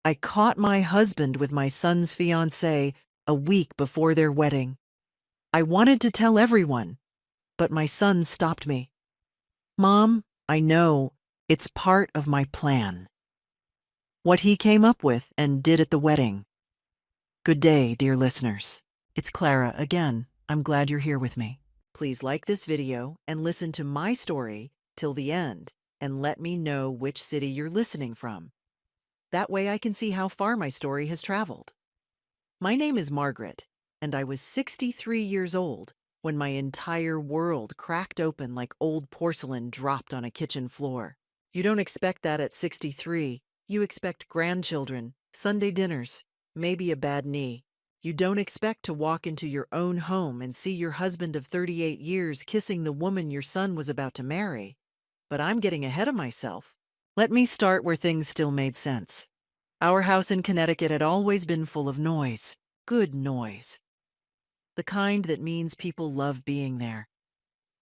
I caught my husband with my son's fiancée a week before their wedding. I wanted to tell everyone, but my son stopped me. Mom, I know it's part of my plan. What he came up with and did at the wedding. Good day, dear listeners. It's Clara again. I'm glad you're here with me. Please like this video and listen to my story till the end and let me know which city you're listening from. That way I can see how far my story has traveled. My name is Margaret, and I was 63 years old when my entire world cracked open like old porcelain dropped on a kitchen floor. You don't expect that at 63. You expect grandchildren, Sunday dinners, maybe a bad knee. You don't expect to walk into your own home and see your husband of 38 years kissing the woman your son was about to marry. But I'm getting ahead of myself. Let me start where things still made sense. Our house in Connecticut had always been full of noise, good noise. The kind that means people love being there.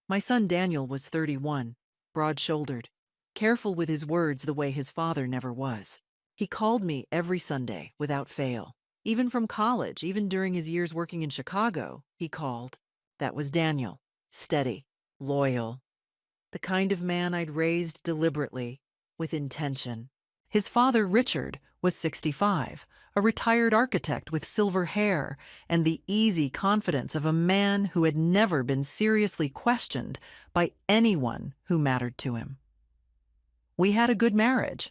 My son Daniel was 31, broad-shouldered, careful with his words the way his father never was. He called me every Sunday without fail. Even from college, even during his years working in Chicago, he called. That was Daniel, steady, loyal, the kind of man I'd raised deliberately, with intention. His father, Richard, was 65, a retired architect with silver hair and the easy confidence of a man who had never been seriously questioned by anyone who mattered to him. We had a good marriage,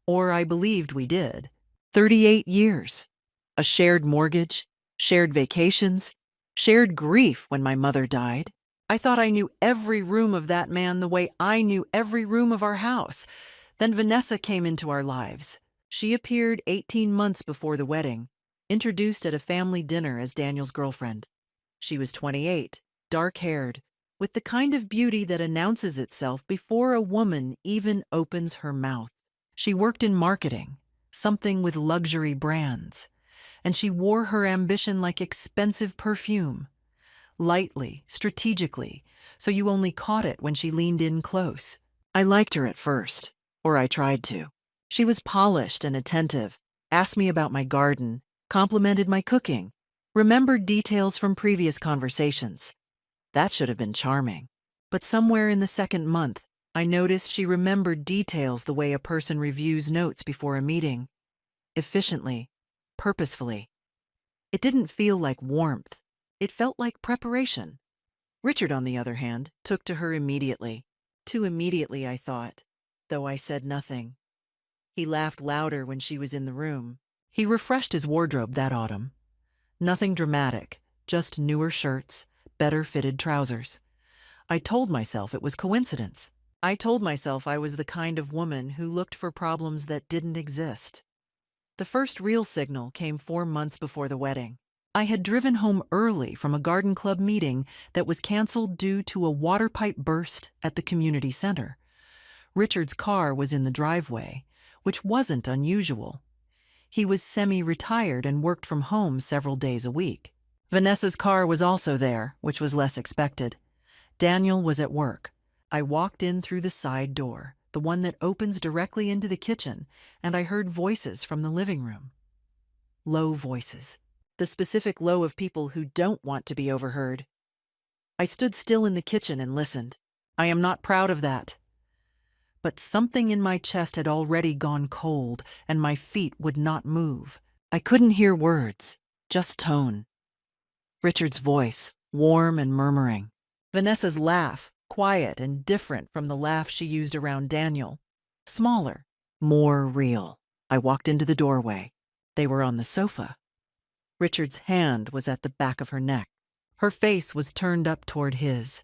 or I believed we did. 38 years, a shared mortgage, shared vacations, shared grief when my mother died. I thought I knew every room of that man the way I knew every room of our house. Then Vanessa came into our lives. She appeared 18 months before the wedding, introduced at a family dinner as Daniel's girlfriend. She was 28, dark-haired, with the kind of beauty that announces itself before a woman even opens her mouth. She worked in marketing, something with luxury brands, and she wore her ambition like expensive perfume, lightly, strategically, so you only caught it when she leaned in close. I liked her at first, or I tried to. She was polished and attentive, asked me about my garden, complimented my cooking, remembered details from previous conversations. That should have been charming. But somewhere in the second month, I noticed she remembered details the way a person reviews notes before a meeting. Efficiently, purposefully. It didn't feel like warmth. It felt like preparation. Richard, on the other hand, took to her immediately. Too immediately, I thought, though I said nothing. He laughed louder when she was in the room. He refreshed his wardrobe that autumn. Nothing dramatic, just newer shirts, better fitted trousers. I told myself it was coincidence. I told myself I was the kind of woman who looked for problems that didn't exist. The first real signal came 4 months before the wedding. I had driven home early from a garden club meeting that was canceled due to a water pipe burst at the community center. Richard's car was in the driveway, which wasn't unusual. He was semi-retired and worked from home several days a week. Vanessa's car was also there, which was less expected. Daniel was at work. I walked in through the side door, the one that opens directly into the kitchen, and I heard voices from the living room. Low voices. The specific low of people who don't want to be overheard. I stood still in the kitchen and listened. I am not proud of that. But something in my chest had already gone cold, and my feet would not move. I couldn't hear words, just tone. Richard's voice, warm and murmuring. Vanessa's laugh, quiet and different from the laugh she used around Daniel. Smaller, more real. I walked into the doorway. They were on the sofa. Richard's hand was at the back of her neck. Her face was turned up toward his,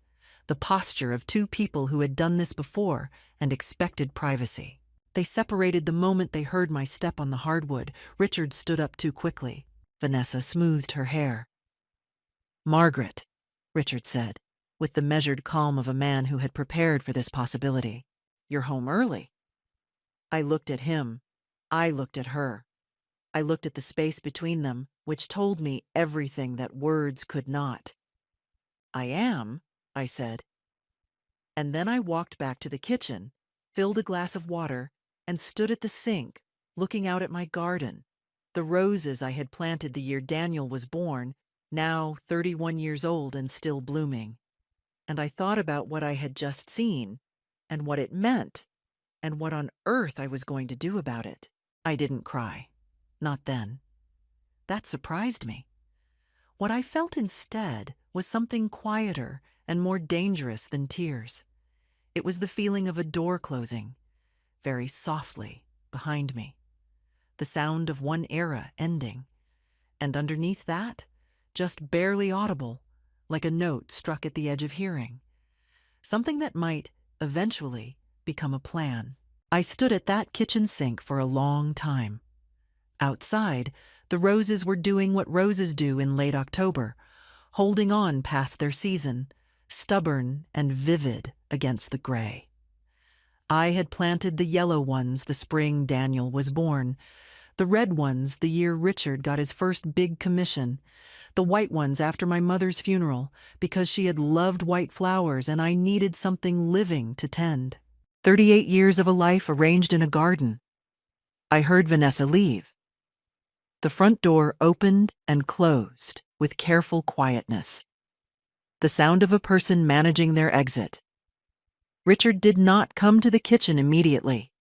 the posture of two people who had done this before and expected privacy. They separated the moment they heard my step on the hardwood. Richard stood up too quickly. Vanessa smoothed her hair. "Margaret," Richard said, with the measured calm of a man who had prepared for this possibility. "You're home early." I looked at him. I looked at her. I looked at the space between them, which told me everything that words could not. "I am," I said. And then I walked back to the kitchen, filled a glass of water, and stood at the sink, looking out at my garden, the roses I had planted the year Daniel was born, now 31 years old and still blooming. And I thought about what I had just seen, and what it meant, and what on earth I was going to do about it. I didn't cry. Not then. That surprised me. What I felt instead was something quieter and more dangerous than tears. It was the feeling of a door closing, very softly, behind me. The sound of one era ending. And underneath that, just barely audible, like a note struck at the edge of hearing. Something that might, eventually, become a plan. I stood at that kitchen sink for a long time. Outside, the roses were doing what roses do in late October, holding on past their season, stubborn and vivid against the gray. I had planted the yellow ones the spring Daniel was born, the red ones the year Richard got his first big commission, the white ones after my mother's funeral, because she had loved white flowers and I needed something living to tend. 38 years of a life arranged in a garden. I heard Vanessa leave. The front door opened and closed with careful quietness. The sound of a person managing their exit. Richard did not come to the kitchen immediately.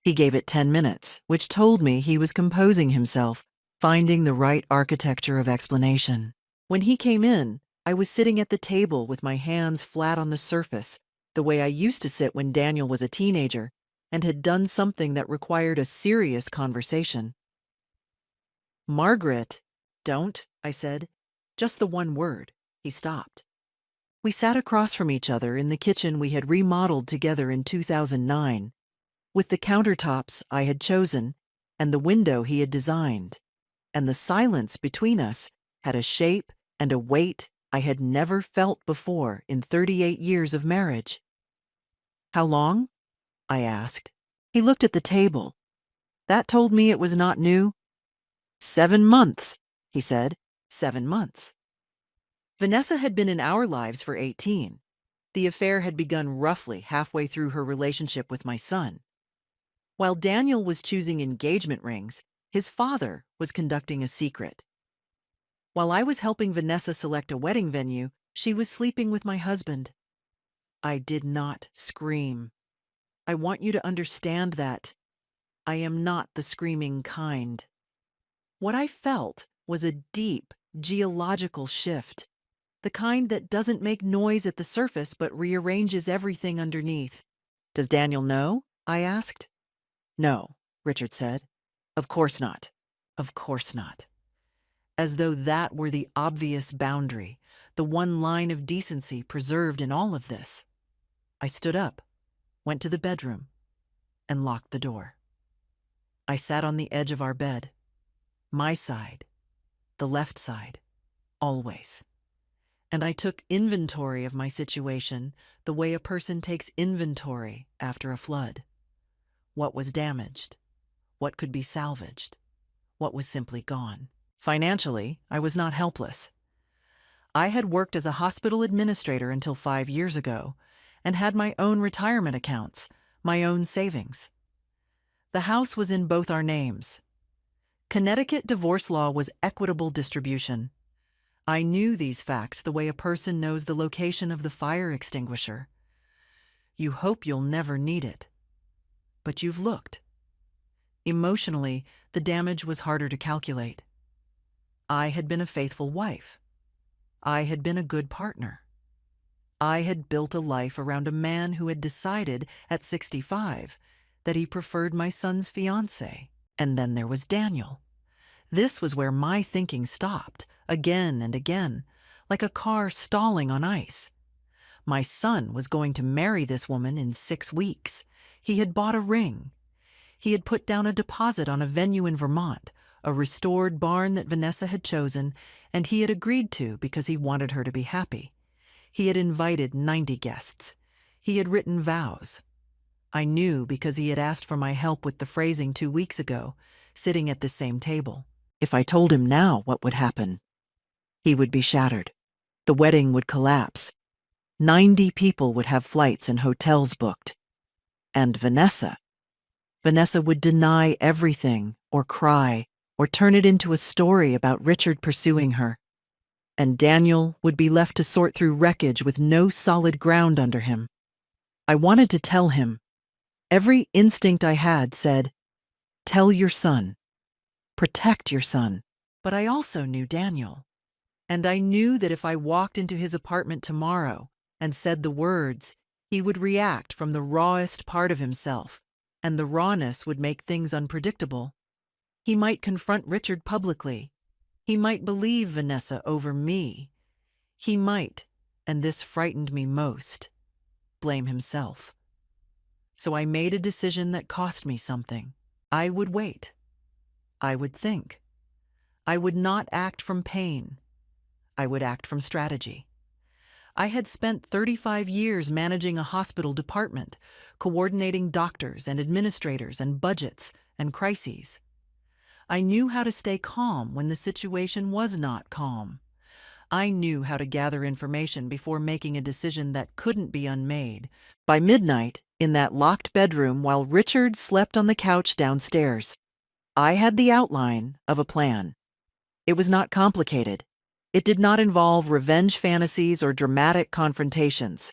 He gave it 10 minutes, which told me he was composing himself, finding the right architecture of explanation. When he came in, I was sitting at the table with my hands flat on the surface, the way I used to sit when Daniel was a teenager, and had done something that required a serious conversation. "Margaret, don't," I said. Just the one word. He stopped. We sat across from each other in the kitchen we had remodeled together in 2009, with the countertops I had chosen and the window he had designed, and the silence between us had a shape and a weight I had never felt before in 38 years of marriage. "How long?" I asked. He looked at the table. That told me it was not new. 7 months, he said. 7 months. Vanessa had been in our lives for 18. The affair had begun roughly halfway through her relationship with my son. While Daniel was choosing engagement rings, his father was conducting a secret. While I was helping Vanessa select a wedding venue, she was sleeping with my husband. I did not scream. I want you to understand that I am not the screaming kind. What I felt was a deep, geological shift, the kind that doesn't make noise at the surface but rearranges everything underneath. "Does Daniel know?" I asked. "No," Richard said. "Of course not. Of course not." As though that were the obvious boundary, the one line of decency preserved in all of this. I stood up, went to the bedroom, and locked the door. I sat on the edge of our bed. My side, the left side, always. And I took inventory of my situation the way a person takes inventory after a flood. What was damaged? What could be salvaged? What was simply gone? Financially, I was not helpless. I had worked as a hospital administrator until 5 years ago and had my own retirement accounts, my own savings. The house was in both our names. Connecticut divorce law was equitable distribution. I knew these facts the way a person knows the location of the fire extinguisher. You hope you'll never need it. But you've looked. Emotionally, the damage was harder to calculate. I had been a faithful wife. I had been a good partner. I had built a life around a man who had decided at 65 that he preferred my son's fiancée. And then there was Daniel. This was where my thinking stopped, again and again, like a car stalling on ice. My son was going to marry this woman in 6 weeks. He had bought a ring. He had put down a deposit on a venue in Vermont, a restored barn that Vanessa had chosen, and he had agreed to because he wanted her to be happy. He had invited 90 guests. He had written vows. I knew because he had asked for my help with the phrasing 2 weeks ago, sitting at the same table. If I told him now what would happen, he would be shattered. The wedding would collapse. 90 people would have flights and hotels booked. And Vanessa, Vanessa would deny everything, or cry, or turn it into a story about Richard pursuing her. And Daniel would be left to sort through wreckage with no solid ground under him. I wanted to tell him. Every instinct I had said, "Tell your son. Protect your son." But I also knew Daniel. And I knew that if I walked into his apartment tomorrow and said the words, he would react from the rawest part of himself, and the rawness would make things unpredictable. He might confront Richard publicly. He might believe Vanessa over me. He might, and this frightened me most, blame himself. So I made a decision that cost me something. I would wait. I would think. I would not act from pain. I would act from strategy. I had spent 35 years managing a hospital department, coordinating doctors and administrators and budgets and crises. I knew how to stay calm when the situation was not calm. I knew how to gather information before making a decision that couldn't be unmade. By midnight, in that locked bedroom while Richard slept on the couch downstairs, I had the outline of a plan. It was not complicated. It did not involve revenge fantasies or dramatic confrontations.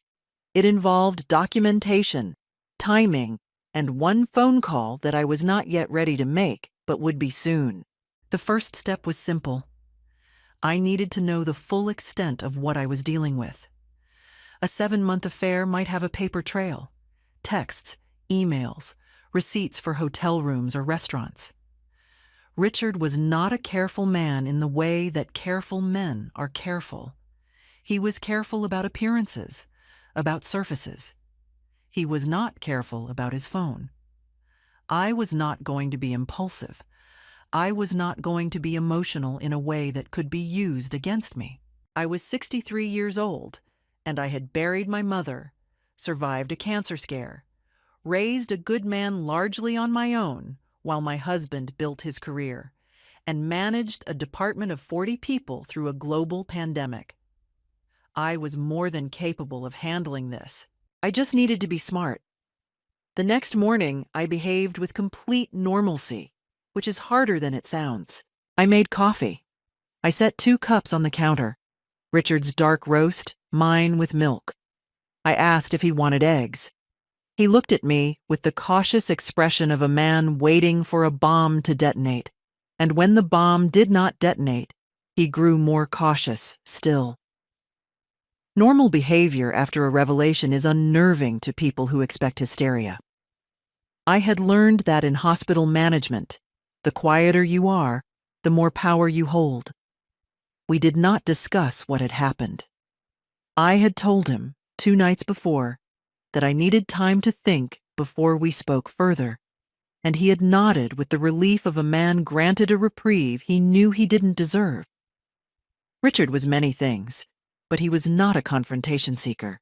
It involved documentation, timing, and one phone call that I was not yet ready to make, but would be soon. The first step was simple. I needed to know the full extent of what I was dealing with. A 7-month affair might have a paper trail: texts, emails, receipts for hotel rooms or restaurants. Richard was not a careful man in the way that careful men are careful. He was careful about appearances, about surfaces. He was not careful about his phone. I was not going to be impulsive. I was not going to be emotional in a way that could be used against me. I was 63 years old, and I had buried my mother, survived a cancer scare, raised a good man largely on my own while my husband built his career, and managed a department of 40 people through a global pandemic. I was more than capable of handling this. I just needed to be smart. The next morning, I behaved with complete normalcy, which is harder than it sounds. I made coffee. I set 2 cups on the counter, Richard's dark roast, mine with milk. I asked if he wanted eggs. He looked at me with the cautious expression of a man waiting for a bomb to detonate, and when the bomb did not detonate, he grew more cautious still. Normal behavior after a revelation is unnerving to people who expect hysteria. I had learned that in hospital management, the quieter you are, the more power you hold. We did not discuss what had happened. I had told him 2 nights before that I needed time to think before we spoke further, and he had nodded with the relief of a man granted a reprieve he knew he didn't deserve. Richard was many things, but he was not a confrontation seeker.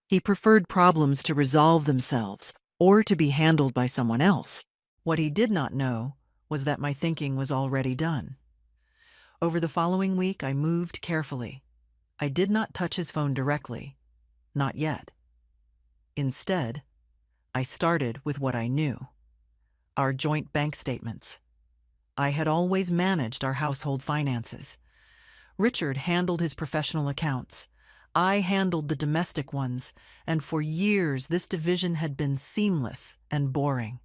He preferred problems to resolve themselves or to be handled by someone else. What he did not know was that my thinking was already done. Over the following week, I moved carefully. I did not touch his phone directly, not yet. Instead, I started with what I knew: our joint bank statements. I had always managed our household finances. Richard handled his professional accounts. I handled the domestic ones, and for years this division had been seamless and boring.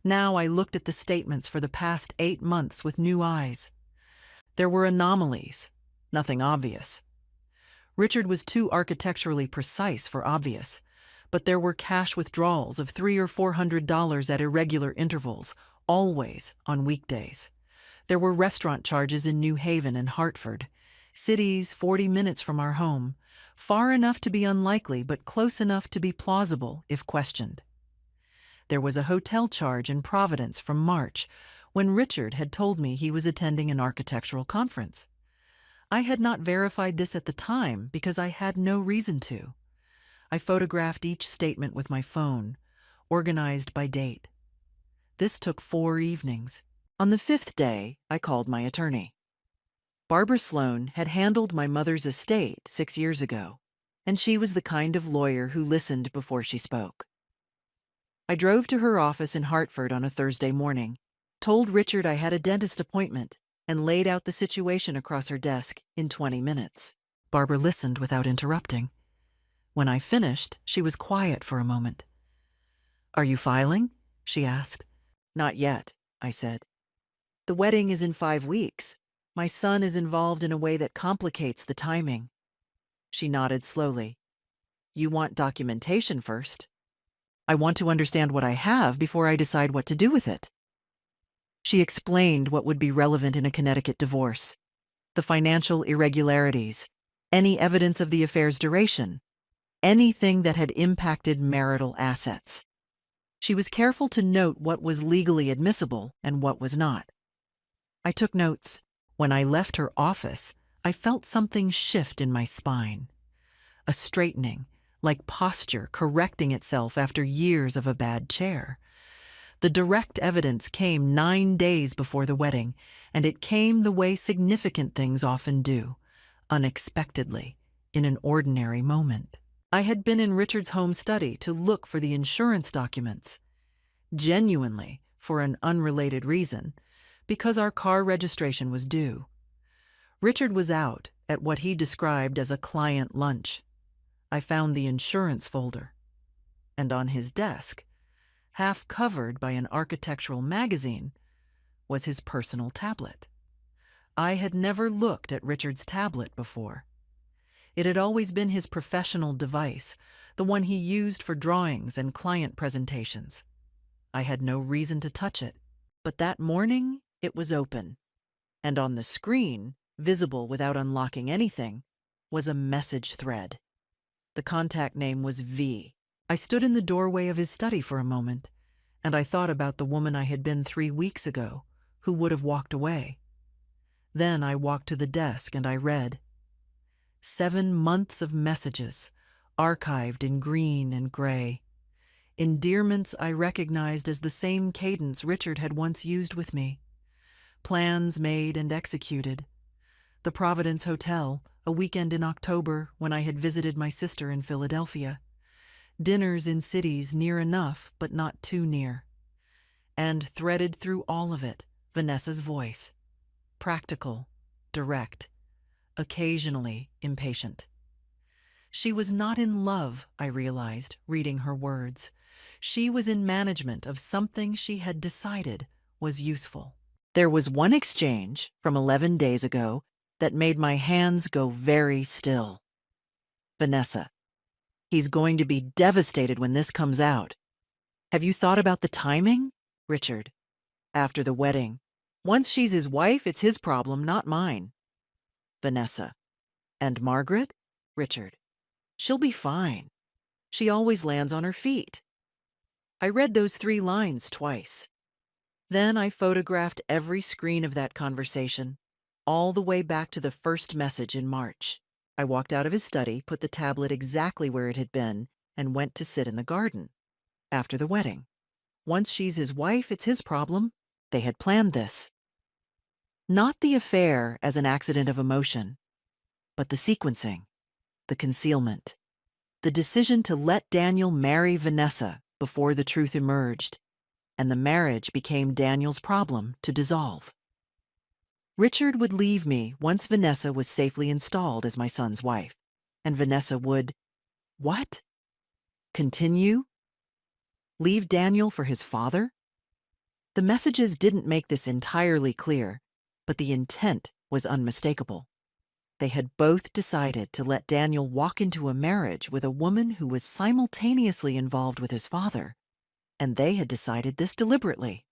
Now I looked at the statements for the past 8 months with new eyes. There were anomalies, nothing obvious. Richard was too architecturally precise for obvious, but there were cash withdrawals of $300 or $400 at irregular intervals, always on weekdays. There were restaurant charges in New Haven and Hartford, cities 40 minutes from our home, far enough to be unlikely but close enough to be plausible if questioned. There was a hotel charge in Providence from March, when Richard had told me he was attending an architectural conference. I had not verified this at the time because I had no reason to. I photographed each statement with my phone, organized by date. This took 4 evenings. On the 5th day, I called my attorney. Barbara Sloan had handled my mother's estate 6 years ago, and she was the kind of lawyer who listened before she spoke. I drove to her office in Hartford on a Thursday morning, told Richard I had a dentist appointment, and laid out the situation across her desk in 20 minutes. Barbara listened without interrupting. When I finished, she was quiet for a moment. "Are you filing?" she asked. "Not yet," I said. "The wedding is in 5 weeks. My son is involved in a way that complicates the timing." She nodded slowly. "You want documentation first?" "I want to understand what I have before I decide what to do with it." She explained what would be relevant in a Connecticut divorce: the financial irregularities, any evidence of the affair's duration, anything that had impacted marital assets. She was careful to note what was legally admissible and what was not. I took notes. When I left her office, I felt something shift in my spine. A straightening, like posture correcting itself after years of a bad chair. The direct evidence came 9 days before the wedding, and it came the way significant things often do, unexpectedly, in an ordinary moment. I had been in Richard's home study to look for the insurance documents. Genuinely, for an unrelated reason, because our car registration was due. Richard was out at what he described as a client lunch. I found the insurance folder, and on his desk, half covered by an architectural magazine, was his personal tablet. I had never looked at Richard's tablet before. It had always been his professional device, the one he used for drawings and client presentations. I had no reason to touch it, but that morning it was open, and on the screen, visible without unlocking anything, was a message thread. The contact name was V. I stood in the doorway of his study for a moment, and I thought about the woman I had been 3 weeks ago, who would have walked away. Then I walked to the desk and I read. 7 months of messages, archived in green and gray. Endearments I recognized as the same cadence Richard had once used with me. Plans made and executed. The Providence Hotel, a weekend in October when I had visited my sister in Philadelphia. Dinners in cities near enough, but not too near. And threaded through all of it, Vanessa's voice. Practical, direct, occasionally impatient. She was not in love, I realized, reading her words. She was in management of something she had decided was useful. There was one exchange from 11 days ago that made my hands go very still. Vanessa, he's going to be devastated when this comes out. Have you thought about the timing? Richard, after the wedding. Once she's his wife, it's his problem, not mine. Vanessa, and Margaret? Richard, she'll be fine. She always lands on her feet. I read those 3 lines twice. Then I photographed every screen of that conversation, all the way back to the first message in March. I walked out of his study, put the tablet exactly where it had been, and went to sit in the garden. After the wedding. Once she's his wife, it's his problem. They had planned this. Not the affair as an accident of emotion, but the sequencing, the concealment, the decision to let Daniel marry Vanessa before the truth emerged, and the marriage became Daniel's problem to dissolve. Richard would leave me once Vanessa was safely installed as my son's wife, and Vanessa would, what? Continue? Leave Daniel for his father? The messages didn't make this entirely clear, but the intent was unmistakable. They had both decided to let Daniel walk into a marriage with a woman who was simultaneously involved with his father, and they had decided this deliberately.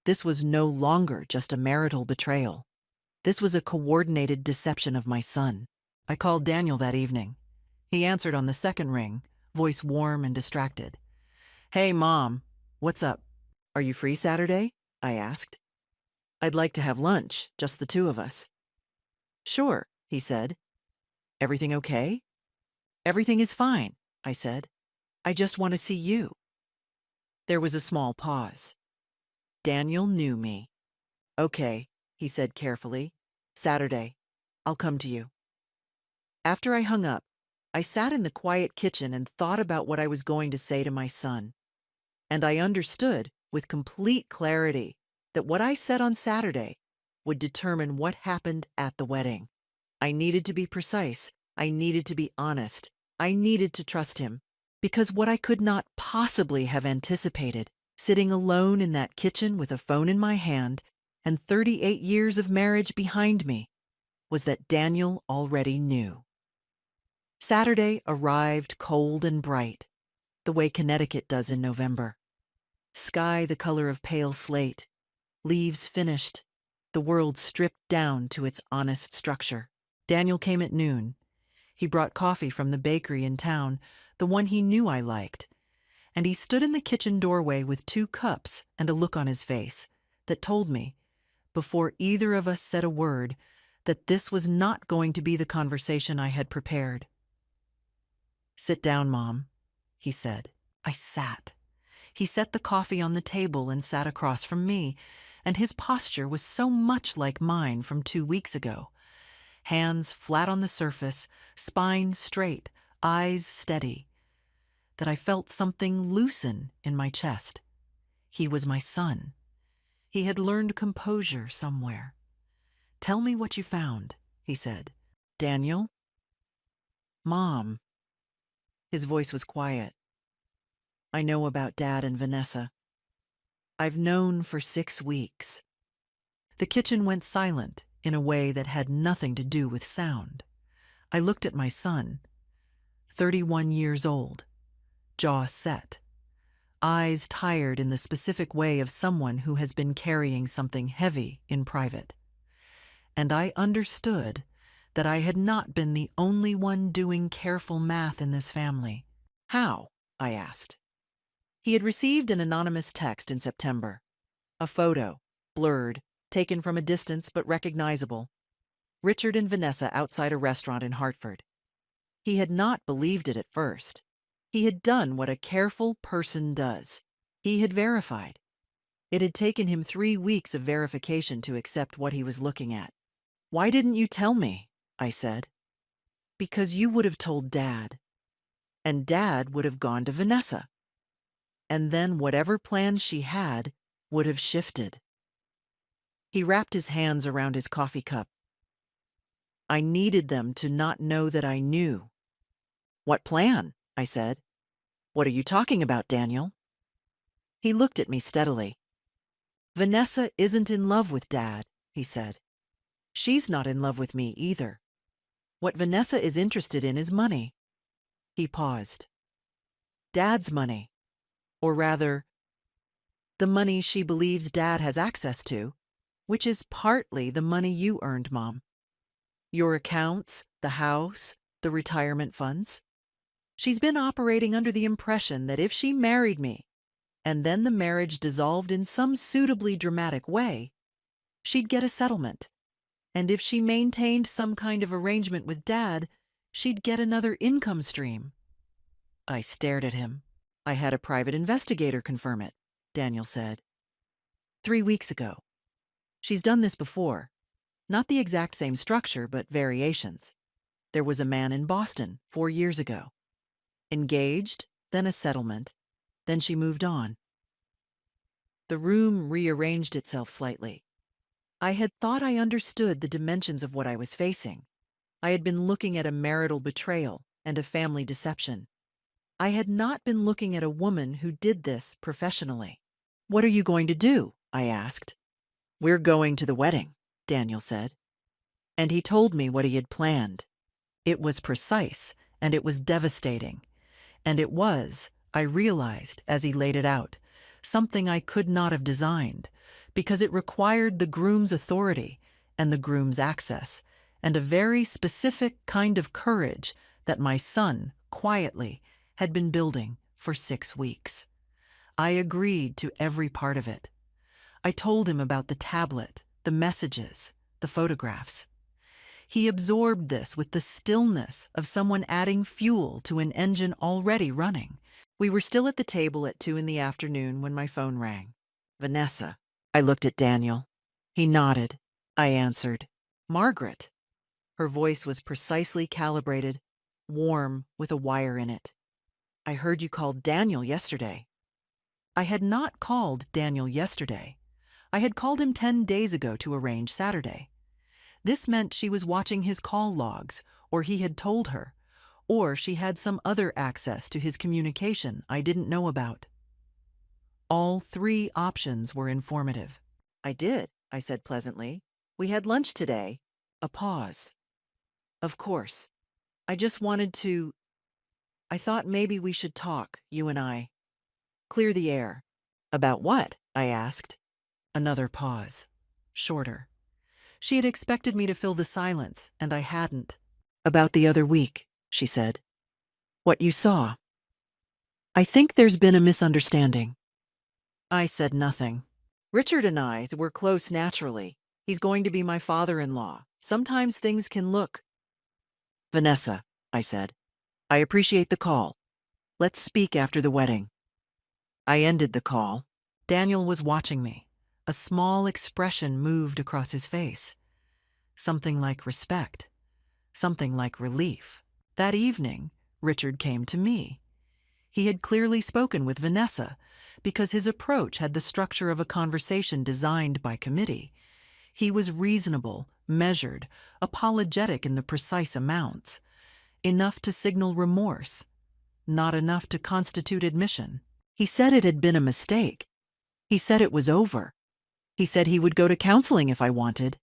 This was no longer just a marital betrayal. This was a coordinated deception of my son. I called Daniel that evening. He answered on the second ring, voice warm and distracted. "Hey, Mom, what's up? Are you free Saturday?" I asked. "I'd like to have lunch, just the 2 of us." "Sure," he said. "Everything okay?" "Everything is fine," I said. "I just want to see you." There was a small pause. Daniel knew me. "Okay," he said carefully. "Saturday. I'll come to you." After I hung up, I sat in the quiet kitchen and thought about what I was going to say to my son. And I understood with complete clarity that what I said on Saturday would determine what happened at the wedding. I needed to be precise. I needed to be honest. I needed to trust him. Because what I could not possibly have anticipated, sitting alone in that kitchen with a phone in my hand and 38 years of marriage behind me, was that Daniel already knew. Saturday arrived cold and bright, the way Connecticut does in November. Sky the color of pale slate, leaves finished, the world stripped down to its honest structure. Daniel came at noon. He brought coffee from the bakery in town, the one he knew I liked, and he stood in the kitchen doorway with 2 cups and a look on his face that told me, before either of us said a word, that this was not going to be the conversation I had prepared. "Sit down, Mom," he said. I sat. He set the coffee on the table and sat across from me, and his posture was so much like mine from 2 weeks ago. Hands flat on the surface, spine straight, eyes steady, that I felt something loosen in my chest. He was my son. He had learned composure somewhere. "Tell me what you found," he said. "Daniel?" "Mom." His voice was quiet. "I know about Dad and Vanessa. I've known for 6 weeks." The kitchen went silent in a way that had nothing to do with sound. I looked at my son, 31 years old, jaw set, eyes tired in the specific way of someone who has been carrying something heavy in private. And I understood that I had not been the only one doing careful math in this family. "How?" I asked. He had received an anonymous text in September. A photo, blurred, taken from a distance but recognizable. Richard and Vanessa outside a restaurant in Hartford. He had not believed it at first. He had done what a careful person does. He had verified. It had taken him 3 weeks of verification to accept what he was looking at. "Why didn't you tell me?" I said. "Because you would have told Dad. And Dad would have gone to Vanessa. And then whatever plans she had would have shifted." He wrapped his hands around his coffee cup. "I needed them to not know that I knew." "What plan?" I said. "What are you talking about, Daniel?" He looked at me steadily. "Vanessa isn't in love with Dad," he said. "She's not in love with me either. What Vanessa is interested in is money." He paused. "Dad's money. Or rather, the money she believes Dad has access to, which is partly the money you earned, Mom. Your accounts, the house, the retirement funds. She's been operating under the impression that if she married me, and then the marriage dissolved in some suitably dramatic way, she'd get a settlement. And if she maintained some kind of arrangement with Dad, she'd get another income stream." I stared at him. "I had a private investigator confirm it," Daniel said. 3 weeks ago. She's done this before. Not the exact same structure, but variations. There was a man in Boston 4 years ago. Engaged, then a settlement, then she moved on." The room rearranged itself slightly. I had thought I understood the dimensions of what I was facing. I had been looking at a marital betrayal and a family deception. I had not been looking at a woman who did this professionally. "What are you going to do?" I asked. "We're going to the wedding," Daniel said. And he told me what he had planned. It was precise, and it was devastating. And it was, I realized as he laid it out, something I could not have designed, because it required the groom's authority and the groom's access, and a very specific kind of courage that my son, quietly, had been building for 6 weeks. I agreed to every part of it. I told him about the tablet, the messages, the photographs. He absorbed this with the stillness of someone adding fuel to an engine already running. We were still at the table at 2 in the afternoon when my phone rang. "Vanessa." I looked at Daniel. He nodded. I answered. "Margaret." Her voice was precisely calibrated, warm with a wire in it. "I heard you called Daniel yesterday." I had not called Daniel yesterday. I had called him 10 days ago to arrange Saturday. This meant she was watching his call logs, or he had told her, or she had some other access to his communication I didn't know about. All three options were informative. I did, I said pleasantly. We had lunch today. A pause. Of course. I just wanted to. I thought maybe we should talk, you and I. Clear the air. About what? I asked. Another pause. Shorter. She had expected me to fill the silence, and I hadn't. About the other week, she said. What you saw. I think there's been a misunderstanding. I said nothing. Richard and I were close naturally. He's going to be my father-in-law. Sometimes things can look. Vanessa, I said. I appreciate the call. Let's speak after the wedding. I ended the call. Daniel was watching me. A small expression moved across his face. Something like respect. Something like relief. That evening, Richard came to me. He had clearly spoken with Vanessa because his approach had the structure of a conversation designed by committee. He was reasonable, measured, apologetic in the precise amounts, enough to signal remorse, not enough to constitute admission. He said it had been a mistake. He said it was over. He said he would go to counseling if I wanted.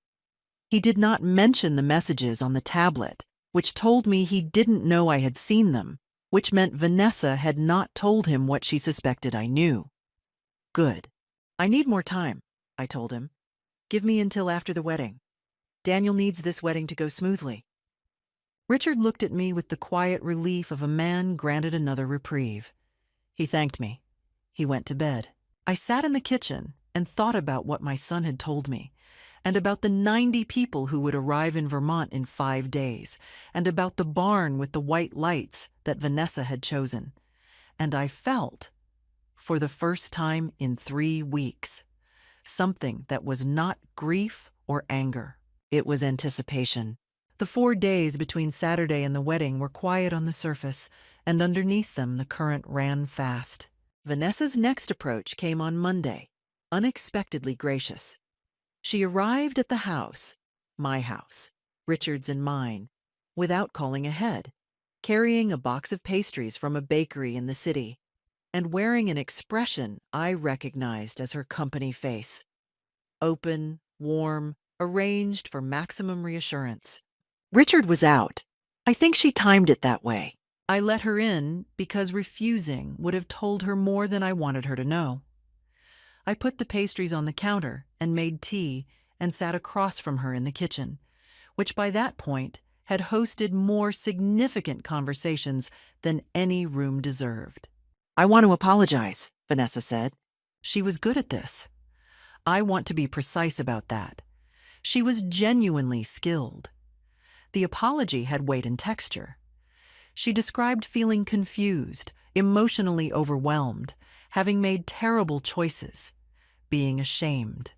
He did not mention the messages on the tablet, which told me he didn't know I had seen them, which meant Vanessa had not told him what she suspected I knew. Good. I need more time, I told him. Give me until after the wedding. Daniel needs this wedding to go smoothly. Richard looked at me with the quiet relief of a man granted another reprieve. He thanked me. He went to bed. I sat in the kitchen and thought about what my son had told me, and about the 90 people who would arrive in Vermont in 5 days, and about the barn with the white lights that Vanessa had chosen. And I felt, for the first time in 3 weeks, something that was not grief or anger. It was anticipation. The 4 days between Saturday and the wedding were quiet on the surface, and underneath them the current ran fast. Vanessa's next approach came on Monday, unexpectedly gracious. She arrived at the house, my house, Richard's and mine, without calling ahead, carrying a box of pastries from a bakery in the city, and wearing an expression I recognized as her company face. Open, warm, arranged for maximum reassurance. Richard was out. I think she timed it that way. I let her in because refusing would have told her more than I wanted her to know. I put the pastries on the counter and made tea and sat across from her in the kitchen, which by that point had hosted more significant conversations than any room deserved. I want to apologize, Vanessa said. She was good at this. I want to be precise about that. She was genuinely skilled. The apology had weight and texture. She described feeling confused, emotionally overwhelmed, having made terrible choices, being ashamed.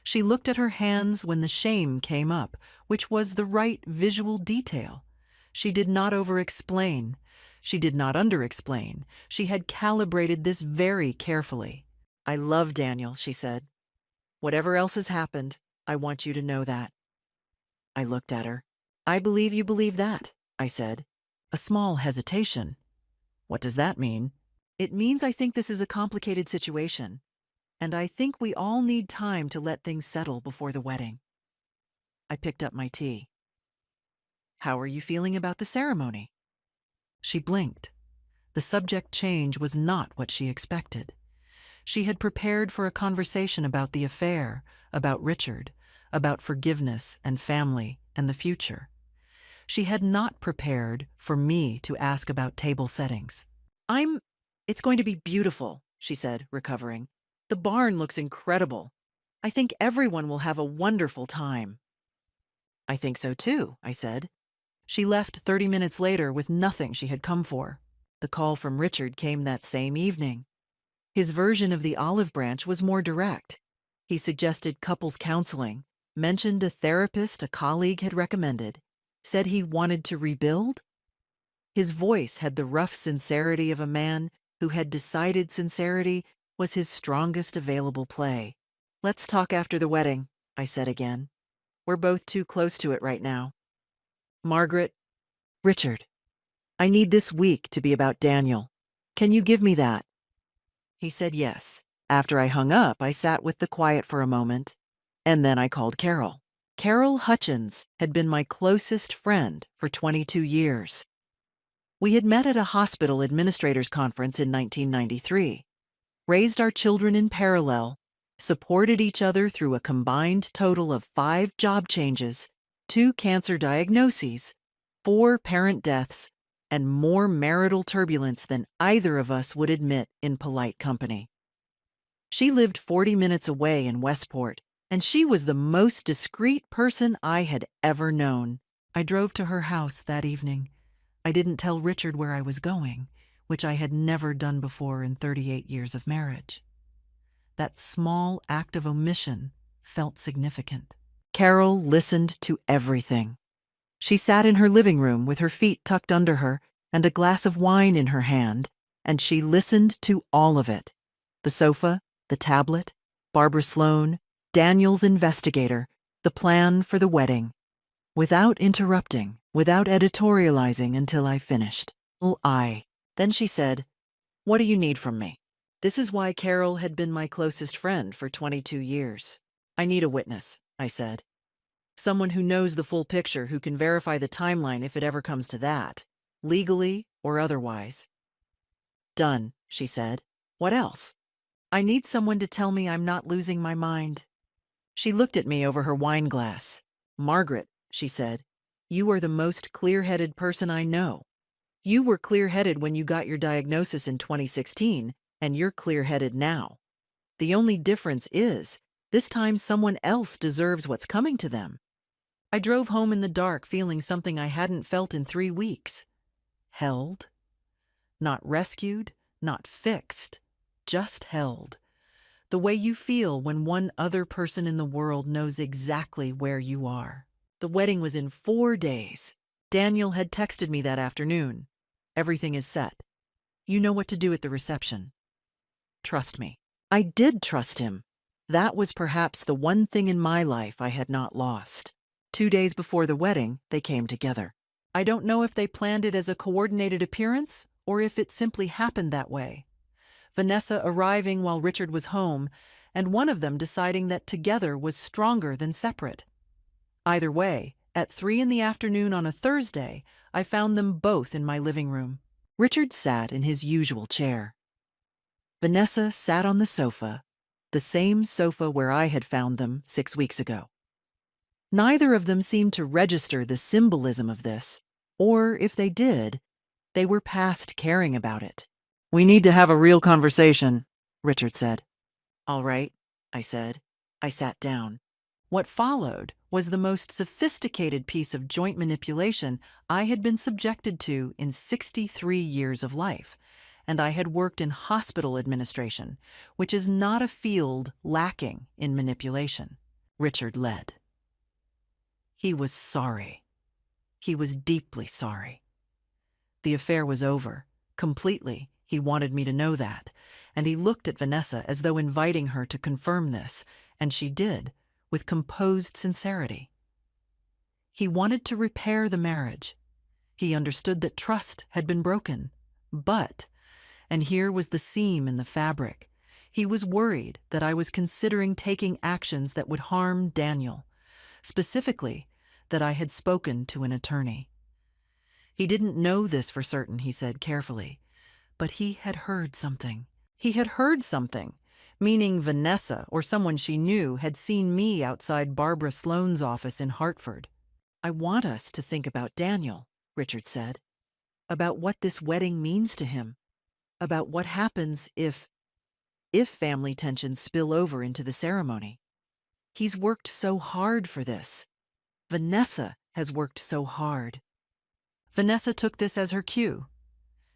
She looked at her hands when the shame came up, which was the right visual detail. She did not over-explain. She did not under-explain. She had calibrated this very carefully. I love Daniel, she said. Whatever else has happened, I want you to know that. I looked at her. I believe you believe that, I said. A small hesitation. What does that mean? It means I think this is a complicated situation, and I think we all need time to let things settle before the wedding. I picked up my tea. How are you feeling about the ceremony? She blinked. The subject change was not what she expected. She had prepared for a conversation about the affair, about Richard, about forgiveness and family and the future. She had not prepared for me to ask about table settings. It's going to be beautiful, she said, recovering. The barn looks incredible. I think everyone will have a wonderful time. I think so too, I said. She left 30 minutes later with nothing she had come for. The call from Richard came that same evening. His version of the olive branch was more direct. He suggested couples counseling, mentioned a therapist a colleague had recommended, said he wanted to rebuild. His voice had the rough sincerity of a man who had decided sincerity was his strongest available play. Let's talk after the wedding, I said again. We're both too close to it right now. Margaret, Richard, I need this week to be about Daniel. Can you give me that? He said yes. After I hung up, I sat with the quiet for a moment, and then I called Carol. Carol Hutchins had been my closest friend for 22 years. We had met at a hospital administrators conference in 1993, raised our children in parallel, supported each other through a combined total of 5 job changes, 2 cancer diagnoses, 4 parent deaths, and more marital turbulence than either of us would admit in polite company. She lived 40 minutes away in Westport, and she was the most discreet person I had ever known. I drove to her house that evening. I didn't tell Richard where I was going, which I had never done before in 38 years of marriage. That small act of omission felt significant. Carol listened to everything. She sat in her living room with her feet tucked under her and a glass of wine in her hand, and she listened to all of it. The sofa, the tablet, Barbara Sloan, Daniel's investigator, the plan for the wedding. Without interrupting, without editorializing until I finished. Then she said, "What do you need from me?" This is why Carol had been my closest friend for 22 years. "I need a witness," I said. "Someone who knows the full picture, who can verify the timeline if it ever comes to that, legally or otherwise." "Done," she said. "What else?" "I need someone to tell me I'm not losing my mind." She looked at me over her wine glass. "Margaret," she said, "you are the most clear-headed person I know. You were clear-headed when you got your diagnosis in 2016, and you're clear-headed now. The only difference is, this time someone else deserves what's coming to them." I drove home in the dark feeling something I hadn't felt in 3 weeks. Held. Not rescued, not fixed, just held. The way you feel when one other person in the world knows exactly where you are. The wedding was in 4 days. Daniel had texted me that afternoon. "Everything is set. You know what to do at the reception. Trust me." I did trust him. That was perhaps the one thing in my life I had not lost. 2 days before the wedding, they came together. I don't know if they planned it as a coordinated appearance or if it simply happened that way. Vanessa arriving while Richard was home, and one of them deciding that together was stronger than separate. Either way, at 3 in the afternoon on a Thursday, I found them both in my living room. Richard sat in his usual chair. Vanessa sat on the sofa, the same sofa where I had found them 6 weeks ago. Neither of them seemed to register the symbolism of this, or if they did, they were past caring about it. "We need to have a real conversation," Richard said. "All right," I said. I sat down. What followed was the most sophisticated piece of joint manipulation I had been subjected to in 63 years of life, and I had worked in hospital administration, which is not a field lacking in manipulation. Richard led. He was sorry. He was deeply sorry. The affair was over, completely. He wanted me to know that, and he looked at Vanessa as though inviting her to confirm this, and she did, with composed sincerity. He wanted to repair the marriage. He understood that trust had been broken, but, and here was the seam in the fabric, he was worried that I was considering taking actions that would harm Daniel, specifically that I had spoken to an attorney. He didn't know this for certain, he said carefully, but he had heard something. He had heard something, meaning Vanessa or someone she knew had seen me outside Barbara Sloan's office in Hartford. "I want us to think about Daniel," Richard said, "about what this wedding means to him, about what happens if family tensions spill over into the ceremony. He's worked so hard for this. Vanessa has worked so hard." Vanessa took this as her cue.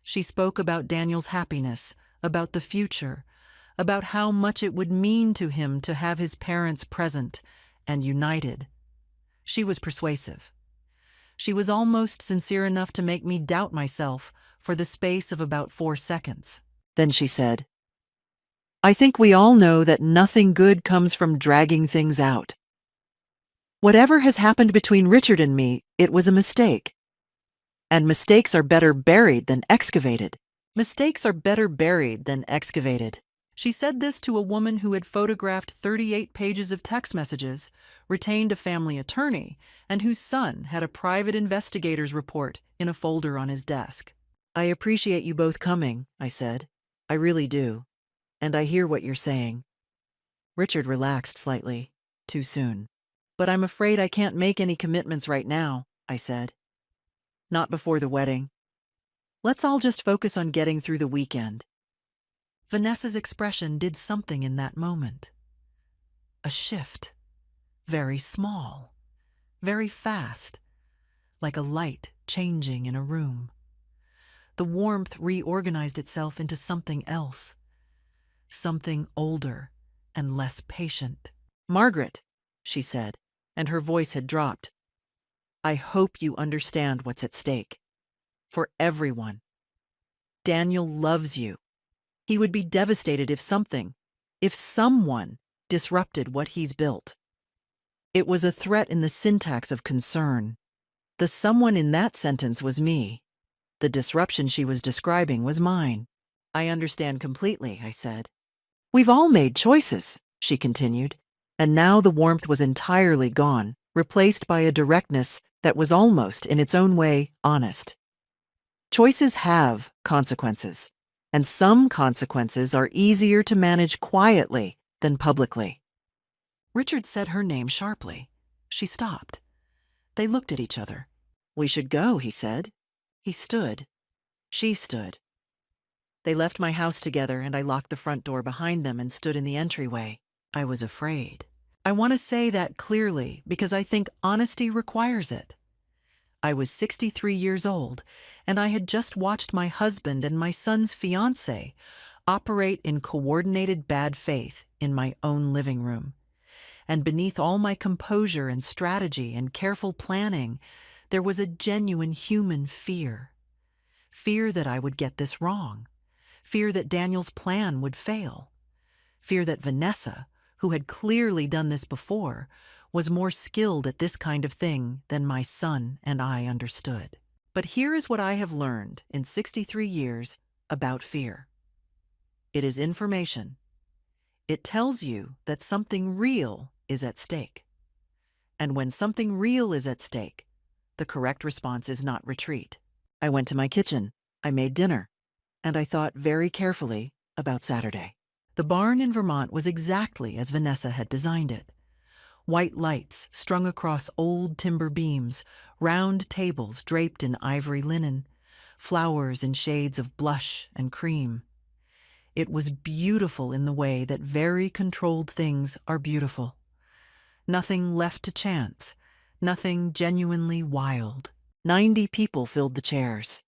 She spoke about Daniel's happiness, about the future, about how much it would mean to him to have his parents present and united. She was persuasive. She was almost sincere enough to make me doubt myself for the space of about 4 seconds. Then she said, I think we all know that nothing good comes from dragging things out. Whatever has happened between Richard and me, it was a mistake. And mistakes are better buried than excavated. Mistakes are better buried than excavated. She said this to a woman who had photographed 38 pages of text messages, retained a family attorney, and whose son had a private investigator's report in a folder on his desk. I appreciate you both coming, I said. I really do. And I hear what you're saying. Richard relaxed slightly. Too soon. But I'm afraid I can't make any commitments right now, I said. Not before the wedding. Let's all just focus on getting through the weekend. Vanessa's expression did something in that moment. A shift. Very small. Very fast. Like a light changing in a room. The warmth reorganized itself into something else. Something older and less patient. Margaret, she said, and her voice had dropped. I hope you understand what's at stake. For everyone. Daniel loves you. He would be devastated if someone disrupted what he's built. It was a threat in the syntax of concern. The someone in that sentence was me. The disruption she was describing was mine. I understand completely, I said. We've all made choices, she continued, and now the warmth was entirely gone, replaced by a directness that was almost, in its own way, honest. Choices have consequences, and some consequences are easier to manage quietly than publicly. Richard said her name sharply. She stopped. They looked at each other. We should go, he said. He stood. She stood. They left my house together, and I locked the front door behind them and stood in the entryway. I was afraid. I want to say that clearly because I think honesty requires it. I was 63 years old, and I had just watched my husband and my son's fiancée operate in coordinated bad faith in my own living room. And beneath all my composure and strategy and careful planning, there was a genuine human fear. Fear that I would get this wrong. Fear that Daniel's plan would fail. Fear that Vanessa, who had clearly done this before, was more skilled at this kind of thing than my son and I understood. But here is what I have learned in 63 years about fear. It is information. It tells you that something real is at stake. And when something real is at stake, the correct response is not retreat. I went to my kitchen. I made dinner. And I thought very carefully about Saturday. The barn in Vermont was exactly as Vanessa had designed it. White lights strung across old timber beams, round tables draped in ivory linen, flowers in shades of blush and cream. It was beautiful in the way that very controlled things are beautiful. Nothing left to chance, nothing genuinely wild. 90 people filled the chairs.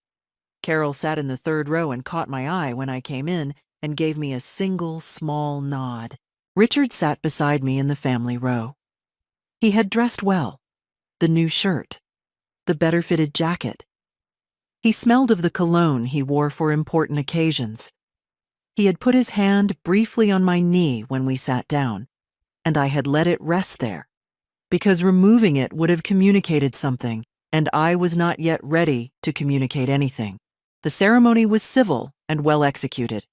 Carol sat in the third row and caught my eye when I came in and gave me a single small nod. Richard sat beside me in the family row. He had dressed well, the new shirt, the better-fitted jacket. He smelled of the cologne he wore for important occasions. He had put his hand briefly on my knee when we sat down, and I had let it rest there, because removing it would have communicated something, and I was not yet ready to communicate anything. The ceremony was civil and well executed.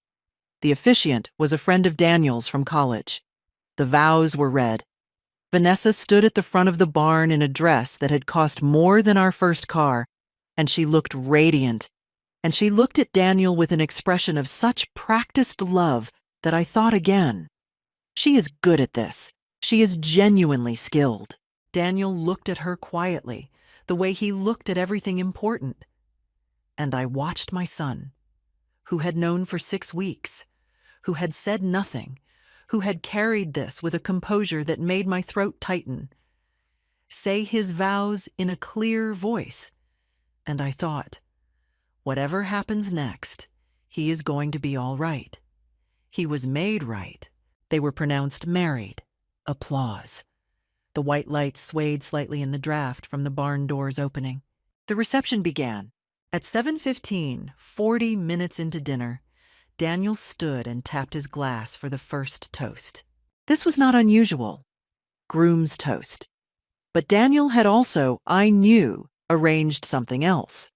The officiant was a friend of Daniel's from college. The vows were read. Vanessa stood at the front of the barn in a dress that had cost more than our first car, and she looked radiant. And she looked at Daniel with an expression of such practiced love that I thought again. She is good at this. She is genuinely skilled. Daniel looked at her quietly, the way he looked at everything important. And I watched my son, who had known for 6 weeks, who had said nothing, who had carried this with a composure that made my throat tighten, say his vows in a clear voice. And I thought, whatever happens next, he is going to be all right. He was made right. They were pronounced married. Applause. The white lights swayed slightly in the draft from the barn doors opening. The reception began. At 7:15, 40 minutes into dinner, Daniel stood and tapped his glass for the first toast. This was not unusual. Groom's toast. But Daniel had also, I knew, arranged something else.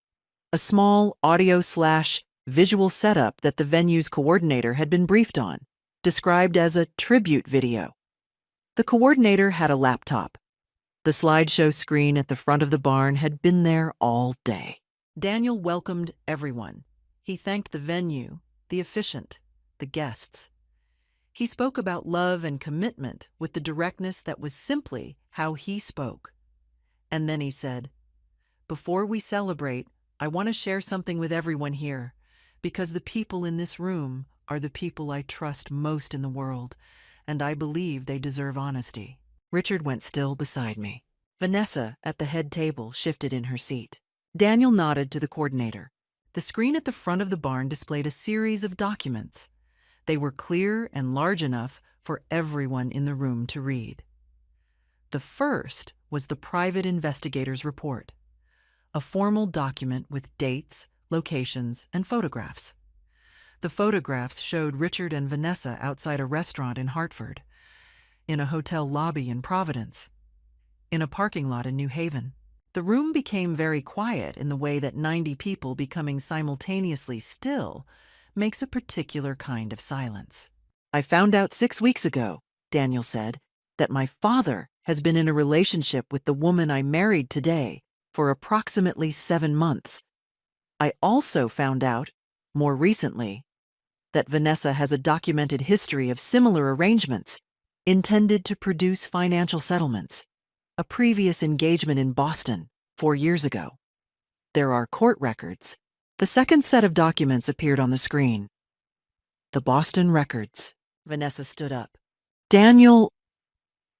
A small audio/visual setup that the venue's coordinator had been briefed on, described as a tribute video. The coordinator had a laptop. The slideshow screen at the front of the barn had been there all day. Daniel welcomed everyone. He thanked the venue, the officiant, the guests. He spoke about love and commitment with the directness that was simply how he spoke. And then he said, "Before we celebrate, I want to share something with everyone here, because the people in this room are the people I trust most in the world, and I believe they deserve honesty." Richard went still beside me. Vanessa, at the head table, shifted in her seat. Daniel nodded to the coordinator. The screen at the front of the barn displayed a series of documents. They were clear and large enough for everyone in the room to read. The first was the private investigator's report, a formal document with dates, locations, and photographs. The photographs showed Richard and Vanessa outside a restaurant in Hartford, in a hotel lobby in Providence, in a parking lot in New Haven. The room became very quiet in the way that 90 people becoming simultaneously still makes a particular kind of silence. "I found out 6 weeks ago," Daniel said, "that my father has been in a relationship with the woman I married today for approximately 7 months. I also found out, more recently, that Vanessa has a documented history of similar arrangements intended to produce financial settlements. A previous engagement in Boston 4 years ago. There are court records." The second set of documents appeared on the screen. The Boston records. Vanessa stood up. "Daniel,"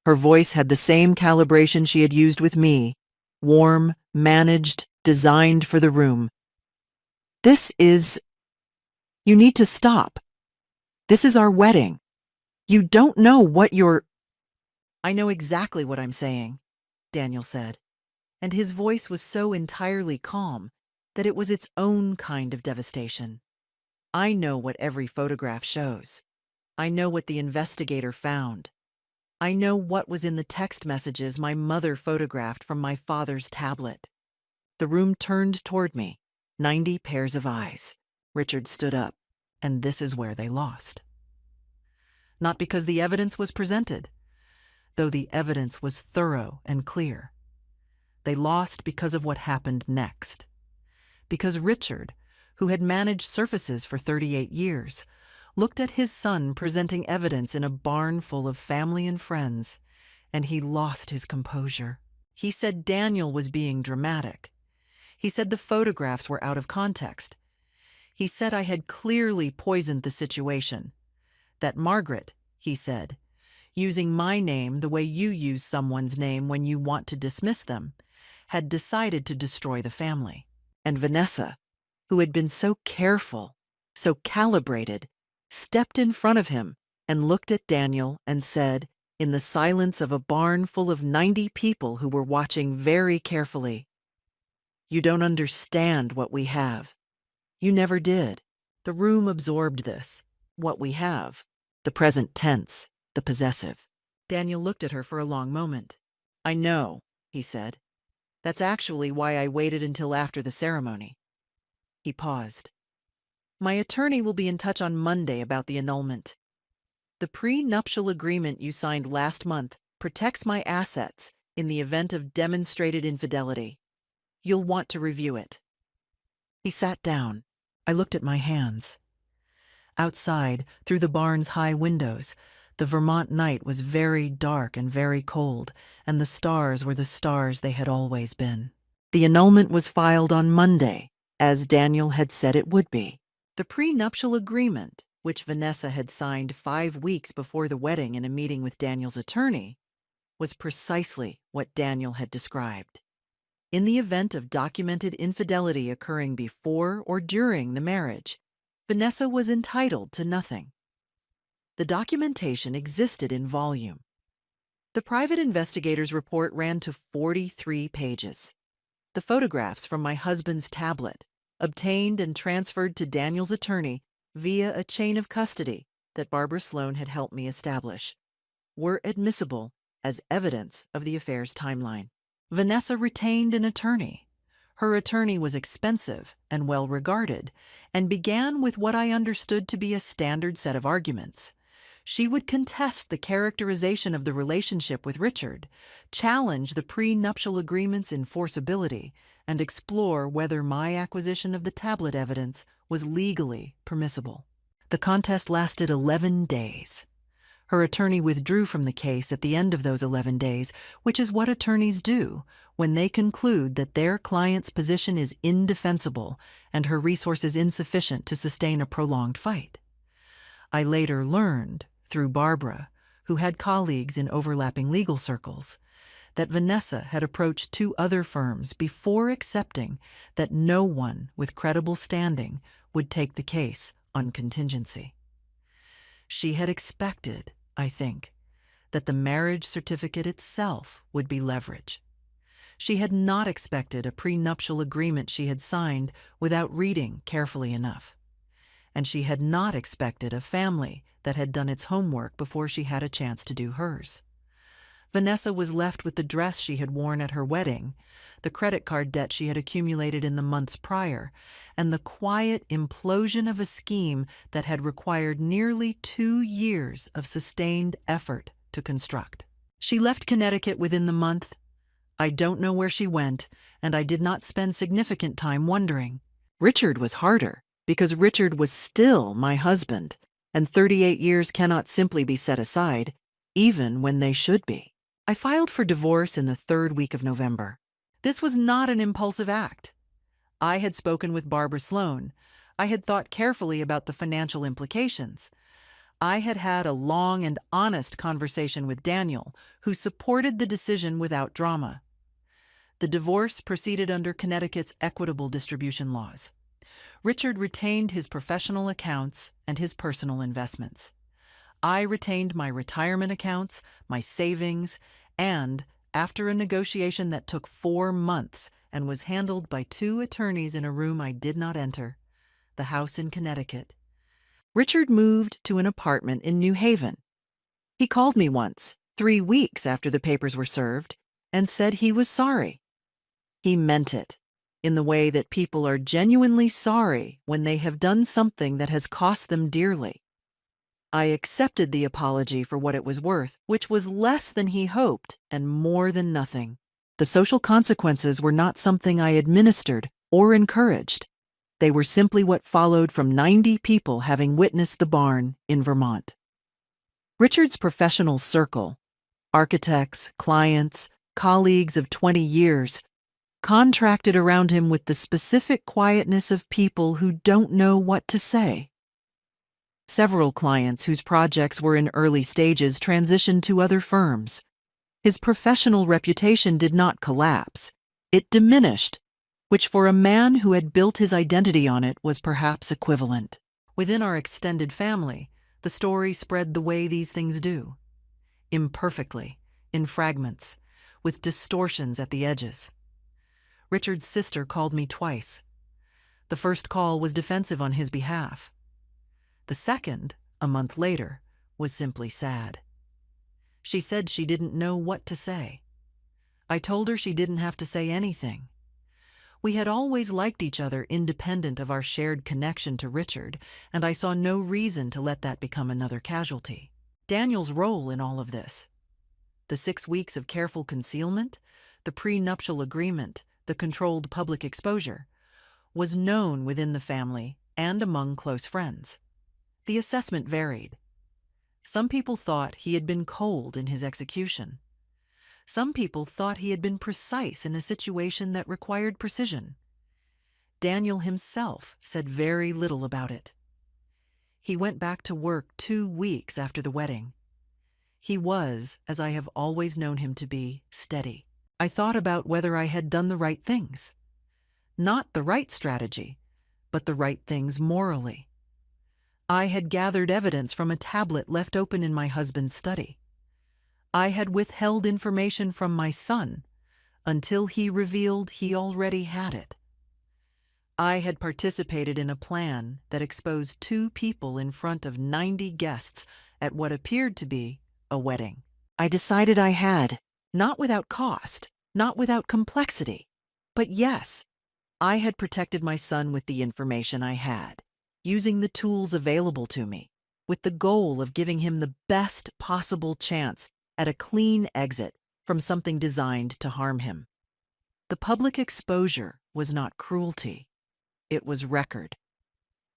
her voice had the same calibration she had used with me, warm, managed, designed for the room. You need to stop. This is our wedding. You don't know what you're—" "I know exactly what I'm saying," Daniel said, and his voice was so entirely calm that it was its own kind of devastation. "I know what every photograph shows. I know what the investigator found. I know what was in the text messages my mother photographed from my father's tablet." The room turned toward me, 90 pairs of eyes. Richard stood up, and this is where they lost. Not because the evidence was presented, though the evidence was thorough and clear. They lost because of what happened next. Because Richard, who had managed surfaces for 38 years, looked at his son presenting evidence in a barn full of family and friends, and he lost his composure. He said Daniel was being dramatic. He said the photographs were out of context. He said I had clearly poisoned the situation. That Margaret, he said, using my name the way you use someone's name when you want to dismiss them, had decided to destroy the family. And Vanessa, who had been so careful, so calibrated, stepped in front of him and looked at Daniel and said, in the silence of a barn full of 90 people who were watching very carefully, "You don't understand what we have. You never did." The room absorbed this. What we have. The present tense, the possessive. Daniel looked at her for a long moment. "I know," he said. "That's actually why I waited until after the ceremony." He paused. "My attorney will be in touch on Monday about the annulment. The pre-nuptial agreement you signed last month protects my assets in the event of demonstrated infidelity. You'll want to review it." He sat down. I looked at my hands. Outside, through the barn's high windows, the Vermont night was very dark and very cold, and the stars were the stars they had always been. The annulment was filed on Monday, as Daniel had said it would be. The prenuptial agreement, which Vanessa had signed 5 weeks before the wedding in a meeting with Daniel's attorney, was precisely what Daniel had described. In the event of documented infidelity occurring before or during the marriage, Vanessa was entitled to nothing. The documentation existed in volume. The private investigator's report ran to 43 pages. The photographs from my husband's tablet, obtained and transferred to Daniel's attorney, via a chain of custody that Barbara Sloan had helped me establish, were admissible as evidence of the affair's timeline. Vanessa retained an attorney. Her attorney was expensive and well regarded, and began with what I understood to be a standard set of arguments. She would contest the characterization of the relationship with Richard, challenge the prenuptial agreement's enforceability, and explore whether my acquisition of the tablet evidence was legally permissible. The contest lasted 11 days. Her attorney withdrew from the case at the end of those 11 days, which is what attorneys do when they conclude that their client's position is indefensible and her resources insufficient to sustain a prolonged fight. I later learned, through Barbara, who had colleagues in overlapping legal circles, that Vanessa had approached 2 other firms before accepting that no one with credible standing would take the case on contingency. She had expected, I think, that the marriage certificate itself would be leverage. She had not expected a prenuptial agreement she had signed without reading carefully enough. And she had not expected a family that had done its homework before she had a chance to do hers. Vanessa was left with the dress she had worn at her wedding, the credit card debt she had accumulated in the months prior, and the quiet implosion of a scheme that had required nearly 2 years of sustained effort to construct. She left Connecticut within the month. I don't know where she went, and I did not spend significant time wondering. Richard was harder, because Richard was still my husband, and 38 years cannot simply be set aside, even when they should be. I filed for divorce in the 3rd week of November. This was not an impulsive act. I had spoken with Barbara Sloan. I had thought carefully about the financial implications. I had had a long and honest conversation with Daniel, who supported the decision without drama. The divorce proceeded under Connecticut's equitable distribution laws. Richard retained his professional accounts and his personal investments. I retained my retirement accounts, my savings, and, after a negotiation that took 4 months and was handled by 2 attorneys in a room I did not enter, the house in Connecticut, Richard moved to an apartment in New Haven. He called me once, 3 weeks after the papers were served, and said he was sorry. He meant it, in the way that people are genuinely sorry when they have done something that has cost them dearly. I accepted the apology for what it was worth, which was less than he hoped and more than nothing. The social consequences were not something I administered or encouraged. They were simply what followed from 90 people having witnessed the barn in Vermont. Richard's professional circle, architects, clients, colleagues of 20 years, contracted around him with the specific quietness of people who don't know what to say. Several clients whose projects were in early stages transitioned to other firms. His professional reputation did not collapse. It diminished, which for a man who had built his identity on it was perhaps equivalent. Within our extended family, the story spread the way these things do. Imperfectly, in fragments, with distortions at the edges. Richard's sister called me twice. The first call was defensive on his behalf. The second, a month later, was simply sad. She said she didn't know what to say. I told her she didn't have to say anything. We had always liked each other independent of our shared connection to Richard, and I saw no reason to let that become another casualty. Daniel's role in all of this, the 6 weeks of careful concealment, the prenuptial agreement, the controlled public exposure, was known within the family and among close friends. The assessment varied. Some people thought he had been cold in his execution. Some people thought he had been precise in a situation that required precision. Daniel himself said very little about it. He went back to work 2 weeks after the wedding. He was, as I have always known him to be, steady. I thought about whether I had done the right things. Not the right strategy, but the right things morally. I had gathered evidence from a tablet left open in my husband's study. I had withheld information from my son until he revealed he already had it. I had participated in a plan that exposed two people in front of 90 guests at what appeared to be a wedding. I decided I had, not without cost, not without complexity, but yes, I had protected my son with the information I had, using the tools available to me, with the goal of giving him the best possible chance at a clean exit from something designed to harm him. The public exposure was not cruelty, it was record.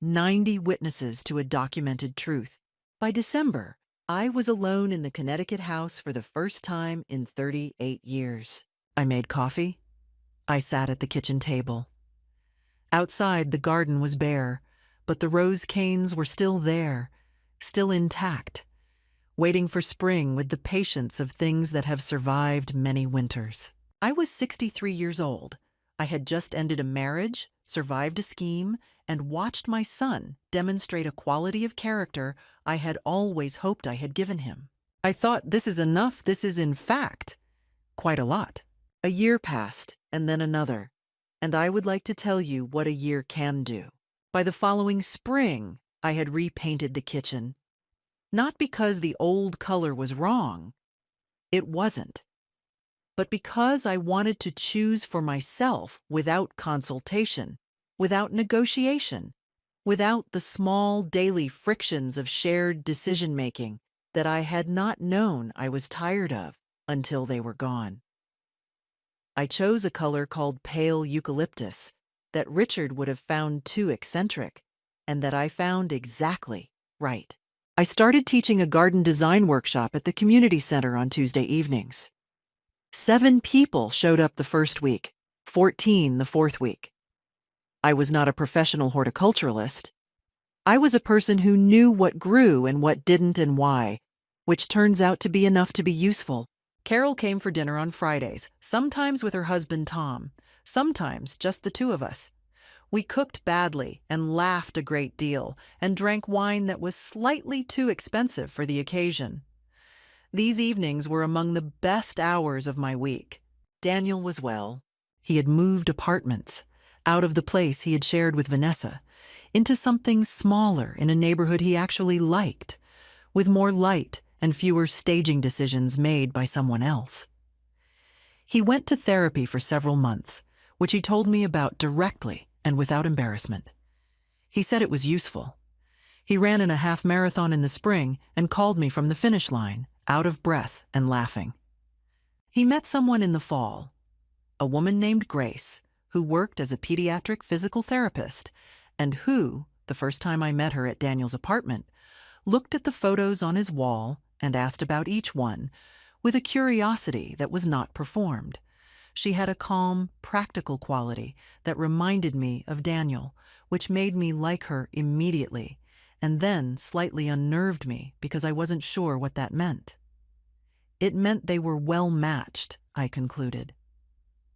90 witnesses to a documented truth. By December, I was alone in the Connecticut house for the first time in 38 years. I made coffee. I sat at the kitchen table. Outside, the garden was bare, but the rose canes were still there, still intact, waiting for spring with the patience of things that have survived many winters. I was 63 years old. I had just ended a marriage, survived a scheme, and watched my son demonstrate a quality of character I had always hoped I had given him. I thought, this is enough. This is, in fact, quite a lot. A year passed, and then another, and I would like to tell you what a year can do. By the following spring, I had repainted the kitchen. Not because the old color was wrong. It wasn't. But because I wanted to choose for myself without consultation, without negotiation, without the small daily frictions of shared decision-making that I had not known I was tired of until they were gone. I chose a color called pale eucalyptus that Richard would have found too eccentric, and that I found exactly right. I started teaching a garden design workshop at the community center on Tuesday evenings. 7 people showed up the first week, 14 the fourth week. I was not a professional horticulturalist. I was a person who knew what grew and what didn't and why, which turns out to be enough to be useful. Carol came for dinner on Fridays, sometimes with her husband Tom, sometimes just the two of us. We cooked badly and laughed a great deal and drank wine that was slightly too expensive for the occasion. These evenings were among the best hours of my week. Daniel was well. He had moved apartments, out of the place he had shared with Vanessa, into something smaller in a neighborhood he actually liked, with more light and fewer staging decisions made by someone else. He went to therapy for several months, which he told me about directly and without embarrassment. He said it was useful. He ran in a half marathon in the spring and called me from the finish line, out of breath and laughing. He met someone in the fall, a woman named Grace, who worked as a pediatric physical therapist, and who, the first time I met her at Daniel's apartment, looked at the photos on his wall and asked about each one, with a curiosity that was not performed. She had a calm, practical quality that reminded me of Daniel, which made me like her immediately, and then slightly unnerved me because I wasn't sure what that meant. It meant they were well matched, I concluded.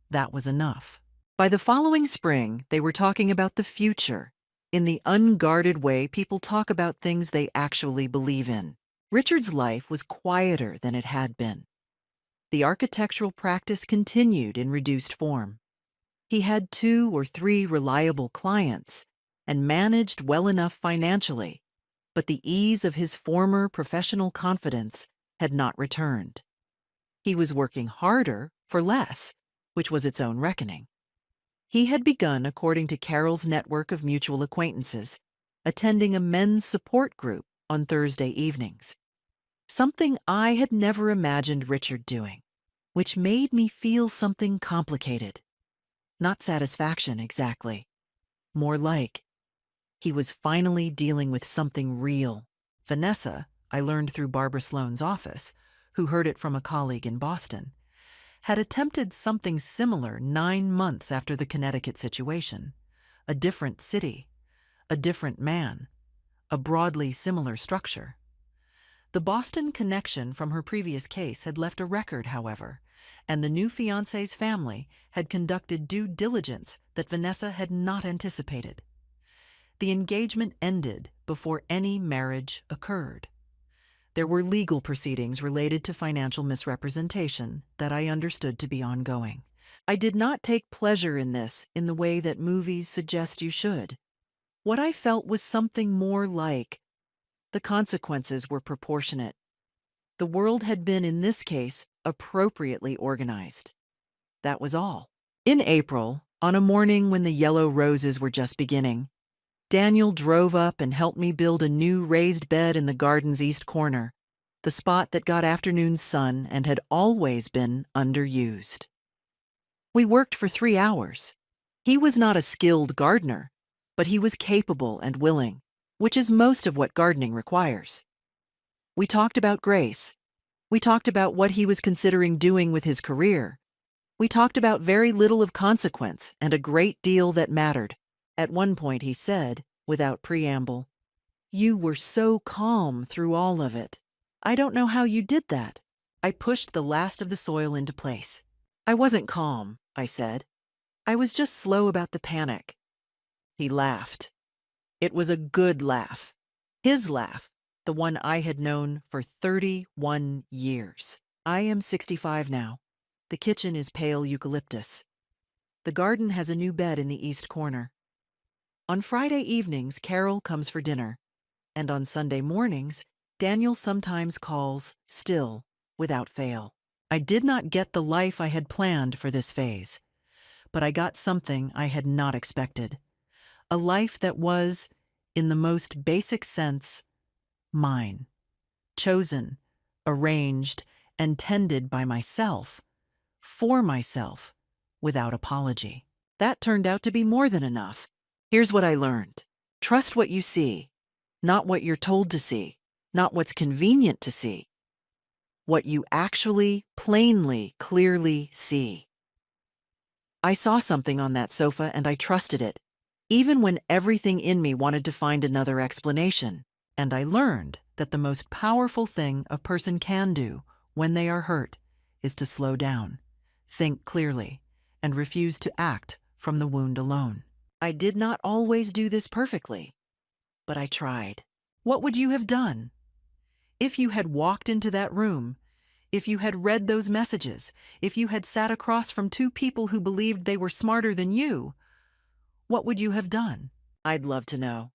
That was enough. By the following spring, they were talking about the future, in the unguarded way people talk about things they actually believe in. Richard's life was quieter than it had been. The architectural practice continued in reduced form. He had 2 or 3 reliable clients and managed well enough financially, but the ease of his former professional confidence had not returned. He was working harder for less, which was its own reckoning. He had begun, according to Carol's network of mutual acquaintances, attending a men's support group on Thursday evenings, something I had never imagined Richard doing, which made me feel something complicated. Not satisfaction, exactly. More like he was finally dealing with something real. Vanessa, I learned through Barbara Sloane's office, who heard it from a colleague in Boston, had attempted something similar 9 months after the Connecticut situation. A different city, a different man, a broadly similar structure. The Boston connection from her previous case had left a record, however, and the new fiancé's family had conducted due diligence that Vanessa had not anticipated. The engagement ended before any marriage occurred. There were legal proceedings related to financial misrepresentation that I understood to be ongoing. I did not take pleasure in this in the way that movies suggest you should. What I felt was something more like the consequences were proportionate. The world had been, in this case, appropriately organized. That was all. In April, on a morning when the yellow roses were just beginning, Daniel drove up and helped me build a new raised bed in the garden's east corner, the spot that got afternoon sun and had always been underused. We worked for 3 hours. He was not a skilled gardener, but he was capable and willing, which is most of what gardening requires. We talked about Grace. We talked about what he was considering doing with his career. We talked about very little of consequence and a great deal that mattered. At one point he said, without preamble, "You were so calm through all of it. I don't know how you did that." I pushed the last of the soil into place. "I wasn't calm," I said. "I was just slow about the panic." He laughed. It was a good laugh. His laugh, the one I had known for 31 years. I am 65 now. The kitchen is pale eucalyptus. The garden has a new bed in the east corner. On Friday evenings, Carol comes for dinner, and on Sunday mornings, Daniel sometimes calls, still, without fail. I did not get the life I had planned for this phase, but I got something I had not expected. A life that was, in the most basic sense, mine. Chosen, arranged, and tended by myself, for myself, without apology. That turned out to be more than enough. Here's what I learned. Trust what you see, not what you're told to see, not what's convenient to see, what you actually, plainly, clearly see. I saw something on that sofa and I trusted it, even when everything in me wanted to find another explanation. And I learned that the most powerful thing a person can do when they are hurt is to slow down, think clearly, and refuse to act from the wound alone. I did not always do this perfectly, but I tried. What would you have done? If you had walked into that room, if you had read those messages, if you had sat across from two people who believed they were smarter than you, what would you have done? I'd love to know.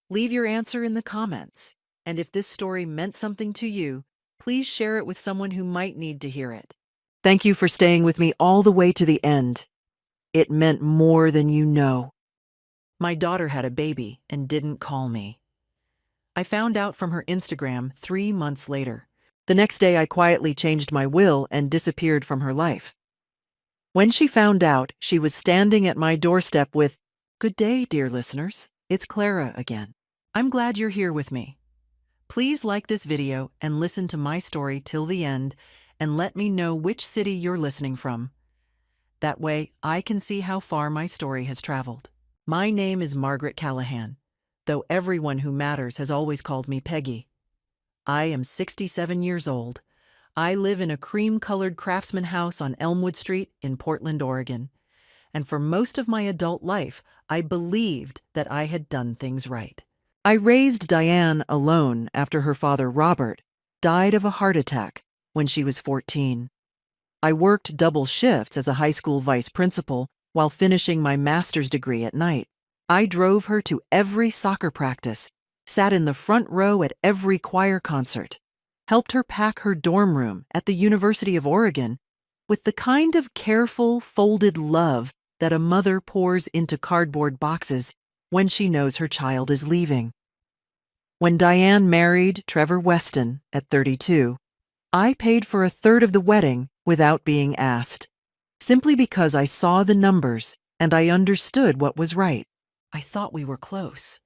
Leave your answer in the comments. And if this story meant something to you, please share it with someone who might need to hear it. Thank you for staying with me all the way to the end. It meant more than you know. My daughter had a baby and didn't call me. I found out from her Instagram 3 months later. The next day, I quietly changed my will and disappeared from her life. When she found out, she was standing at my doorstep with, "Good day, dear listeners. It's Clara again. I'm glad you're here with me. Please like this video and listen to my story till the end and let me know which city you're listening from. That way, I can see how far my story has traveled. My name is Margaret Callahan, though everyone who matters has always called me Peggy. I am 67 years old. I live in a cream-colored craftsman house on Elmwood Street in Portland, Oregon. And for most of my adult life, I believed that I had done things right. I raised Diane alone after her father, Robert, died of a heart attack when she was 14. I worked double shifts as a high school vice principal while finishing my master's degree at night. I drove her to every soccer practice, sat in the front row at every choir concert, helped her pack her dorm room at the University of Oregon with the kind of careful, folded love that a mother pours into cardboard boxes when she knows her child is leaving. When Diane married Trevor Weston at 32, I paid for a third of the wedding without being asked, simply because I saw the numbers and I understood what was right. I thought we were close.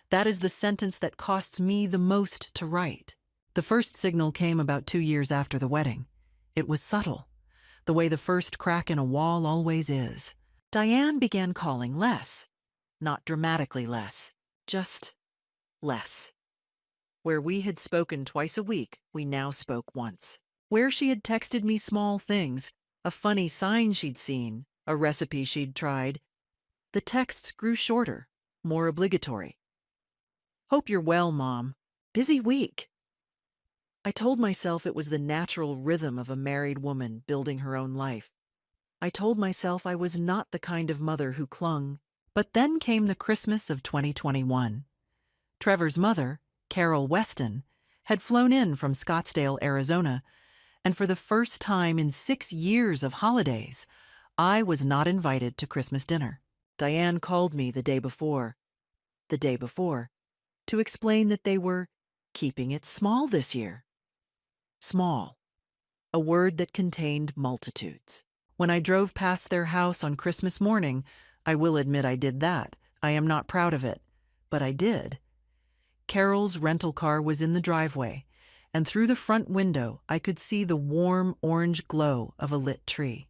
That is the sentence that costs me the most to write. The first signal came about 2 years after the wedding. It was subtle, the way the first crack in a wall always is. Diane began calling less, not dramatically less, just less. Where we had spoken twice a week, we now spoke once. Where she had texted me small things, a funny sign she'd seen, a recipe she'd tried, the texts grew shorter, more obligatory. "Hope you're well, Mom. Busy week." I told myself it was the natural rhythm of a married woman building her own life. I told myself I was not the kind of mother who clung. But then came the Christmas of 2021. Trevor's mother, Carol Weston, had flown in from Scottsdale, Arizona, and for the first time in 6 years of holidays, I was not invited to Christmas dinner. Diane called me the day before, to explain that they were keeping it small this year. Small, a word that contained multitudes. When I drove past their house on Christmas morning, I will admit I did that. I am not proud of it, but I did. Carol's rental car was in the driveway, and through the front window I could see the warm orange glow of a lit tree.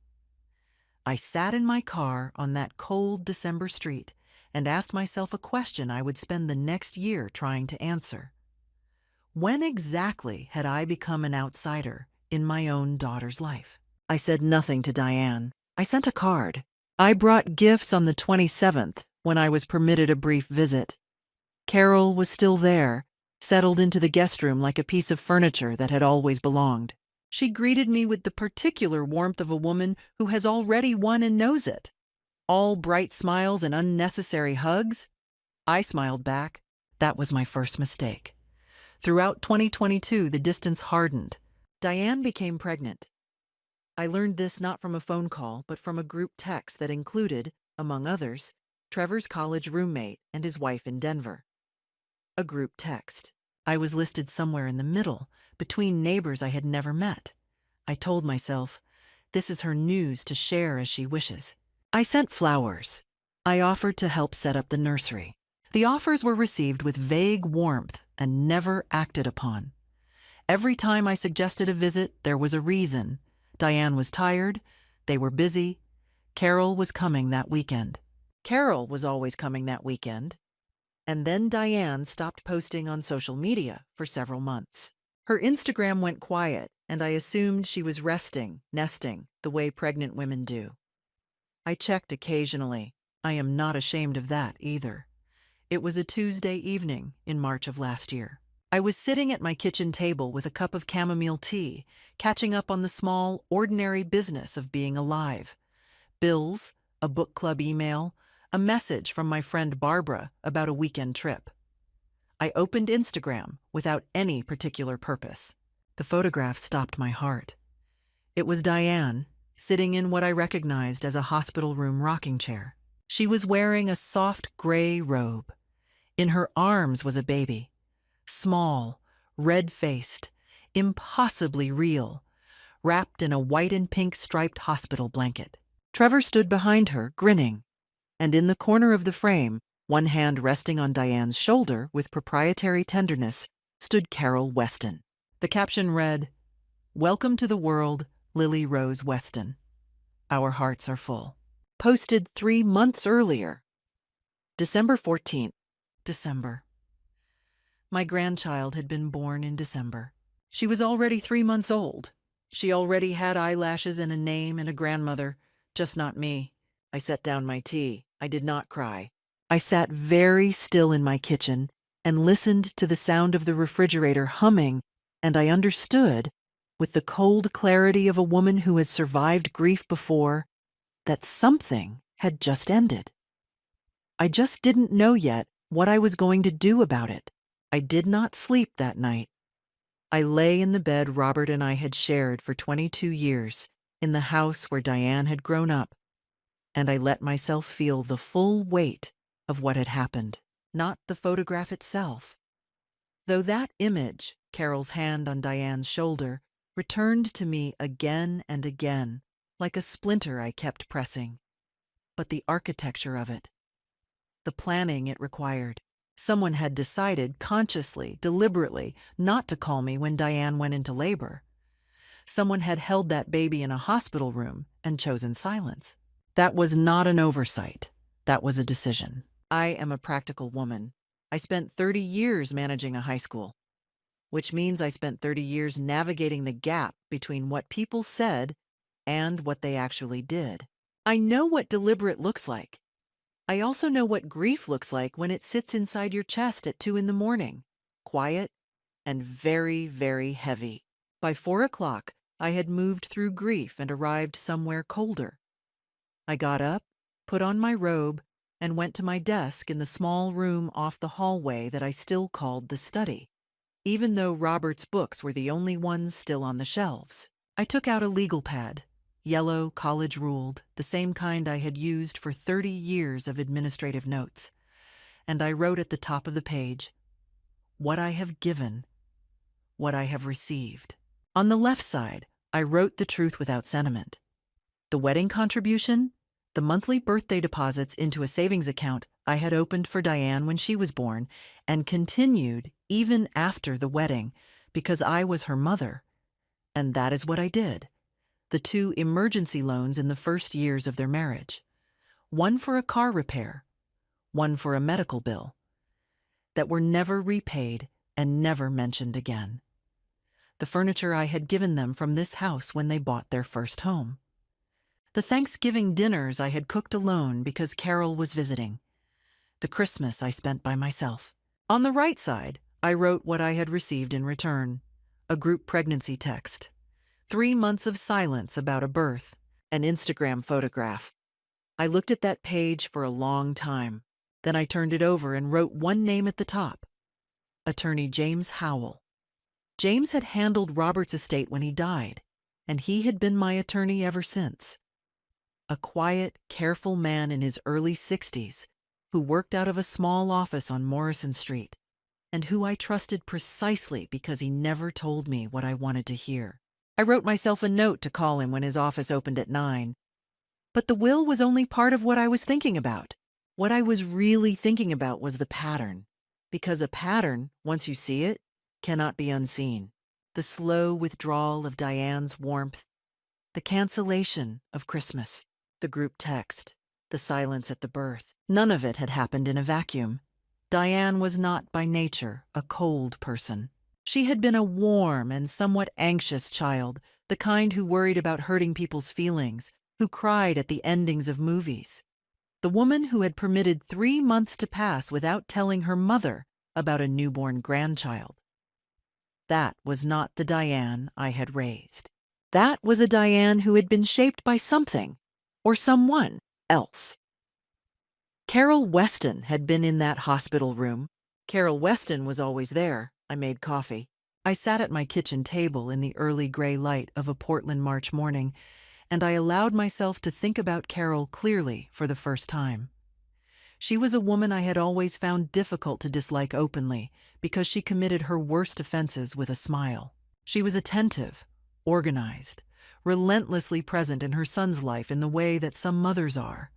I sat in my car on that cold December street and asked myself a question I would spend the next year trying to answer. When exactly had I become an outsider in my own daughter's life? I said nothing to Diane. I sent a card. I brought gifts on the 27th when I was permitted a brief visit. Carol was still there, settled into the guest room like a piece of furniture that had always belonged. She greeted me with the particular warmth of a woman who has already won and knows it. All bright smiles and unnecessary hugs. I smiled back. That was my first mistake. Throughout 2022, the distance hardened. Diane became pregnant. I learned this not from a phone call, but from a group text that included, among others, Trevor's college roommate and his wife in Denver. A group text. I was listed somewhere in the middle, between neighbors I had never met. I told myself, this is her news to share as she wishes. I sent flowers. I offered to help set up the nursery. The offers were received with vague warmth and never acted upon. Every time I suggested a visit, there was a reason. Diane was tired, they were busy, Carol was coming that weekend. Carol was always coming that weekend. And then Diane stopped posting on social media for several months. Her Instagram went quiet, and I assumed she was resting, nesting, the way pregnant women do. I checked occasionally. I am not ashamed of that either. It was a Tuesday evening in March of last year. I was sitting at my kitchen table with a cup of chamomile tea, catching up on the small, ordinary business of being alive. Bills, a book club email, a message from my friend Barbara about a weekend trip. I opened Instagram without any particular purpose. The photograph stopped my heart. It was Diane, sitting in what I recognized as a hospital room rocking chair. She was wearing a soft gray robe. In her arms was a baby. Small, red-faced, impossibly real, wrapped in a white and pink striped hospital blanket. Trevor stood behind her, grinning, and in the corner of the frame, one hand resting on Diane's shoulder with proprietary tenderness, stood Carol Weston. The caption read, "Welcome to the world, Lily Rose Weston. Our hearts are full." Posted 3 months earlier. December 14th. December. My grandchild had been born in December. She was already 3 months old. She already had eyelashes and a name and a grandmother, just not me. I set down my tea. I did not cry. I sat very still in my kitchen and listened to the sound of the refrigerator humming, and I understood, with the cold clarity of a woman who has survived grief before, that something had just ended. I just didn't know yet what I was going to do about it. I did not sleep that night. I lay in the bed Robert and I had shared for 22 years, in the house where Diane had grown up, and I let myself feel the full weight of what had happened, not the photograph itself. Though that image, Carol's hand on Diane's shoulder, returned to me again and again, like a splinter I kept pressing. But the architecture of it, the planning it required. Someone had decided consciously, deliberately, not to call me when Diane went into labor. Someone had held that baby in a hospital room and chosen silence. That was not an oversight. That was a decision. I am a practical woman. I spent 30 years managing a high school, which means I spent 30 years navigating the gap between what people said and what they actually did. I know what deliberate looks like. I also know what grief looks like when it sits inside your chest at 2 a.m, quiet and very, very heavy. By 4 o'clock, I had moved through grief and arrived somewhere colder, I got up, put on my robe, and went to my desk in the small room off the hallway that I still called the study, even though Robert's books were the only ones still on the shelves. I took out a legal pad, yellow, college-ruled, the same kind I had used for 30 years of administrative notes, and I wrote at the top of the page, "What I have given, what I have received." On the left side, I wrote the truth without sentiment. The wedding contribution, the monthly birthday deposits into a savings account I had opened for Diane when she was born and continued even after the wedding because I was her mother. And that is what I did. The 2 emergency loans in the first years of their marriage. One for a car repair, one for a medical bill, that were never repaid and never mentioned again. The furniture I had given them from this house when they bought their first home. The Thanksgiving dinners I had cooked alone because Carol was visiting. The Christmas I spent by myself. On the right side, I wrote what I had received in return. A group pregnancy text. 3 months of silence about a birth. An Instagram photograph. I looked at that page for a long time. Then I turned it over and wrote one name at the top. Attorney James Howell. James had handled Robert's estate when he died, and he had been my attorney ever since. A quiet, careful man in his early 60s who worked out of a small office on Morrison Street, and who I trusted precisely because he never told me what I wanted to hear. I wrote myself a note to call him when his office opened at 9. But the will was only part of what I was thinking about. What I was really thinking about was the pattern. Because a pattern, once you see it, cannot be unseen. The slow withdrawal of Diane's warmth, the cancellation of Christmas, the group text, the silence at the birth. None of it had happened in a vacuum. Diane was not by nature a cold person. She had been a warm and somewhat anxious child, the kind who worried about hurting people's feelings, who cried at the endings of movies. The woman who had permitted 3 months to pass without telling her mother about a newborn grandchild. That was not the Diane I had raised. That was a Diane who had been shaped by something or someone else. Carol Weston had been in that hospital room. Carol Weston was always there. I made coffee. I sat at my kitchen table in the early gray light of a Portland March morning, and I allowed myself to think about Carol clearly for the first time. She was a woman I had always found difficult to dislike openly because she committed her worst offenses with a smile. She was attentive, organized, relentlessly present in her son's life in the way that some mothers are,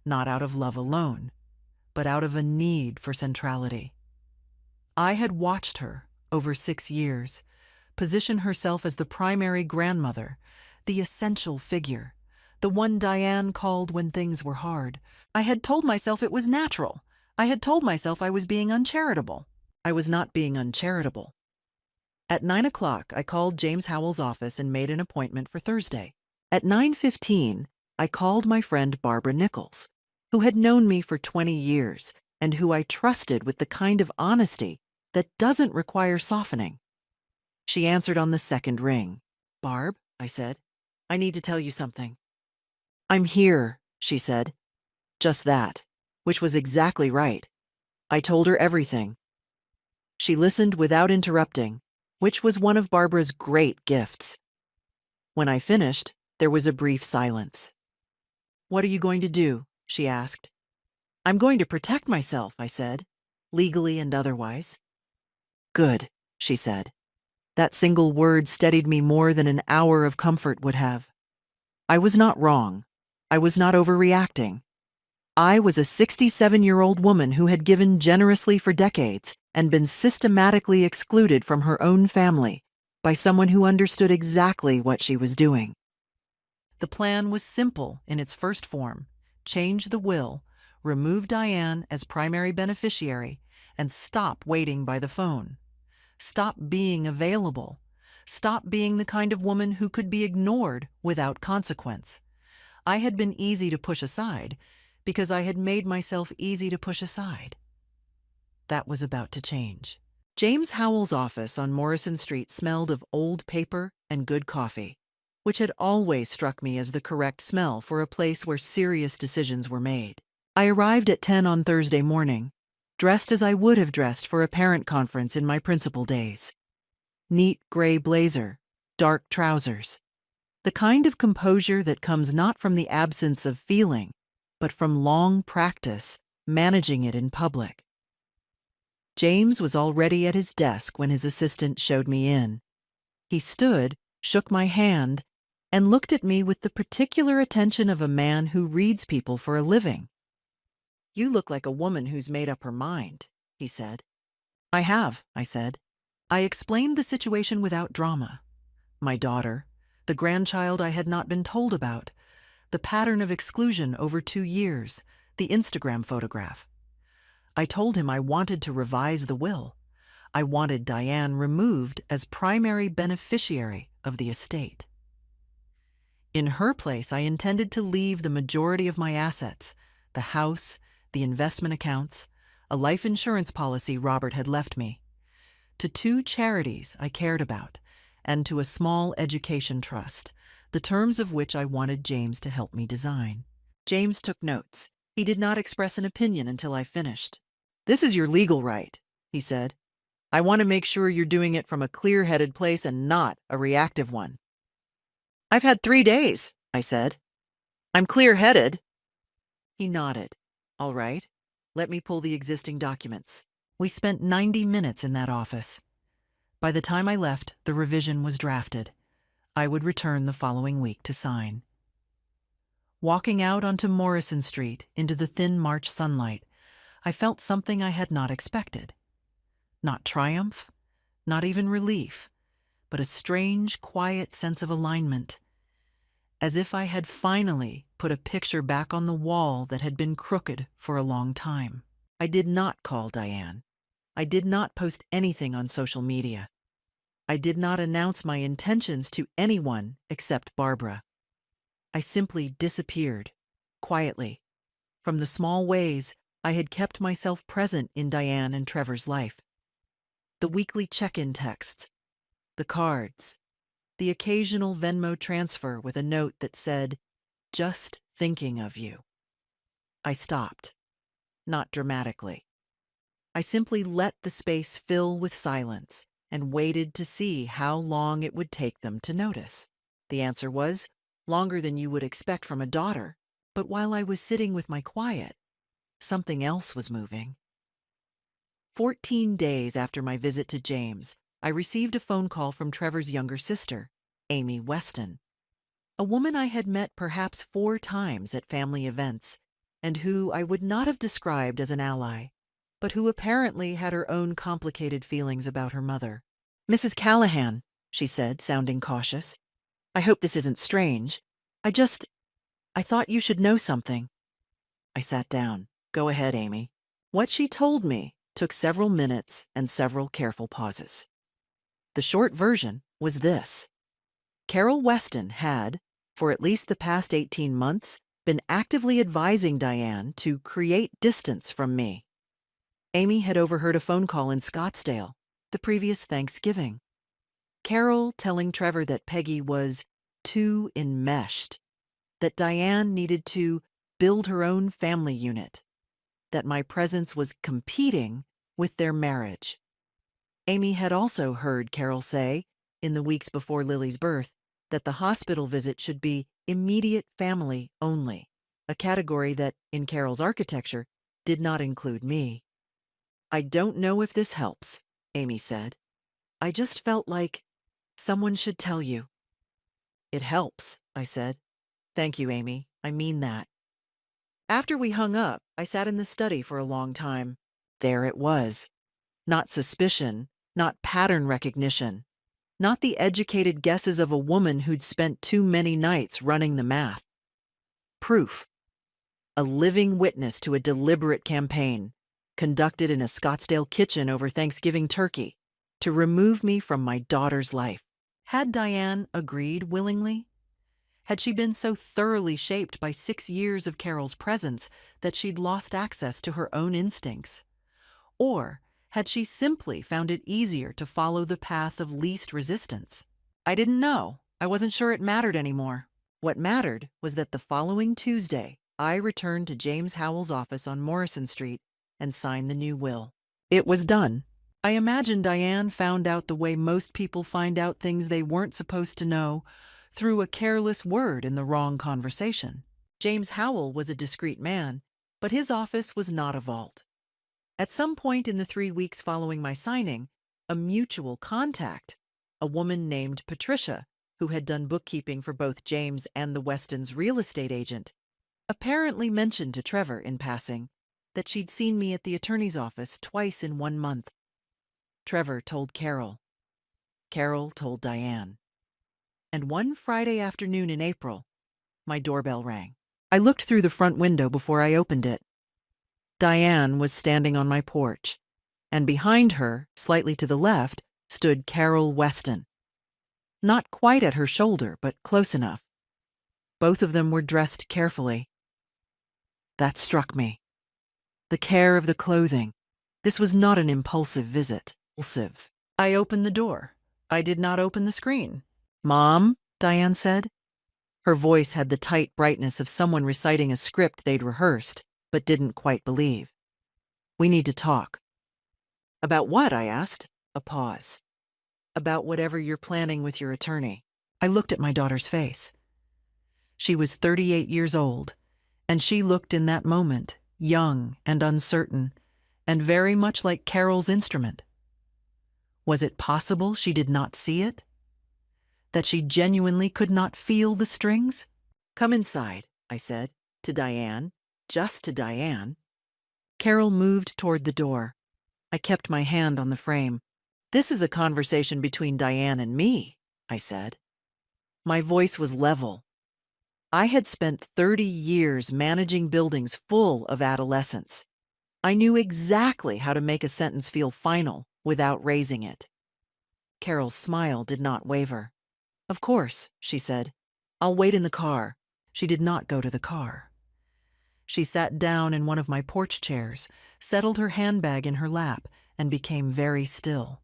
not out of love alone, but out of a need for centrality. I had watched her, over 6 years, position herself as the primary grandmother, the essential figure, the one Diane called when things were hard. I had told myself it was natural. I had told myself I was being uncharitable. I was not being uncharitable. At 9 o'clock, I called James Howell's office and made an appointment for Thursday. At 9:15, I called my friend Barbara Nichols, who had known me for 20 years and who I trusted with the kind of honesty that doesn't require softening. She answered on the second ring. "Barb," I said, "I need to tell you something." "I'm here," she said. Just that, which was exactly right. I told her everything. She listened without interrupting, which was one of Barbara's great gifts. When I finished, there was a brief silence. "What are you going to do?" she asked. "I'm going to protect myself," I said, legally and otherwise. "Good," she said. That single word steadied me more than an hour of comfort would have. I was not wrong. I was not overreacting. I was a 67-year-old woman who had given generously for decades and been systematically excluded from her own family by someone who understood exactly what she was doing. The plan was simple in its first form: change the will, remove Diane as primary beneficiary, and stop waiting by the phone. Stop being available. Stop being the kind of woman who could be ignored without consequence. I had been easy to push aside because I had made myself easy to push aside. That was about to change. James Howell's office on Morrison Street smelled of old paper and good coffee, which had always struck me as the correct smell for a place where serious decisions were made. I arrived at 10 on Thursday morning, dressed as I would have dressed for a parent conference in my principal days. Neat gray blazer, dark trousers. The kind of composure that comes not from the absence of feeling, but from long practice managing it in public. James was already at his desk when his assistant showed me in. He stood, shook my hand, and looked at me with the particular attention of a man who reads people for a living. "You look like a woman who's made up her mind," he said. "I have," I said. I explained the situation without drama. My daughter, the grandchild I had not been told about, the pattern of exclusion over 2 years, the Instagram photograph. I told him I wanted to revise the will. I wanted Diane removed as primary beneficiary of the estate. In her place, I intended to leave the majority of my assets, the house, the investment accounts, a life insurance policy Robert had left me, to 2 charities I cared about, and to a small education trust, the terms of which I wanted James to help me design. James took notes. He did not express an opinion until I finished. "This is your legal right," he said. "I want to make sure you're doing it from a clear-headed place and not a reactive one." "I've had 3 days," I said. "I'm clear-headed." He nodded. "All right, let me pull the existing documents." We spent 90 minutes in that office. By the time I left, the revision was drafted. I would return the following week to sign. Walking out onto Morrison Street into the thin March sunlight, I felt something I had not expected. Not triumph, not even relief, but a strange, quiet sense of alignment. As if I had finally put a picture back on the wall that had been crooked for a long time. I did not call Diane. I did not post anything on social media. I did not announce my intentions to anyone except Barbara. I simply disappeared, quietly, from the small ways I had kept myself present in Diane and Trevor's life. The weekly check-in texts, the cards, the occasional Venmo transfer with a note that said, "Just thinking of you." I stopped, not dramatically. I simply let the space fill with silence and waited to see how long it would take them to notice. The answer was, longer than you would expect from a daughter. But while I was sitting with my quiet, something else was moving. 14 days after my visit to James, I received a phone call from Trevor's younger sister, Amy Weston, a woman I had met perhaps 4 times at family events, and who I would not have described as an ally, but who apparently had her own complicated feelings about her mother. "Mrs. Callahan," she said, sounding cautious, "I hope this isn't strange. I thought you should know something." I sat down. "Go ahead, Amy." What she told me took several minutes and several careful pauses. The short version was this. Carol Weston had, for at least the past 18 months, been actively advising Diane to create distance from me. Amy had overheard a phone call in Scottsdale the previous Thanksgiving. Carol telling Trevor that Peggy was too enmeshed, that Diane needed to build her own family unit, that my presence was competing with their marriage. Amy had also heard Carol say, in the weeks before Lily's birth, that the hospital visit should be immediate family only, a category that, in Carol's architecture, did not include me. "I don't know if this helps," Amy said. "I just felt like someone should tell you." "It helps," I said. "Thank you, Amy. I mean that." After we hung up, I sat in the study for a long time. There it was. Not suspicion, not pattern recognition, not the educated guesses of a woman who'd spent too many nights running the math. Proof. A living witness to a deliberate campaign, conducted in a Scottsdale kitchen over Thanksgiving turkey, to remove me from my daughter's life. Had Diane agreed willingly? Had she been so thoroughly shaped by 6 years of Carol's presence that she'd lost access to her own instincts? Or had she simply found it easier to follow the path of least resistance? I didn't know, I wasn't sure it mattered anymore. What mattered was that the following Tuesday, I returned to James Howell's office on Morrison Street and signed the new will. It was done. I imagine Diane found out the way most people find out things they weren't supposed to know, through a careless word in the wrong conversation. James Howell was a discreet man, but his office was not a vault. At some point in the 3 weeks following my signing, a mutual contact, a woman named Patricia, who had done bookkeeping for both James and the Westons' real estate agent, apparently mentioned to Trevor in passing that she'd seen me at the attorney's office twice in 1 month. Trevor told Carol. Carol told Diane. And one Friday afternoon in April, my doorbell rang. I looked through the front window before I opened it. Diane was standing on my porch, and behind her, slightly to the left, stood Carol Weston. Not quite at her shoulder, but close enough. Both of them were dressed carefully. That struck me. The care of the clothing. This was not an impulsive visit. I opened the door. I did not open the screen. "Mom," Diane said. Her voice had the tight brightness of someone reciting a script they'd rehearsed, but didn't quite believe. "We need to talk." "About what?" I asked. A pause. "About whatever you're planning with your attorney." I looked at my daughter's face. She was 38 years old, and she looked in that moment young and uncertain, and very much like Carol's instrument. Was it possible she did not see it? That she genuinely could not feel the strings? "Come inside," I said, to Diane, just to Diane. Carol moved toward the door. I kept my hand on the frame. "This is a conversation between Diane and me," I said. My voice was level. I had spent 30 years managing buildings full of adolescents. I knew exactly how to make a sentence feel final without raising it. Carol's smile did not waver. "Of course," she said. "I'll wait in the car." She did not go to the car. She sat down in one of my porch chairs, settled her handbag in her lap, and became very still.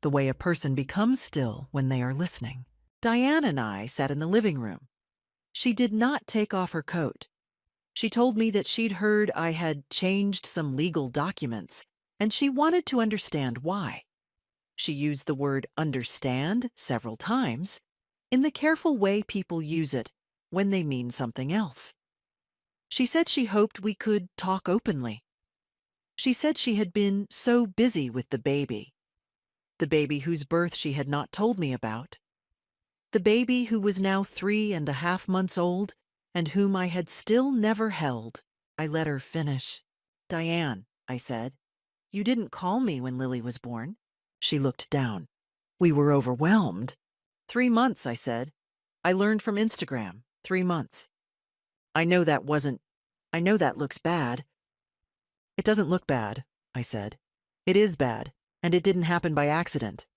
The way a person becomes still when they are listening. Diane and I sat in the living room. She did not take off her coat. She told me that she'd heard I had changed some legal documents, and she wanted to understand why. She used the word understand several times, in the careful way people use it when they mean something else. She said she hoped we could talk openly. She said she had been so busy with the baby whose birth she had not told me about, the baby who was now 3.5 months old and whom I had still never held. I let her finish. "Diane," I said, "you didn't call me when Lily was born." She looked down. "We were overwhelmed." 3 months, I said. "I learned from Instagram. 3 months." I know that looks bad." "It doesn't look bad," I said. "It is bad, and it didn't happen by accident."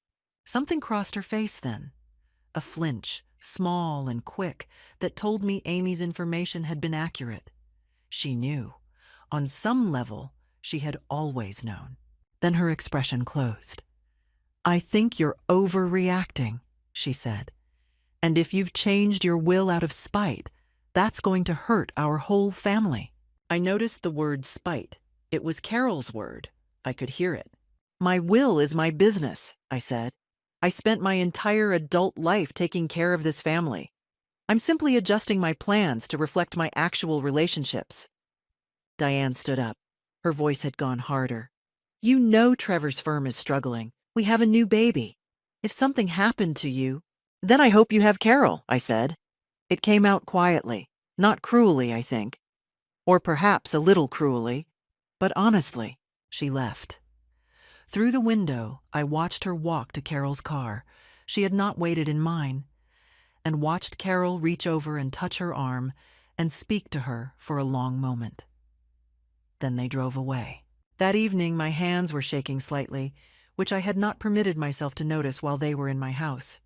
Something crossed her face then. A flinch, small and quick, that told me Amy's information had been accurate. She knew. On some level, she had always known. Then her expression closed. "I think you're overreacting," she said. "And if you've changed your will out of spite, that's going to hurt our whole family." I noticed the word spite. It was Carol's word. I could hear it. "My will is my business," I said. "I spent my entire adult life taking care of this family. I'm simply adjusting my plans to reflect my actual relationships." Diane stood up. Her voice had gone harder. "You know Trevor's firm is struggling. We have a new baby. If something happened to you, then I hope you have Carol," I said. It came out quietly, not cruelly, I think. Or perhaps a little cruelly, but honestly. She left. Through the window, I watched her walk to Carol's car. She had not waited in mine, and watched Carol reach over and touch her arm and speak to her for a long moment. Then they drove away. That evening, my hands were shaking slightly, which I had not permitted myself to notice while they were in my house.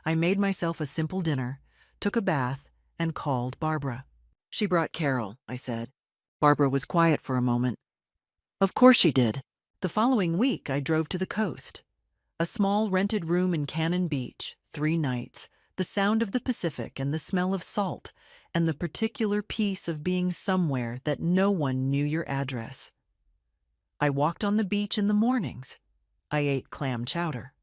I made myself a simple dinner, took a bath, and called Barbara. "She brought Carol," I said. Barbara was quiet for a moment. "Of course she did." The following week, I drove to the coast. A small rented room in Cannon Beach, 3 nights, The sound of the Pacific and the smell of salt, and the particular peace of being somewhere that no one knew your address. I walked on the beach in the mornings. I ate clam chowder.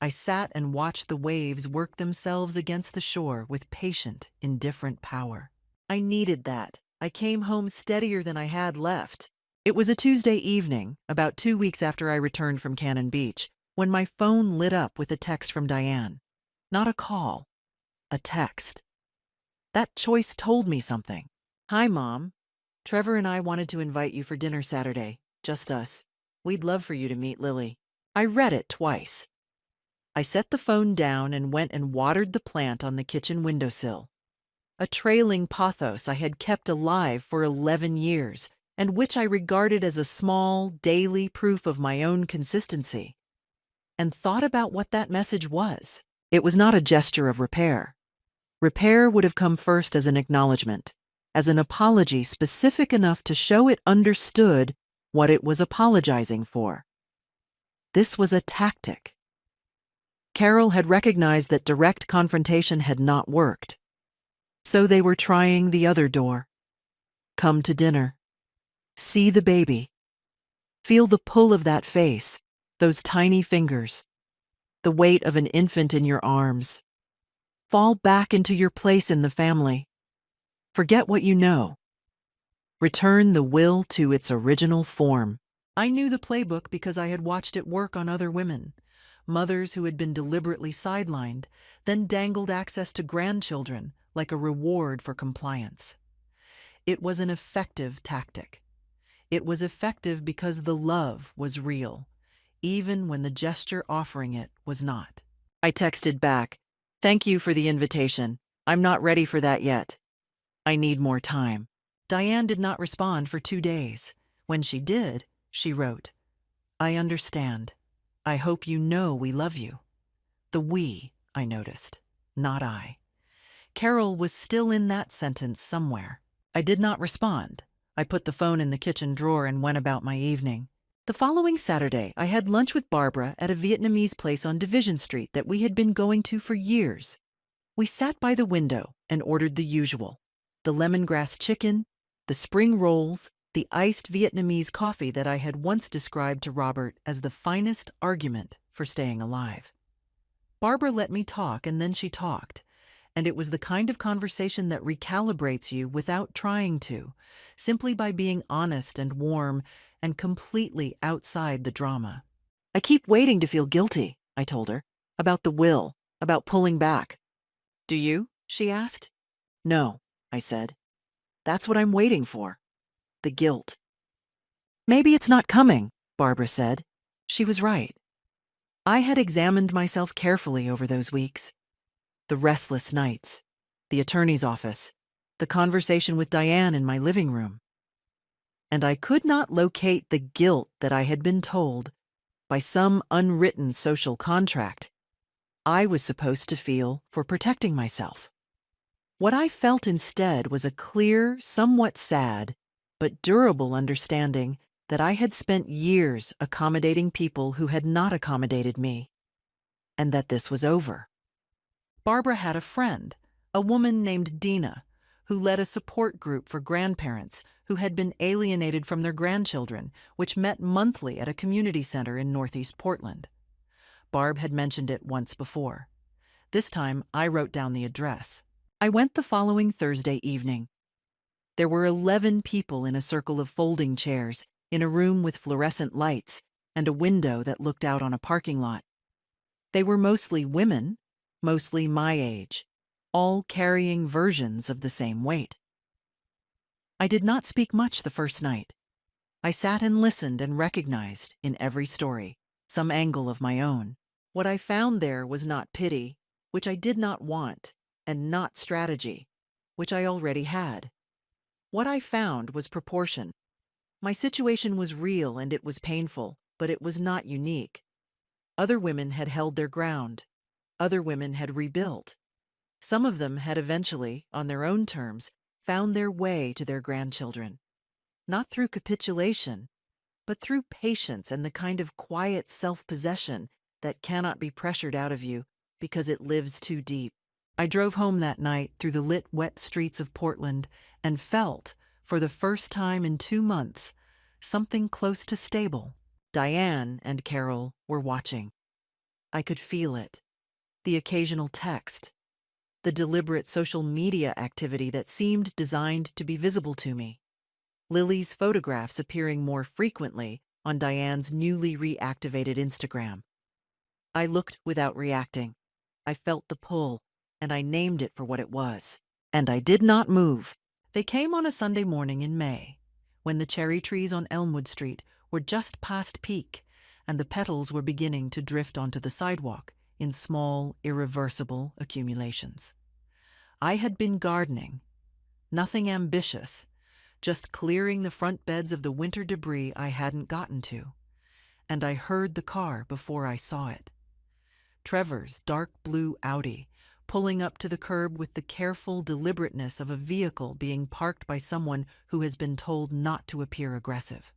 I sat and watched the waves work themselves against the shore with patient, indifferent power. I needed that. I came home steadier than I had left. It was a Tuesday evening, about 2 weeks after I returned from Cannon Beach, when my phone lit up with a text from Diane. Not a call, a text. That choice told me something. Hi, Mom. Trevor and I wanted to invite you for dinner Saturday, just us. We'd love for you to meet Lily. I read it twice. I set the phone down and went and watered the plant on the kitchen windowsill. A trailing pothos I had kept alive for 11 years, and which I regarded as a small, daily proof of my own consistency. And thought about what that message was. It was not a gesture of repair. Repair would have come first as an acknowledgement, as an apology specific enough to show it understood what it was apologizing for. This was a tactic. Carol had recognized that direct confrontation had not worked. So they were trying the other door. Come to dinner. See the baby. Feel the pull of that face, those tiny fingers, the weight of an infant in your arms. Fall back into your place in the family. Forget what you know. Return the will to its original form. I knew the playbook because I had watched it work on other women. Mothers who had been deliberately sidelined, then dangled access to grandchildren like a reward for compliance. It was an effective tactic. It was effective because the love was real, even when the gesture offering it was not. I texted back, "Thank you for the invitation. I'm not ready for that yet. I need more time." Diane did not respond for 2 days. When she did, she wrote, "I understand. I hope you know we love you." The we, I noticed, not I. Carol was still in that sentence somewhere. I did not respond. I put the phone in the kitchen drawer and went about my evening. The following Saturday, I had lunch with Barbara at a Vietnamese place on Division Street that we had been going to for years. We sat by the window and ordered the usual: the lemongrass chicken, the spring rolls, the iced Vietnamese coffee that I had once described to Robert as the finest argument for staying alive. Barbara let me talk, and then she talked, and it was the kind of conversation that recalibrates you without trying to, simply by being honest and warm and completely outside the drama. "I keep waiting to feel guilty," I told her, "about the will, about pulling back." "Do you?" she asked. "No," I said. "That's what I'm waiting for. The guilt." "Maybe it's not coming," Barbara said. She was right. I had examined myself carefully over those weeks. The restless nights, the attorney's office, the conversation with Diane in my living room. And I could not locate the guilt that I had been told, by some unwritten social contract, I was supposed to feel for protecting myself. What I felt instead was a clear, somewhat sad, but durable understanding that I had spent years accommodating people who had not accommodated me, and that this was over. Barbara had a friend, a woman named Dina, who led a support group for grandparents who had been alienated from their grandchildren, which met monthly at a community center in Northeast Portland. Barb had mentioned it once before. This time, I wrote down the address. I went the following Thursday evening. There were 11 people in a circle of folding chairs in a room with fluorescent lights and a window that looked out on a parking lot. They were mostly women, mostly my age, all carrying versions of the same weight. I did not speak much the first night. I sat and listened and recognized, in every story, some angle of my own. What I found there was not pity, which I did not want, and not strategy, which I already had. What I found was proportion. My situation was real and it was painful, but it was not unique. Other women had held their ground. Other women had rebuilt. Some of them had eventually, on their own terms, found their way to their grandchildren. Not through capitulation, but through patience and the kind of quiet self-possession that cannot be pressured out of you because it lives too deep. I drove home that night through the lit, wet streets of Portland and felt, for the first time in 2 months, something close to stable. Diane and Carol were watching. I could feel it. The occasional text, the deliberate social media activity that seemed designed to be visible to me. Lily's photographs appearing more frequently on Diane's newly reactivated Instagram. I looked without reacting. I felt the pull, and I named it for what it was. And I did not move. They came on a Sunday morning in May, when the cherry trees on Elmwood Street were just past peak, and the petals were beginning to drift onto the sidewalk in small, irreversible accumulations. I had been gardening, nothing ambitious, just clearing the front beds of the winter debris I hadn't gotten to, and I heard the car before I saw it. Trevor's dark blue Audi, pulling up to the curb with the careful deliberateness of a vehicle being parked by someone who has been told not to appear aggressive.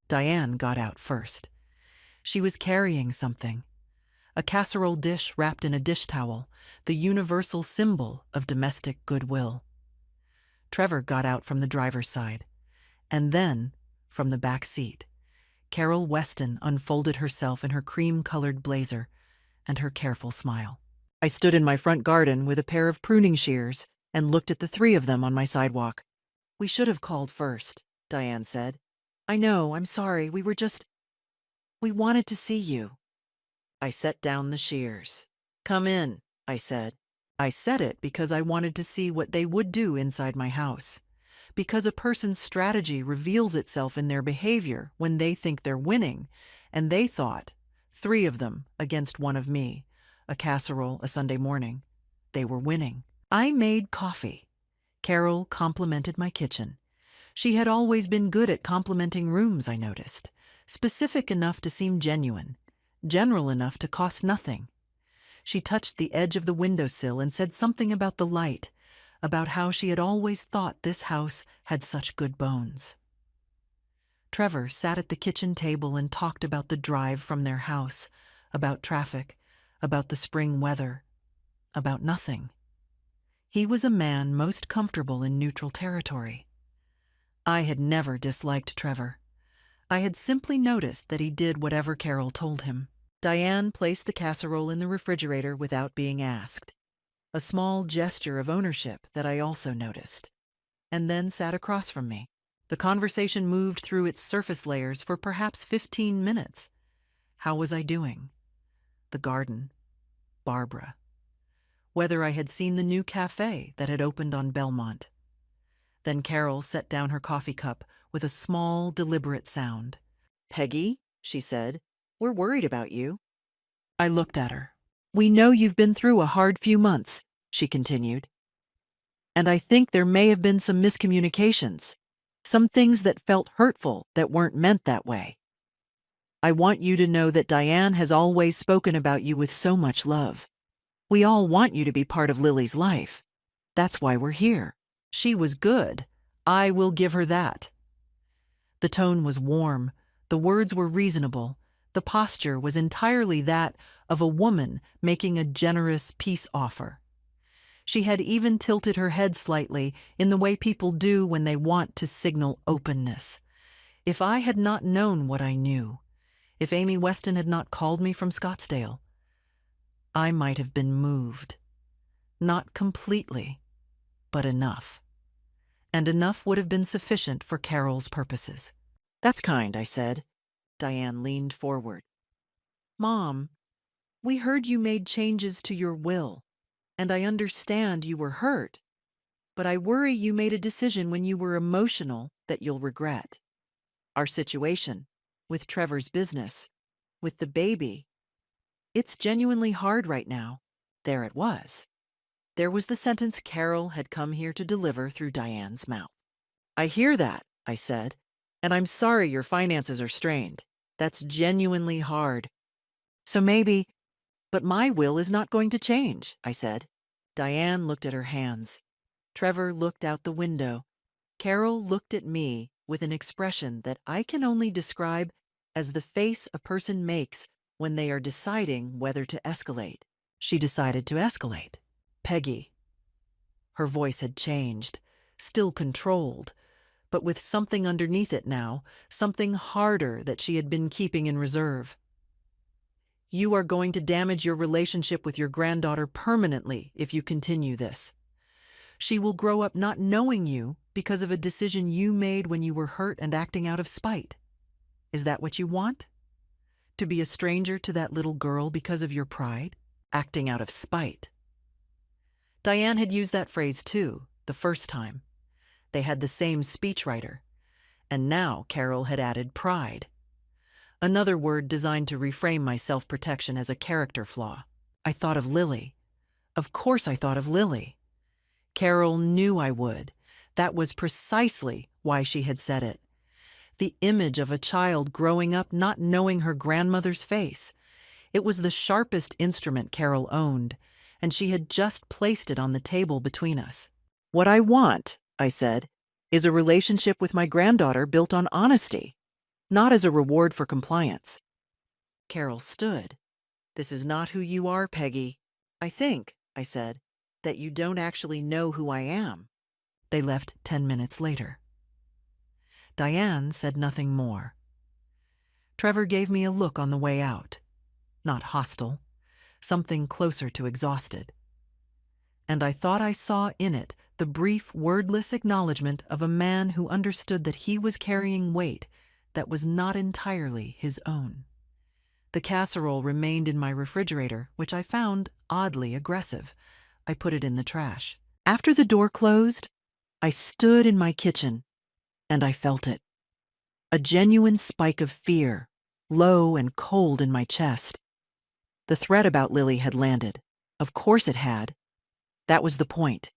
Diane got out first. She was carrying something. A casserole dish wrapped in a dish towel, the universal symbol of domestic goodwill. Trevor got out from the driver's side, and then, from the back seat, Carol Weston unfolded herself in her cream-colored blazer and her careful smile. I stood in my front garden with a pair of pruning shears and looked at the three of them on my sidewalk. "We should have called first," Diane said. "I know, I'm sorry, we wanted to see you." I set down the shears. "Come in," I said. I said it because I wanted to see what they would do inside my house. Because a person's strategy reveals itself in their behavior when they think they're winning, and they thought, three of them against one of me, a casserole a Sunday morning, they were winning. I made coffee. Carol complimented my kitchen. She had always been good at complimenting rooms, I noticed, specific enough to seem genuine, general enough to cost nothing. She touched the edge of the windowsill and said something about the light, about how she had always thought this house had such good bones. Trevor sat at the kitchen table and talked about the drive from their house, about traffic, about the spring weather, about nothing. He was a man most comfortable in neutral territory. I had never disliked Trevor. I had simply noticed that he did whatever Carol told him. Diane placed the casserole in the refrigerator without being asked, a small gesture of ownership that I also noticed, and then sat across from me. The conversation moved through its surface layers for perhaps 15 minutes. How was I doing? The garden. Barbara. Whether I had seen the new cafe that had opened on Belmont. Then Carol set down her coffee cup with a small, deliberate sound. "Peggy," she said, "we're worried about you." I looked at her. "We know you've been through a hard few months," she continued. "And I think there may have been some miscommunications, some things that felt hurtful that weren't meant that way. I want you to know that Diane has always spoken about you with so much love. We all want you to be part of Lily's life. That's why we're here. She was good. I will give her that." The tone was warm. The words were reasonable. The posture was entirely that of a woman making a generous peace offer. She had even tilted her head slightly in the way people do when they want to signal openness. If I had not known what I knew, if Amy Weston had not called me from Scottsdale, I might have been moved. Not completely, but enough. And enough would have been sufficient for Carol's purposes. "That's kind," I said. Diane leaned forward. "Mom, we heard you made changes to your will, and I understand you were hurt, but I worry you made a decision when you were emotional that you'll regret. Our situation, with Trevor's business, with the baby, it's genuinely hard right now." There it was. There was the sentence Carol had come here to deliver through Diane's mouth. "I hear that," I said, "and I'm sorry your finances are strained. That's genuinely hard. So maybe, but my will is not going to change," I said. Diane looked at her hands. Trevor looked out the window. Carol looked at me with an expression that I can only describe as the face a person makes when they are deciding whether to escalate. She decided to escalate. Peggy. Her voice had changed, still controlled, but with something underneath it now, something harder that she had been keeping in reserve. You are going to damage your relationship with your granddaughter permanently if you continue this. She will grow up not knowing you because of a decision you made when you were hurt and acting out of spite. Is that what you want? To be a stranger to that little girl because of your pride? Acting out of spite. Diane had used that phrase too, the first time. They had the same speechwriter. And now Carol had added pride. Another word designed to reframe my self-protection as a character flaw. I thought of Lily. Of course I thought of Lily. Carol knew I would. That was precisely why she had said it. The image of a child growing up not knowing her grandmother's face. It was the sharpest instrument Carol owned, and she had just placed it on the table between us. What I want, I said, is a relationship with my granddaughter built on honesty, not as a reward for compliance. Carol stood. This is not who you are, Peggy. I think, I said, that you don't actually know who I am. They left 10 minutes later. Diane said nothing more. Trevor gave me a look on the way out. Not hostile, something closer to exhausted. And I thought I saw in it the brief, wordless acknowledgement of a man who understood that he was carrying weight that was not entirely his own. The casserole remained in my refrigerator, which I found oddly aggressive. I put it in the trash. After the door closed, I stood in my kitchen, and I felt it. A genuine spike of fear, low and cold in my chest. The threat about Lily had landed. Of course it had. That was the point.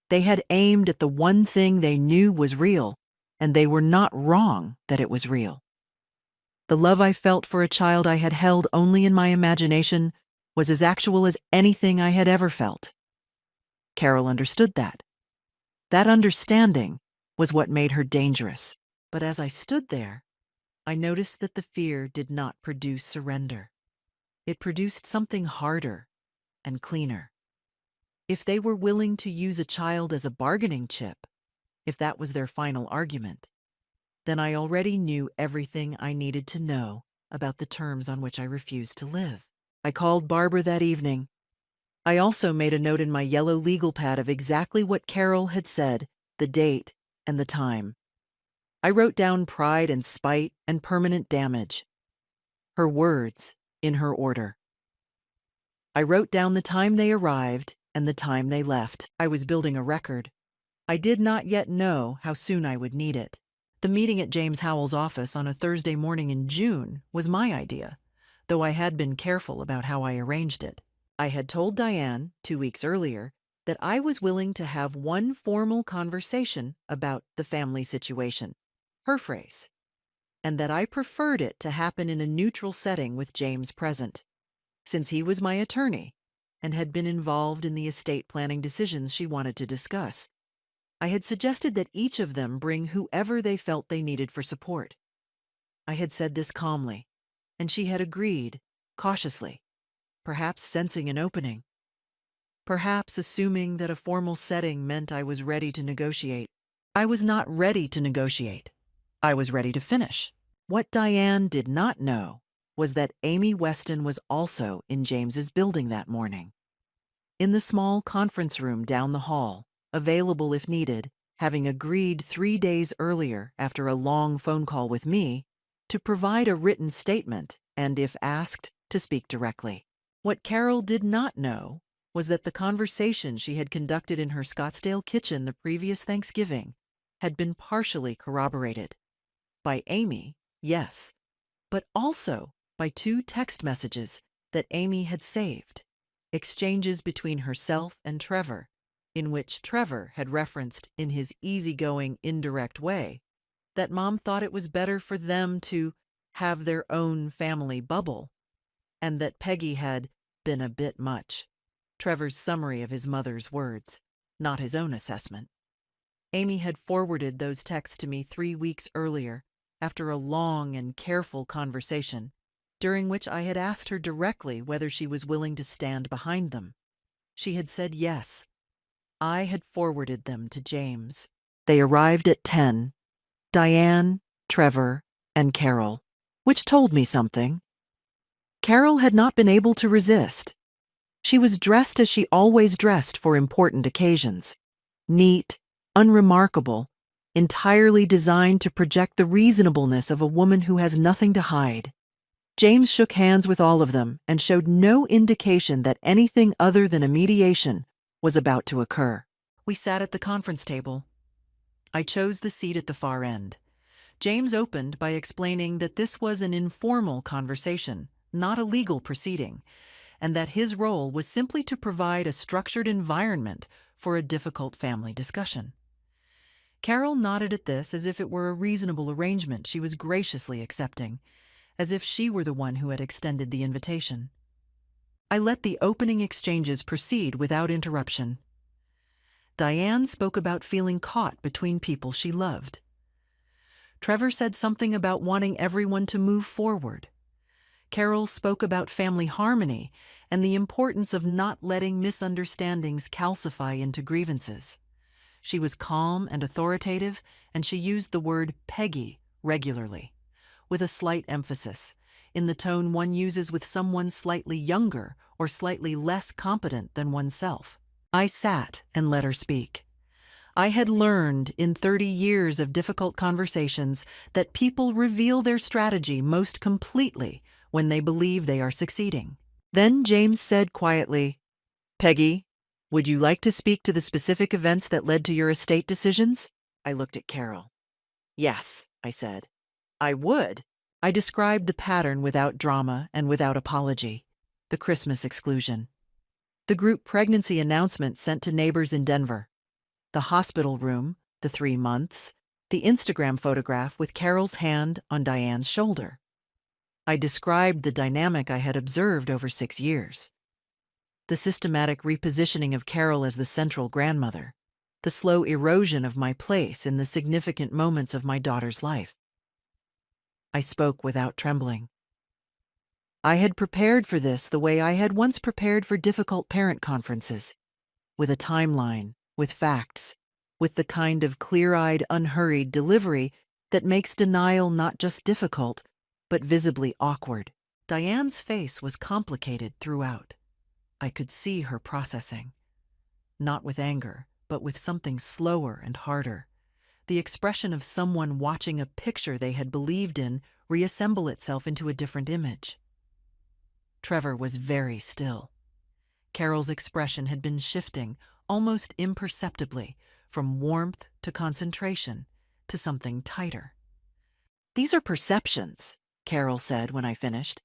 They had aimed at the one thing they knew was real, and they were not wrong that it was real. The love I felt for a child I had held only in my imagination was as actual as anything I had ever felt. Carol understood that. That understanding was what made her dangerous. But as I stood there, I noticed that the fear did not produce surrender. It produced something harder and cleaner. If they were willing to use a child as a bargaining chip, if that was their final argument, then I already knew everything I needed to know about the terms on which I refused to live. I called Barbara that evening. I also made a note in my yellow legal pad of exactly what Carol had said, the date and the time. I wrote down pride and spite and permanent damage. Her words in her order. I wrote down the time they arrived and the time they left. I was building a record. I did not yet know how soon I would need it. The meeting at James Howell's office on a Thursday morning in June was my idea, though I had been careful about how I arranged it. I had told Diane 2 weeks earlier that I was willing to have one formal conversation about the family situation, her phrase, and that I preferred it to happen in a neutral setting with James present, since he was my attorney and had been involved in the estate planning decisions she wanted to discuss. I had suggested that each of them bring whoever they felt they needed for support. I had said this calmly, and she had agreed, cautiously, perhaps sensing an opening. Perhaps assuming that a formal setting meant I was ready to negotiate. I was not ready to negotiate. I was ready to finish. What Diane did not know was that Amy Weston was also in James's building that morning. In the small conference room down the hall, available if needed, having agreed 3 days earlier after a long phone call with me to provide a written statement and, if asked, to speak directly. What Carol did not know was that the conversation she had conducted in her Scottsdale kitchen the previous Thanksgiving had been partially corroborated. By Amy, yes, but also by 2 text messages that Amy had saved, exchanges between herself and Trevor, in which Trevor had referenced in his easygoing, indirect way that Mom thought it was better for them to have their own family bubble, and that Peggy had been a bit much. Trevor's summary of his mother's words, not his own assessment. Amy had forwarded those texts to me 3 weeks earlier, after a long and careful conversation, during which I had asked her directly whether she was willing to stand behind them. She had said yes. I had forwarded them to James. They arrived at 10. Diane, Trevor, and Carol, which told me something. Carol had not been able to resist. She was dressed as she always dressed for important occasions. Neat, unremarkable, entirely designed to project the reasonableness of a woman who has nothing to hide. James shook hands with all of them and showed no indication that anything other than a mediation was about to occur. We sat at the conference table. I chose the seat at the far end. James opened by explaining that this was an informal conversation, not a legal proceeding, and that his role was simply to provide a structured environment for a difficult family discussion. Carol nodded at this as if it were a reasonable arrangement she was graciously accepting, as if she were the one who had extended the invitation. I let the opening exchanges proceed without interruption. Diane spoke about feeling caught between people she loved. Trevor said something about wanting everyone to move forward. Carol spoke about family harmony and the importance of not letting misunderstandings calcify into grievances. She was calm and authoritative, and she used the word Peggy regularly, with a slight emphasis, in the tone one uses with someone slightly younger or slightly less competent than oneself. I sat and let her speak. I had learned in 30 years of difficult conversations that people reveal their strategy most completely when they believe they are succeeding. Then James said quietly, "Peggy, would you like to speak to the specific events that led to your estate decisions?" I looked at Carol. "Yes," I said. "I would." I described the pattern without drama and without apology. The Christmas exclusion. The group pregnancy announcement sent to neighbors in Denver. The hospital room, the 3 months, the Instagram photograph with Carol's hand on Diane's shoulder. I described the dynamic I had observed over 6 years. The systematic repositioning of Carol as the central grandmother. The slow erosion of my place in the significant moments of my daughter's life. I spoke without trembling. I had prepared for this the way I had once prepared for difficult parent conferences, with a timeline, with facts, with the kind of clear-eyed, unhurried delivery that makes denial not just difficult, but visibly awkward. Diane's face was complicated throughout. I could see her processing. Not with anger, but with something slower and harder. The expression of someone watching a picture they had believed in reassemble itself into a different image. Trevor was very still. Carol's expression had been shifting, almost imperceptibly, from warmth to concentration to something tighter. "These are perceptions," Carol said when I finished.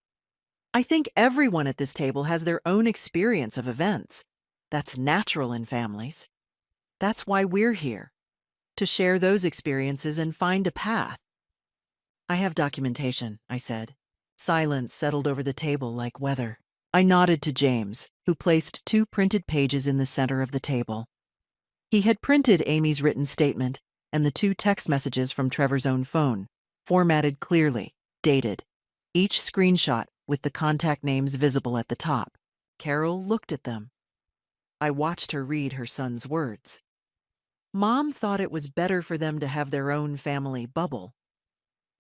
"I think everyone at this table has their own experience of events. That's natural in families. That's why we're here, to share those experiences and find a path." "I have documentation," I said. Silence settled over the table like weather. I nodded to James, who placed 2 printed pages in the center of the table. He had printed Amy's written statement and the 2 text messages from Trevor's own phone, formatted clearly, dated, each screenshot with the contact names visible at the top. Carol looked at them. I watched her read her son's words. Mom thought it was better for them to have their own family bubble.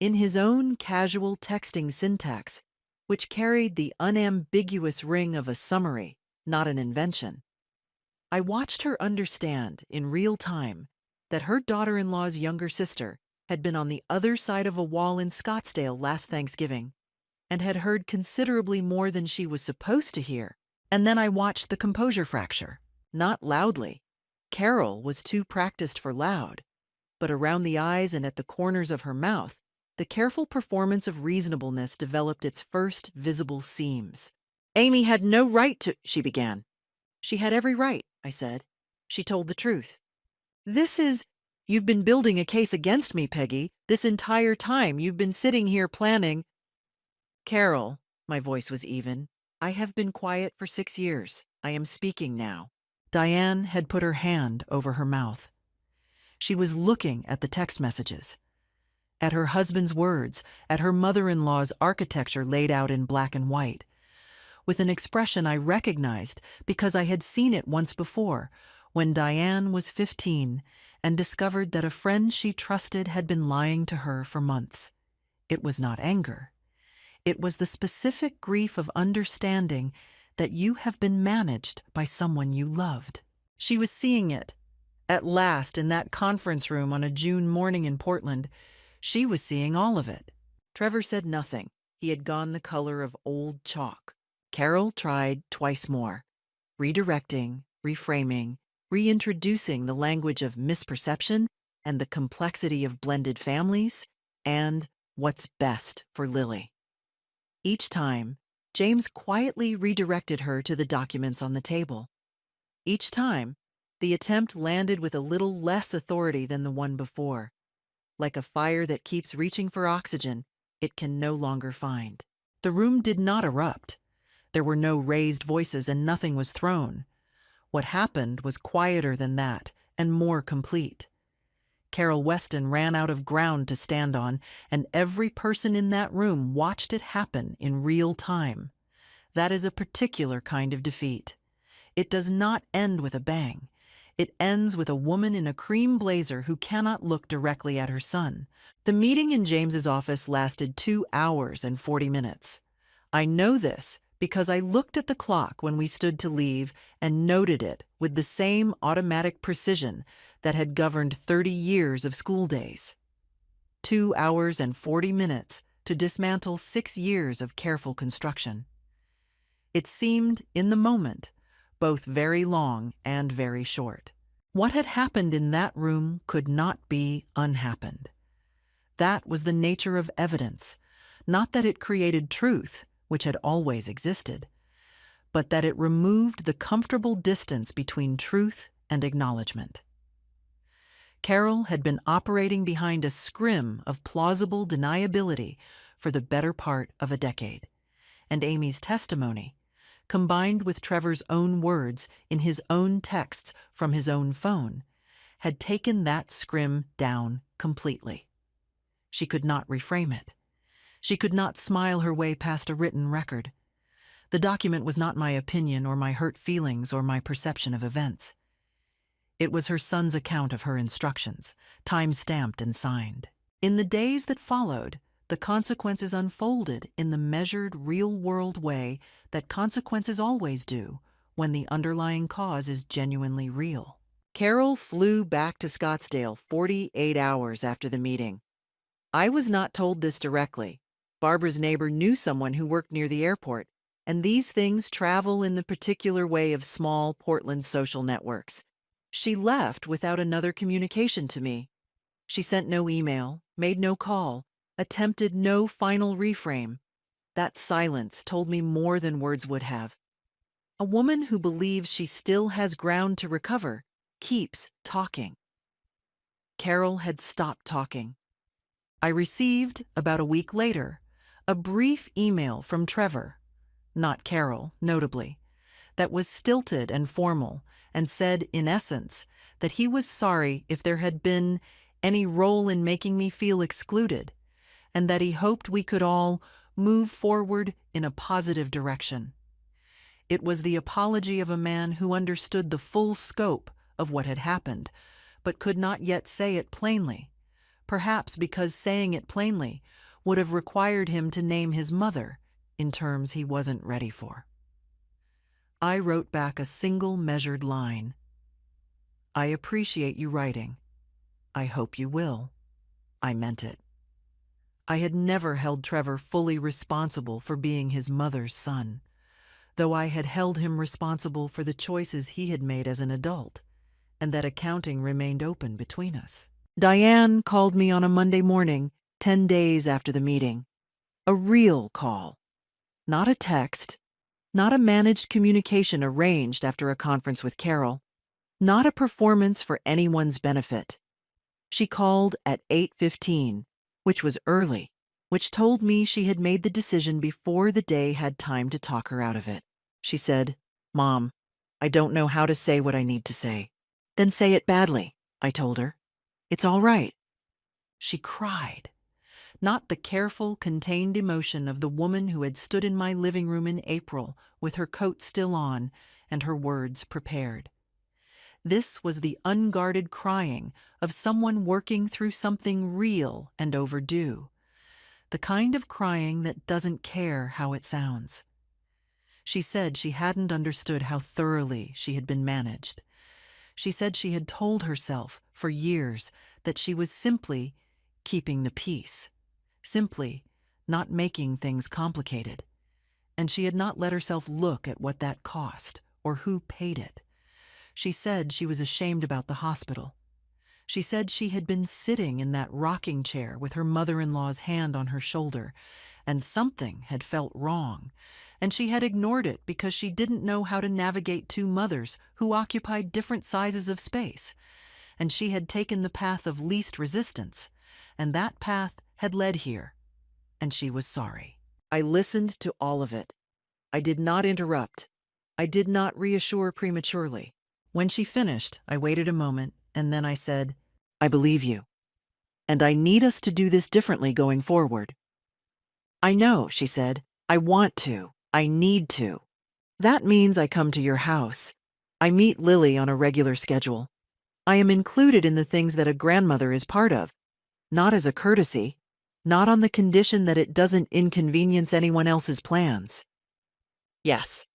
In his own casual texting syntax, which carried the unambiguous ring of a summary, not an invention. I watched her understand, in real time, that her daughter-in-law's younger sister had been on the other side of a wall in Scottsdale last Thanksgiving and had heard considerably more than she was supposed to hear. And then I watched the composure fracture. Not loudly. Carol was too practiced for loud, but around the eyes and at the corners of her mouth, the careful performance of reasonableness developed its first visible seams. "Amy had no right to," she began. "She had every right," I said. "She told the truth." You've been building a case against me, Peggy. This entire time you've been sitting here planning." "Carol," my voice was even, "I have been quiet for 6 years. I am speaking now." Diane had put her hand over her mouth. She was looking at the text messages, at her husband's words, at her mother-in-law's architecture laid out in black and white. with an expression I recognized because I had seen it once before, when Diane was 15 and discovered that a friend she trusted had been lying to her for months. It was not anger. It was the specific grief of understanding that you have been managed by someone you loved. She was seeing it. At last, in that conference room on a June morning in Portland, she was seeing all of it. Trevor said nothing. He had gone the color of old chalk. Carol tried twice more, redirecting, reframing, reintroducing the language of misperception and the complexity of blended families and what's best for Lily. Each time, James quietly redirected her to the documents on the table. Each time, the attempt landed with a little less authority than the one before. Like a fire that keeps reaching for oxygen, it can no longer find. The room did not erupt. There were no raised voices and nothing was thrown. What happened was quieter than that and more complete. Carol Weston ran out of ground to stand on, and every person in that room watched it happen in real time. That is a particular kind of defeat. It does not end with a bang. It ends with a woman in a cream blazer who cannot look directly at her son. The meeting in James's office lasted 2 hours and 40 minutes. I know this because I looked at the clock when we stood to leave and noted it with the same automatic precision that had governed 30 years of school days. 2 hours and 40 minutes to dismantle 6 years of careful construction. It seemed, in the moment, both very long and very short. What had happened in that room could not be unhappened. That was the nature of evidence, not that it created truth, which had always existed, but that it removed the comfortable distance between truth and acknowledgement. Carol had been operating behind a scrim of plausible deniability for the better part of a decade, and Amy's testimony, combined with Trevor's own words in his own texts from his own phone, had taken that scrim down completely. She could not reframe it. She could not smile her way past a written record. The document was not my opinion or my hurt feelings or my perception of events. It was her son's account of her instructions, time-stamped and signed. In the days that followed, the consequences unfolded in the measured, real-world way that consequences always do when the underlying cause is genuinely real. Carol flew back to Scottsdale 48 hours after the meeting. I was not told this directly. Barbara's neighbor knew someone who worked near the airport, and these things travel in the particular way of small Portland social networks. She left without another communication to me. She sent no email, made no call, attempted no final reframe. That silence told me more than words would have. A woman who believes she still has ground to recover keeps talking. Carol had stopped talking. I received, about a week later, a brief email from Trevor, not Carol, notably, that was stilted and formal and said, in essence, that he was sorry if there had been any role in making me feel excluded, and that he hoped we could all move forward in a positive direction. It was the apology of a man who understood the full scope of what had happened, but could not yet say it plainly, perhaps because saying it plainly would have required him to name his mother in terms he wasn't ready for. I wrote back a single measured line. I appreciate you writing. I hope you will. I meant it. I had never held Trevor fully responsible for being his mother's son, though I had held him responsible for the choices he had made as an adult, and that accounting remained open between us. Diane called me on a Monday morning, 10 days after the meeting. A real call. Not a text, not a managed communication arranged after a conference with Carol, not a performance for anyone's benefit. She called at 8:15, which was early, which told me she had made the decision before the day had time to talk her out of it. She said, "Mom, I don't know how to say what I need to say." "Then say it badly," I told her. "It's all right." She cried. not the careful, contained emotion of the woman who had stood in my living room in April with her coat still on and her words prepared. This was the unguarded crying of someone working through something real and overdue, the kind of crying that doesn't care how it sounds. She said she hadn't understood how thoroughly she had been managed. She said she had told herself for years that she was simply keeping the peace, simply not making things complicated, and she had not let herself look at what that cost or who paid it. She said she was ashamed about the hospital. She said she had been sitting in that rocking chair with her mother-in-law's hand on her shoulder, and something had felt wrong, and she had ignored it because she didn't know how to navigate two mothers who occupied different sizes of space, and she had taken the path of least resistance, and that path had led here, and she was sorry. I listened to all of it. I did not interrupt. I did not reassure prematurely. When she finished, I waited a moment, and then I said, "I believe you, and I need us to do this differently going forward." "I know," she said. "I want to. I need to. That means I come to your house. I meet Lily on a regular schedule. I am included in the things that a grandmother is part of, not as a courtesy, not on the condition that it doesn't inconvenience anyone else's plans." "Yes.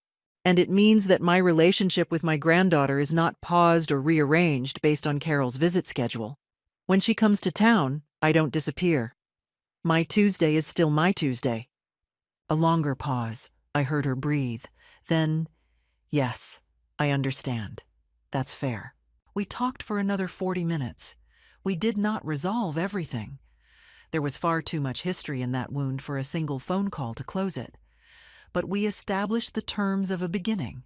And it means that my relationship with my granddaughter is not paused or rearranged based on Carol's visit schedule. When she comes to town, I don't disappear. My Tuesday is still my Tuesday." A longer pause. I heard her breathe. Then, "Yes, I understand. That's fair." We talked for another 40 minutes. We did not resolve everything. There was far too much history in that wound for a single phone call to close it. But we established the terms of a beginning.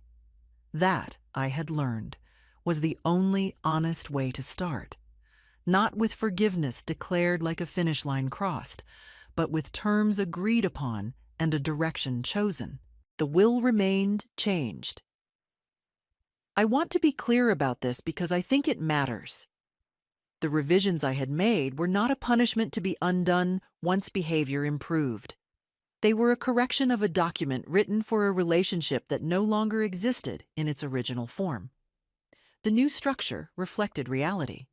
That, I had learned, was the only honest way to start. Not with forgiveness declared like a finish line crossed, but with terms agreed upon and a direction chosen. The will remained changed. I want to be clear about this because I think it matters. The revisions I had made were not a punishment to be undone once behavior improved. They were a correction of a document written for a relationship that no longer existed in its original form. The new structure reflected reality.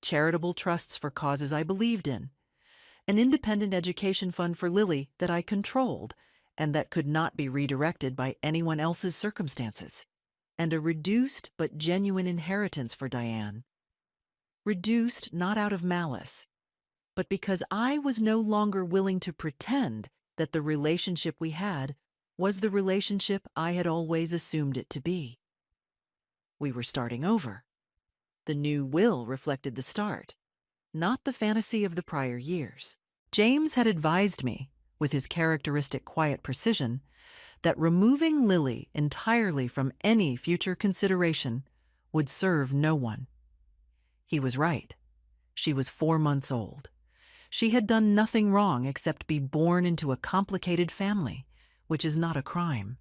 Charitable trusts for causes I believed in, an independent education fund for Lily that I controlled and that could not be redirected by anyone else's circumstances, and a reduced but genuine inheritance for Diane. Reduced not out of malice, but because I was no longer willing to pretend that the relationship we had was the relationship I had always assumed it to be. We were starting over. The new will reflected the start, not the fantasy of the prior years. James had advised me, with his characteristic quiet precision, that removing Lily entirely from any future consideration would serve no one. He was right. She was 4 months old. She had done nothing wrong except be born into a complicated family, which is not a crime.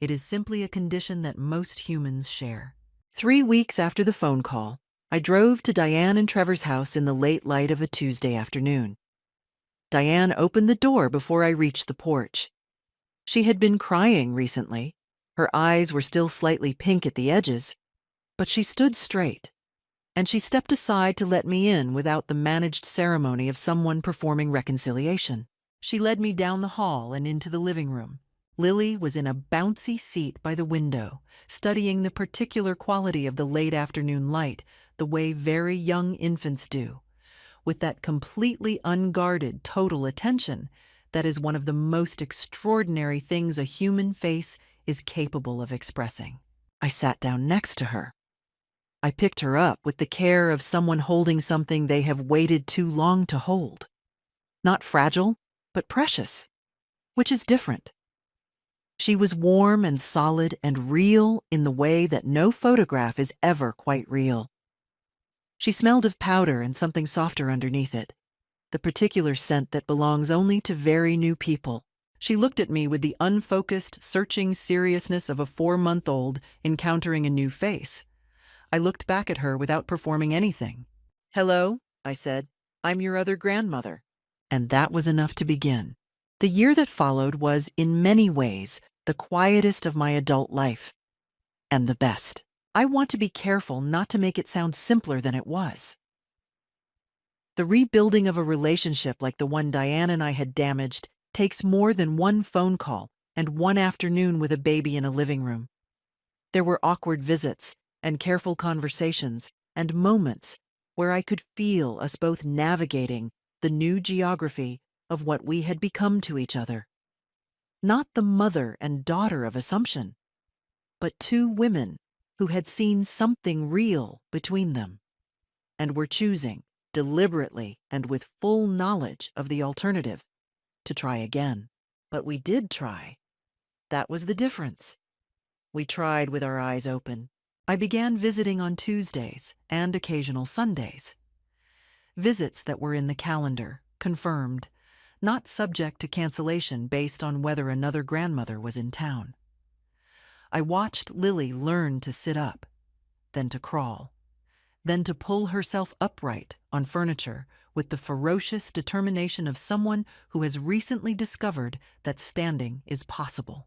It is simply a condition that most humans share. 3 weeks after the phone call, I drove to Diane and Trevor's house in the late light of a Tuesday afternoon. Diane opened the door before I reached the porch. She had been crying recently. Her eyes were still slightly pink at the edges, but she stood straight, and she stepped aside to let me in without the managed ceremony of someone performing reconciliation. She led me down the hall and into the living room. Lily was in a bouncy seat by the window, studying the particular quality of the late afternoon light, the way very young infants do, with that completely unguarded total attention that is one of the most extraordinary things a human face is capable of expressing. I sat down next to her. I picked her up with the care of someone holding something they have waited too long to hold. Not fragile, but precious, which is different. She was warm and solid and real in the way that no photograph is ever quite real. She smelled of powder and something softer underneath it, the particular scent that belongs only to very new people. She looked at me with the unfocused, searching seriousness of a 4-month-old encountering a new face. I looked back at her without performing anything. "Hello," I said. "I'm your other grandmother." and that was enough to begin. The year that followed was, in many ways, the quietest of my adult life, and the best. I want to be careful not to make it sound simpler than it was. The rebuilding of a relationship like the one Diane and I had damaged takes more than one phone call and one afternoon with a baby in a living room. There were awkward visits and careful conversations and moments where I could feel us both navigating the new geography of what we had become to each other. Not the mother and daughter of assumption, but two women who had seen something real between them and were choosing, deliberately and with full knowledge of the alternative, to try again. But we did try. That was the difference. We tried with our eyes open. I began visiting on Tuesdays and occasional Sundays. Visits that were in the calendar, confirmed, not subject to cancellation based on whether another grandmother was in town. I watched Lily learn to sit up, then to crawl, then to pull herself upright on furniture with the ferocious determination of someone who has recently discovered that standing is possible.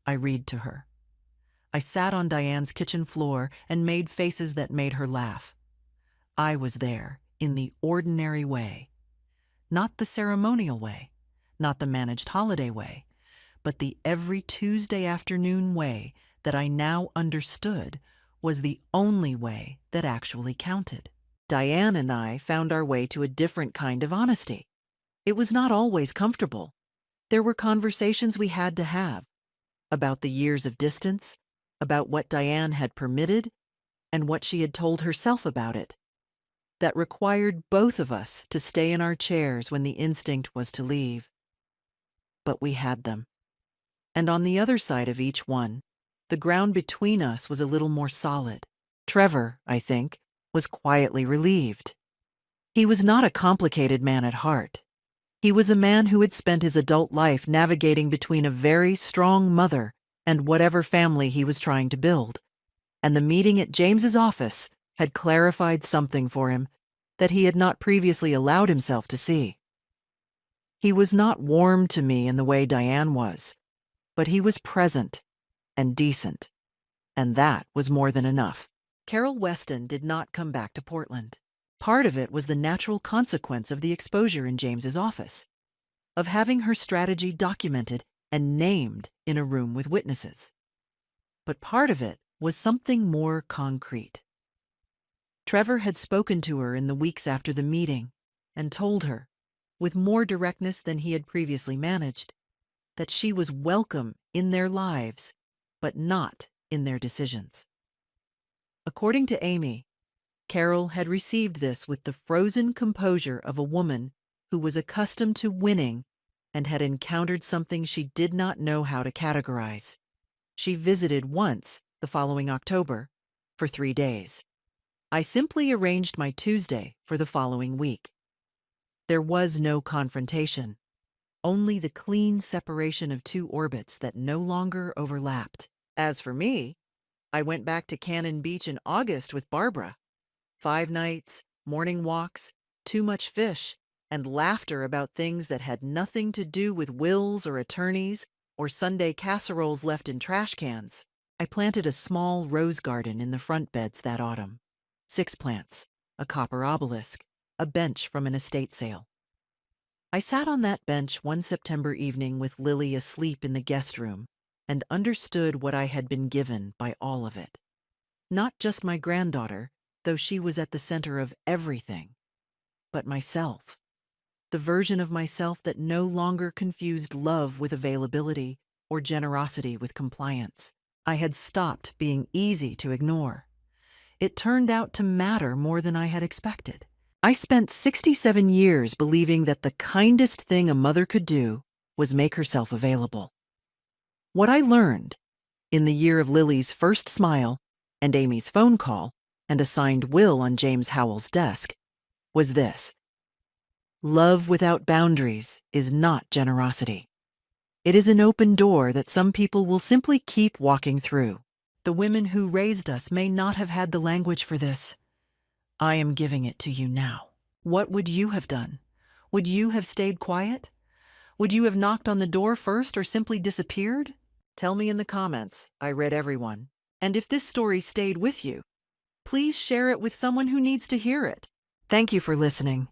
I read to her. I sat on Diane's kitchen floor and made faces that made her laugh. I was there in the ordinary way, not the ceremonial way, not the managed holiday way, but the every Tuesday afternoon way that I now understood was the only way that actually counted. Diane and I found our way to a different kind of honesty. It was not always comfortable. There were conversations we had to have about the years of distance, about what Diane had permitted, and what she had told herself about it, that required both of us to stay in our chairs when the instinct was to leave. But we had them. And on the other side of each one, the ground between us was a little more solid. Trevor, I think, was quietly relieved. He was not a complicated man at heart. He was a man who had spent his adult life navigating between a very strong mother and whatever family he was trying to build, and the meeting at James's office had clarified something for him that he had not previously allowed himself to see. He was not warm to me in the way Diane was, but he was present and decent, and that was more than enough. Carol Weston did not come back to Portland. Part of it was the natural consequence of the exposure in James's office, of having her strategy documented and named in a room with witnesses. But part of it was something more concrete. Trevor had spoken to her in the weeks after the meeting and told her, with more directness than he had previously managed, that she was welcome in their lives, but not in their decisions. According to Amy, Carol had received this with the frozen composure of a woman who was accustomed to winning and had encountered something she did not know how to categorize. She visited once the following October for 3 days. I simply arranged my Tuesday for the following week. There was no confrontation, only the clean separation of two orbits that no longer overlapped. As for me, I went back to Cannon Beach in August with Barbara. 5 nights, morning walks, too much fish, and laughter about things that had nothing to do with wills or attorneys or Sunday casseroles left in trash cans. I planted a small rose garden in the front beds that autumn. 6 plants, a copper obelisk, a bench from an estate sale. I sat on that bench one September evening with Lily asleep in the guest room and understood what I had been given by all of it. Not just my granddaughter, though she was at the center of everything, but myself. The version of myself that no longer confused love with availability or generosity with compliance. I had stopped being easy to ignore. It turned out to matter more than I had expected. I spent 67 years believing that the kindest thing a mother could do was make herself available. What I learned in the year of Lily's first smile and Amy's phone call and a signed will on James Howell's desk was this: love without boundaries is not generosity. It is an open door that some people will simply keep walking through. The women who raised us may not have had the language for this. I am giving it to you now. What would you have done? Would you have stayed quiet? Would you have knocked on the door first or simply disappeared? Tell me in the comments. I read everyone. And if this story stayed with you, please share it with someone who needs to hear it. Thank you for listening.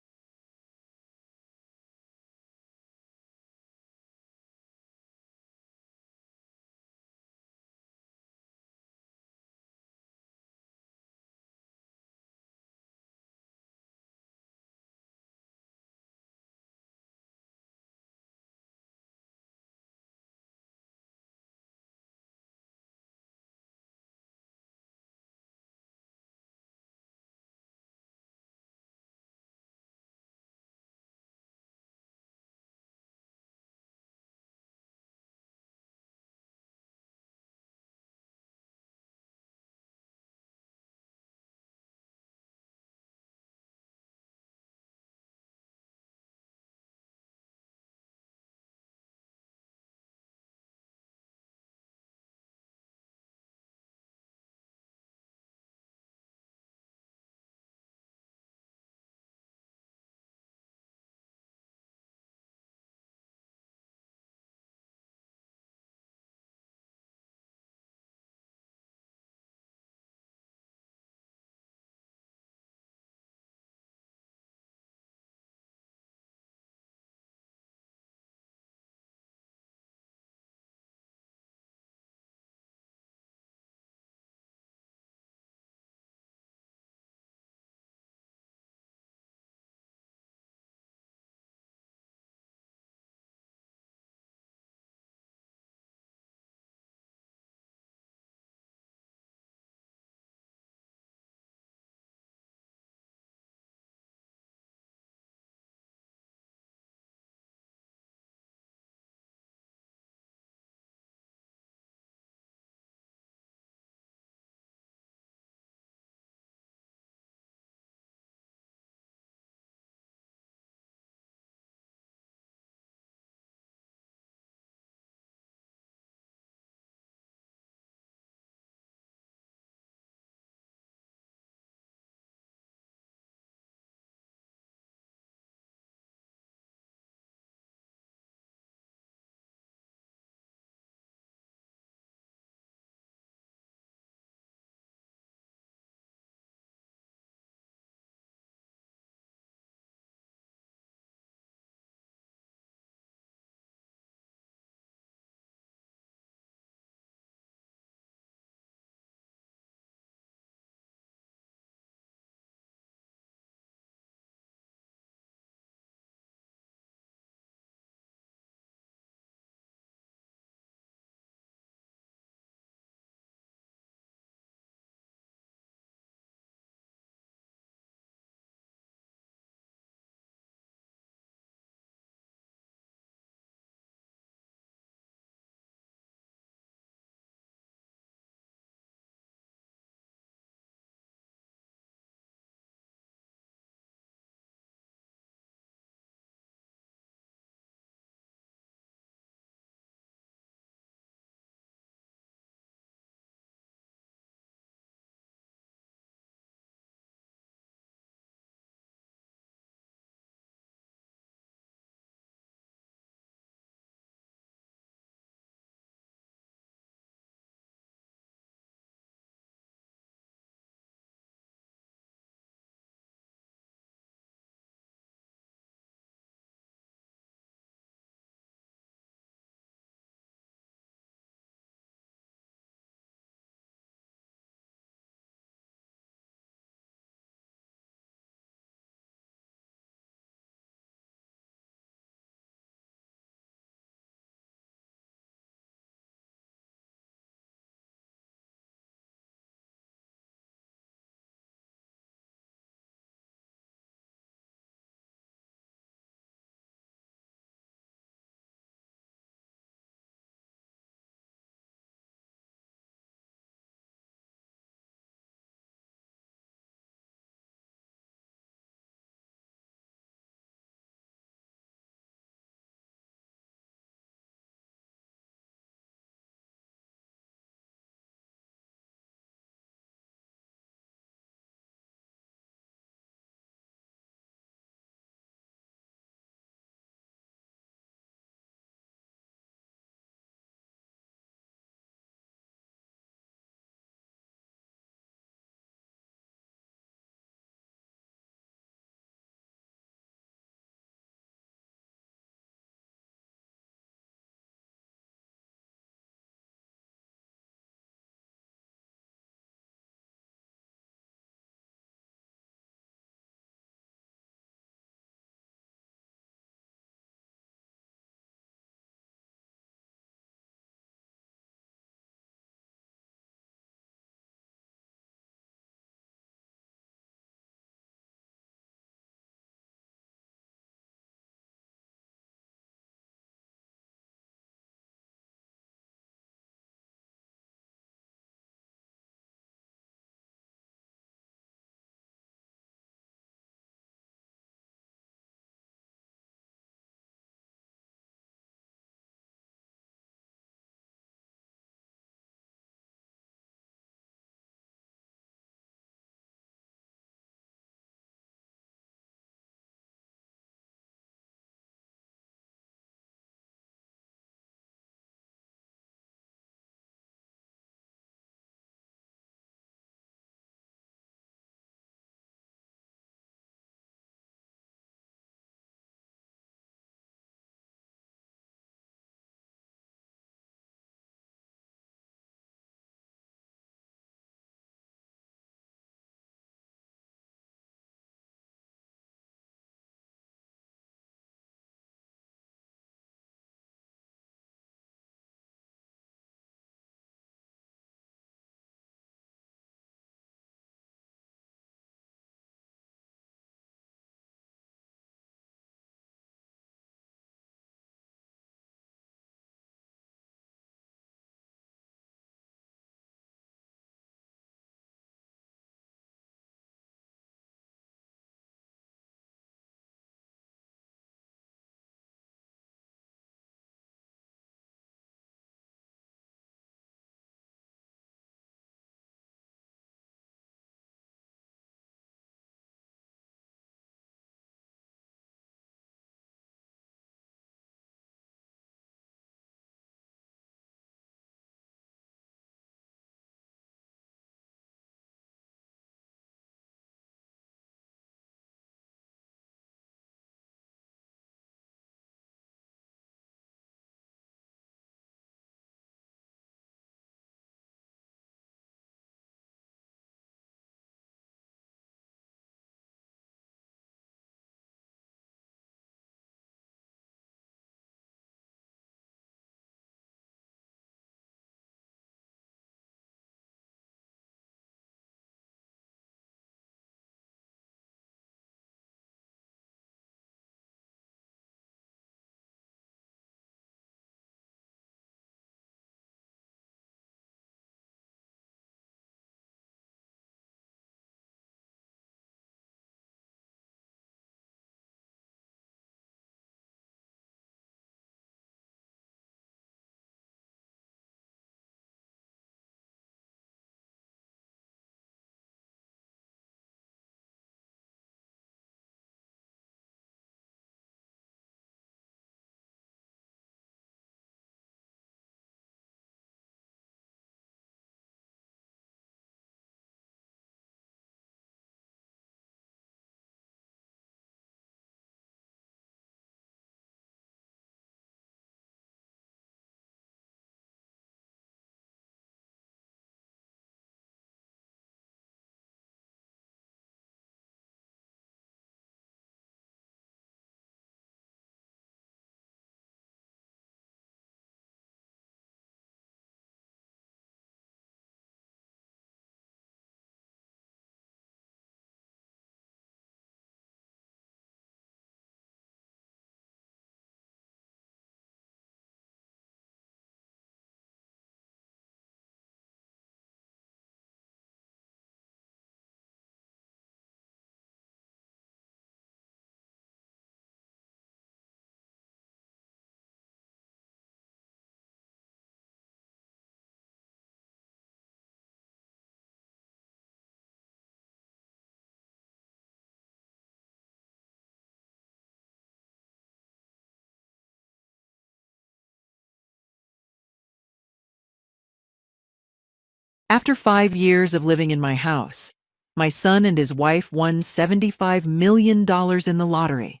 After 5 years of living in my house, my son and his wife won $75 million in the lottery.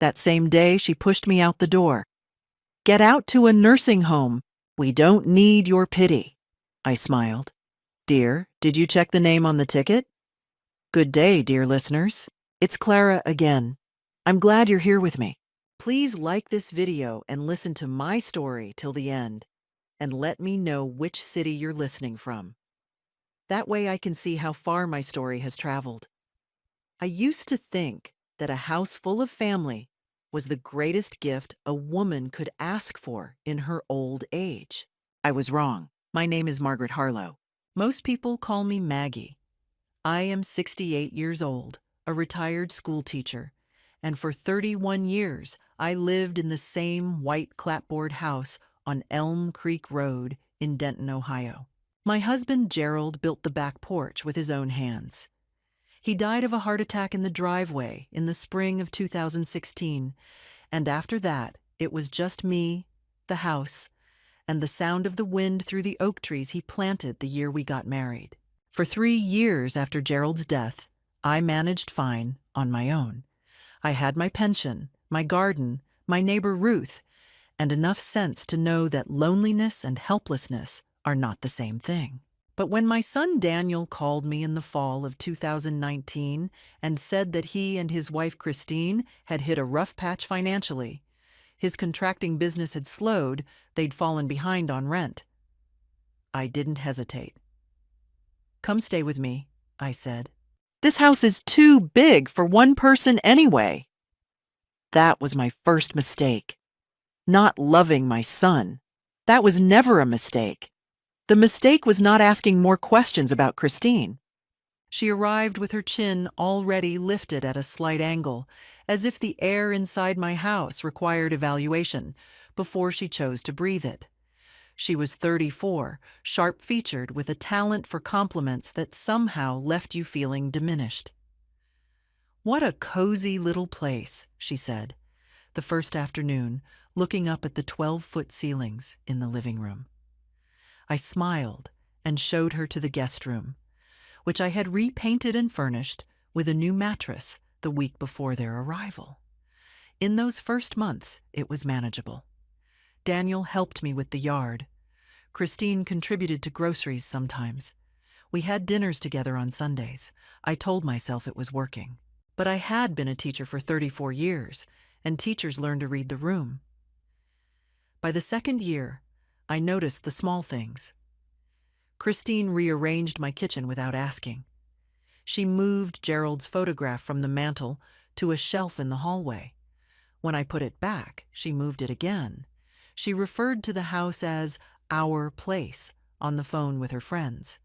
That same day, she pushed me out the door. "Get out to a nursing home. We don't need your pity." I smiled. "Dear, did you check the name on the ticket?" Good day, dear listeners. It's Clara again. I'm glad you're here with me. Please like this video and listen to my story till the end, and let me know which city you're listening from. That way I can see how far my story has traveled. I used to think that a house full of family was the greatest gift a woman could ask for in her old age. I was wrong. My name is Margaret Harlow. Most people call me Maggie. I am 68 years old, a retired school teacher, and for 31 years I lived in the same white clapboard house on Elm Creek Road in Denton, Ohio. My husband Gerald built the back porch with his own hands. He died of a heart attack in the driveway in the spring of 2016, and after that, it was just me, the house, and the sound of the wind through the oak trees he planted the year we got married. For 3 years after Gerald's death, I managed fine on my own. I had my pension, my garden, my neighbor Ruth, and enough sense to know that loneliness and helplessness are not the same thing. But when my son Daniel called me in the fall of 2019 and said that he and his wife Christine had hit a rough patch financially, his contracting business had slowed, they'd fallen behind on rent, I didn't hesitate. "Come stay with me," I said. "This house is too big for one person anyway." That was my first mistake. Not loving my son. That was never a mistake. The mistake was not asking more questions about Christine. She arrived with her chin already lifted at a slight angle, as if the air inside my house required evaluation before she chose to breathe it. She was 34, sharp-featured, with a talent for compliments that somehow left you feeling diminished. "What a cozy little place," she said, the first afternoon, looking up at the 12-foot ceilings in the living room. I smiled and showed her to the guest room, which I had repainted and furnished with a new mattress the week before their arrival. In those first months, it was manageable. Daniel helped me with the yard. Christine contributed to groceries sometimes. We had dinners together on Sundays. I told myself it was working. But I had been a teacher for 34 years, and teachers learn to read the room. By the second year, I noticed the small things. Christine rearranged my kitchen without asking. She moved Gerald's photograph from the mantel to a shelf in the hallway. When I put it back, she moved it again. She referred to the house as our place on the phone with her friends.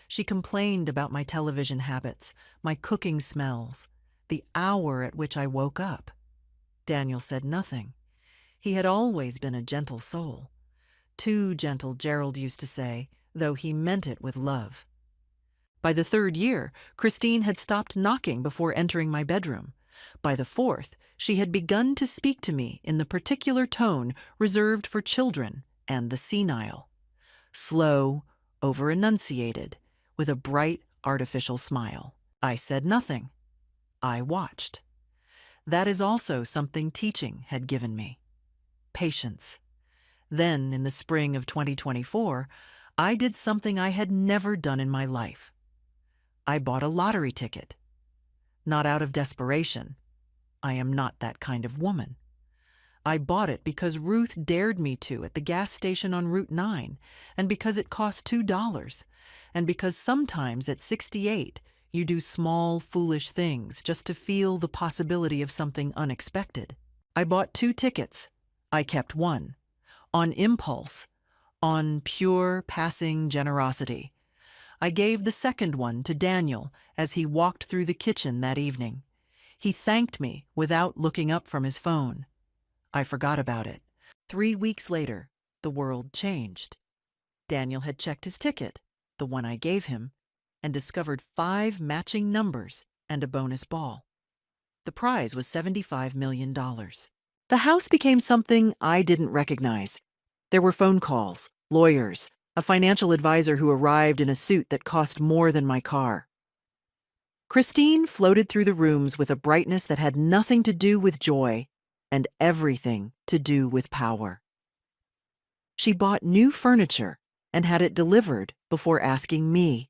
She complained about my television habits, my cooking smells, the hour at which I woke up. Daniel said nothing. He had always been a gentle soul. Too gentle, Gerald used to say, though he meant it with love. By the third year, Christine had stopped knocking before entering my bedroom. By the fourth, she had begun to speak to me in the particular tone reserved for children and the senile. Slow, over-enunciated, with a bright, artificial smile. I said nothing. I watched. That is also something teaching had given me. Patience. Then, in the spring of 2024, I did something I had never done in my life. I bought a lottery ticket. Not out of desperation. I am not that kind of woman. I bought it because Ruth dared me to at the gas station on Route 9, and because it cost $2, and because sometimes at 68 you do small, foolish things just to feel the possibility of something unexpected. I bought 2 tickets. I kept one. On impulse, on pure passing generosity. I gave the second one to Daniel as he walked through the kitchen that evening. He thanked me without looking up from his phone. I forgot about it. 3 weeks later, the world changed. Daniel had checked his ticket, the one I gave him, and discovered 5 matching numbers and a bonus ball. The prize was $75 million. The house became something I didn't recognize. There were phone calls, lawyers, a financial advisor who arrived in a suit that cost more than my car. Christine floated through the rooms with a brightness that had nothing to do with joy and everything to do with power. She bought new furniture and had it delivered before asking me.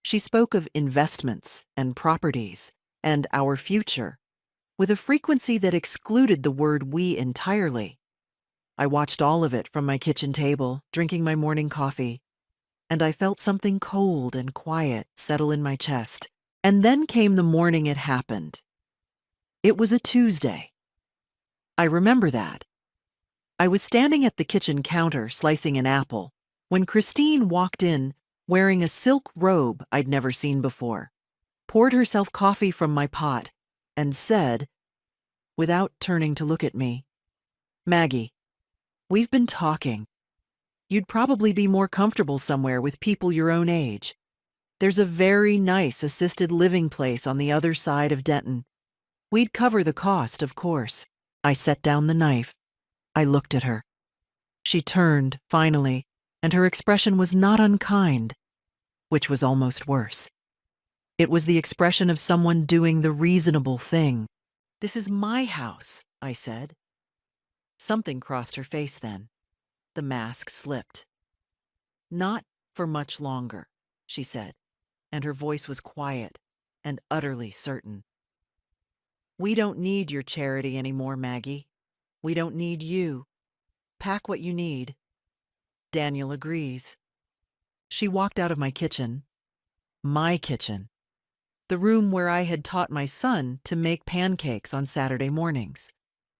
She spoke of investments and properties and our future with a frequency that excluded the word we entirely. I watched all of it from my kitchen table, drinking my morning coffee, and I felt something cold and quiet settle in my chest. And then came the morning it happened. It was a Tuesday. I remember that. I was standing at the kitchen counter slicing an apple when Christine walked in wearing a silk robe I'd never seen before, poured herself coffee from my pot, and said, without turning to look at me, "Maggie, we've been talking. You'd probably be more comfortable somewhere with people your own age. There's a very nice assisted living place on the other side of Denton. We'd cover the cost, of course." I set down the knife. I looked at her. She turned, finally, and her expression was not unkind, which was almost worse. It was the expression of someone doing the reasonable thing. "This is my house," I said. Something crossed her face then. The mask slipped. "Not for much longer," she said, and her voice was quiet and utterly certain. "We don't need your charity anymore, Maggie. We don't need you. Pack what you need." Daniel agrees. She walked out of my kitchen, the room where I had taught my son to make pancakes on Saturday mornings,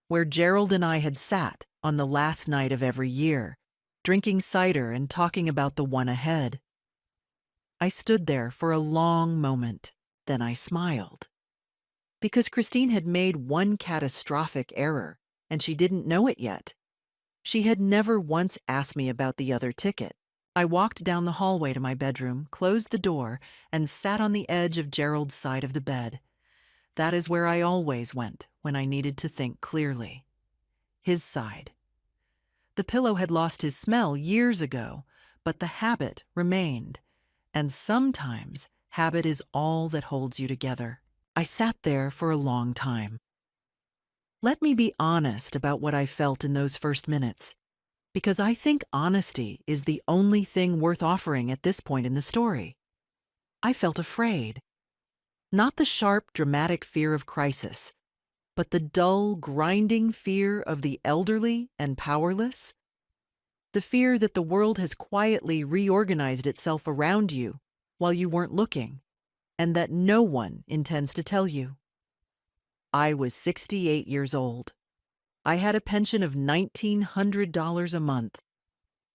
where Gerald and I had sat on the last night of every year, drinking cider and talking about the one ahead. I stood there for a long moment, then I smiled. Because Christine had made one catastrophic error, and she didn't know it yet. She had never once asked me about the other ticket. I walked down the hallway to my bedroom, closed the door, and sat on the edge of Gerald's side of the bed. That is where I always went when I needed to think clearly. His side. The pillow had lost his smell years ago, but the habit remained. And sometimes habit is all that holds you together. I sat there for a long time. Let me be honest about what I felt in those first minutes, because I think honesty is the only thing worth offering at this point in the story. I felt afraid. Not the sharp, dramatic fear of crisis, but the dull, grinding fear of the elderly and powerless. The fear that the world has quietly reorganized itself around you while you weren't looking, and that no one intends to tell you. I was 68 years old. I had a pension of $1,900 a month.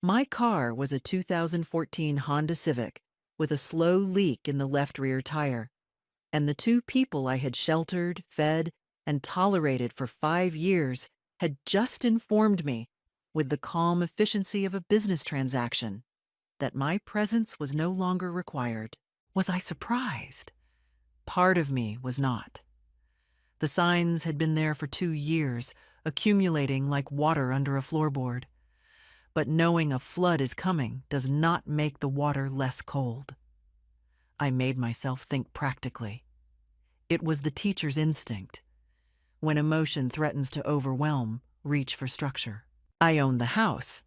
My car was a 2014 Honda Civic with a slow leak in the left rear tire, and the two people I had sheltered, fed, and tolerated for 5 years had just informed me, with the calm efficiency of a business transaction, that my presence was no longer required. Was I surprised? Part of me was not. The signs had been there for 2 years, accumulating like water under a floorboard. But knowing a flood is coming does not make the water less cold. I made myself think practically. It was the teacher's instinct. When emotion threatens to overwhelm, reach for structure. I owned the house.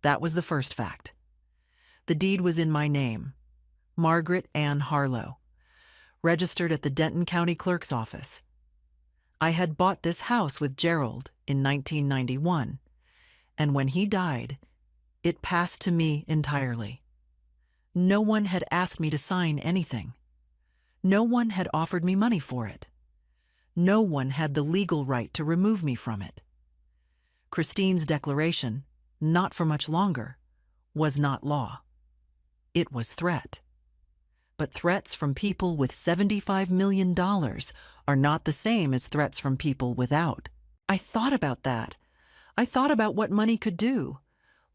That was the first fact. The deed was in my name, Margaret Ann Harlow, registered at the Denton County Clerk's office. I had bought this house with Gerald in 1991, and when he died, it passed to me entirely. No one had asked me to sign anything. No one had offered me money for it. No one had the legal right to remove me from it. Christine's declaration, not for much longer, was not law. It was threat. But threats from people with $75 million are not the same as threats from people without. I thought about that. I thought about what money could do.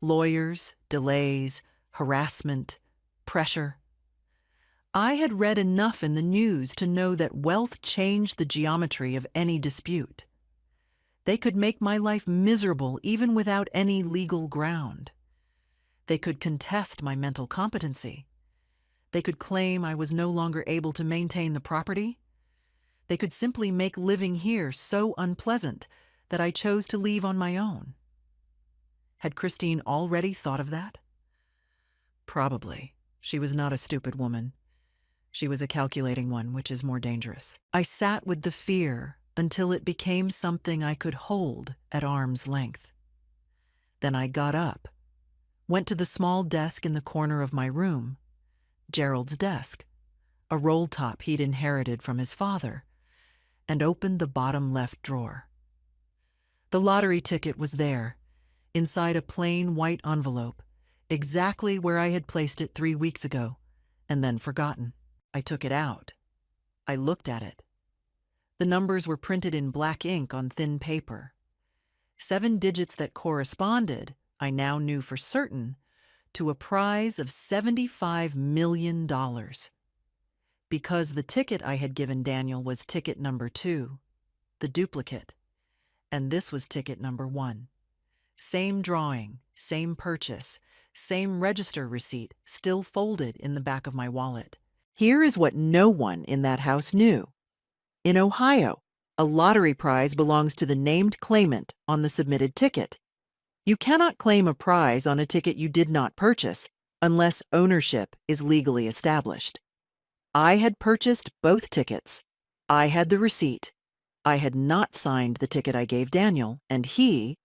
Lawyers, delays, harassment, pressure. I had read enough in the news to know that wealth changed the geometry of any dispute. They could make my life miserable even without any legal ground. They could contest my mental competency. They could claim I was no longer able to maintain the property. They could simply make living here so unpleasant that I chose to leave on my own. Had Christine already thought of that? Probably. She was not a stupid woman. She was a calculating one, which is more dangerous. I sat with the fear until it became something I could hold at arm's length. Then I got up, went to the small desk in the corner of my room, Gerald's desk, a roll top he'd inherited from his father, and opened the bottom left drawer. The lottery ticket was there, inside a plain white envelope, exactly where I had placed it 3 weeks ago, and then forgotten. I took it out. I looked at it. The numbers were printed in black ink on thin paper. 7 digits that corresponded, I now knew for certain, to a prize of $75 million. Because the ticket I had given Daniel was ticket number 2, the duplicate, and this was ticket number 1. Same drawing, same purchase, same register receipt still folded in the back of my wallet. Here is what no one in that house knew. In Ohio, a lottery prize belongs to the named claimant on the submitted ticket. You cannot claim a prize on a ticket you did not purchase unless ownership is legally established. I had purchased both tickets. I had the receipt. I had not signed the ticket I gave Daniel, and he,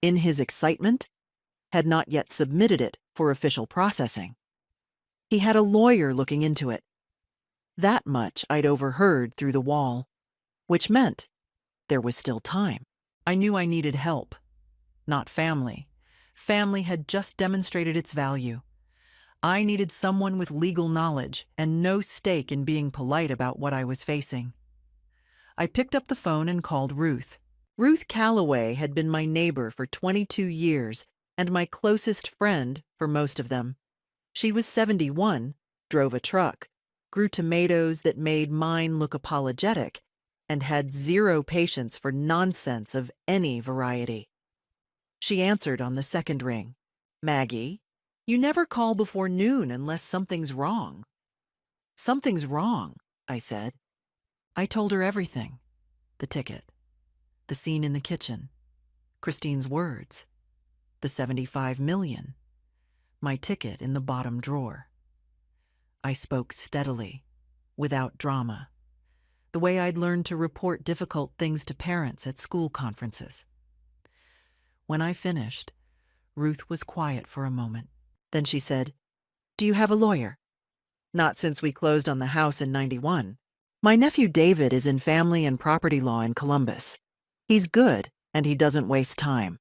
in his excitement, had not yet submitted it for official processing. He had a lawyer looking into it. That much I'd overheard through the wall, which meant there was still time. I knew I needed help, not family. Family had just demonstrated its value. I needed someone with legal knowledge and no stake in being polite about what I was facing. I picked up the phone and called Ruth. Ruth Calloway had been my neighbor for 22 years and my closest friend for most of them. She was 71, drove a truck, grew tomatoes that made mine look apologetic, and had zero patience for nonsense of any variety. She answered on the second ring. "Maggie, you never call before noon unless something's wrong." "Something's wrong," I said. I told her everything. The ticket, the scene in the kitchen, Christine's words, the $75 million, my ticket in the bottom drawer. I spoke steadily, without drama, the way I'd learned to report difficult things to parents at school conferences. When I finished, Ruth was quiet for a moment. Then she said, "Do you have a lawyer?" "Not since we closed on the house in '91. My nephew David is in family and property law in Columbus. He's good, and he doesn't waste time.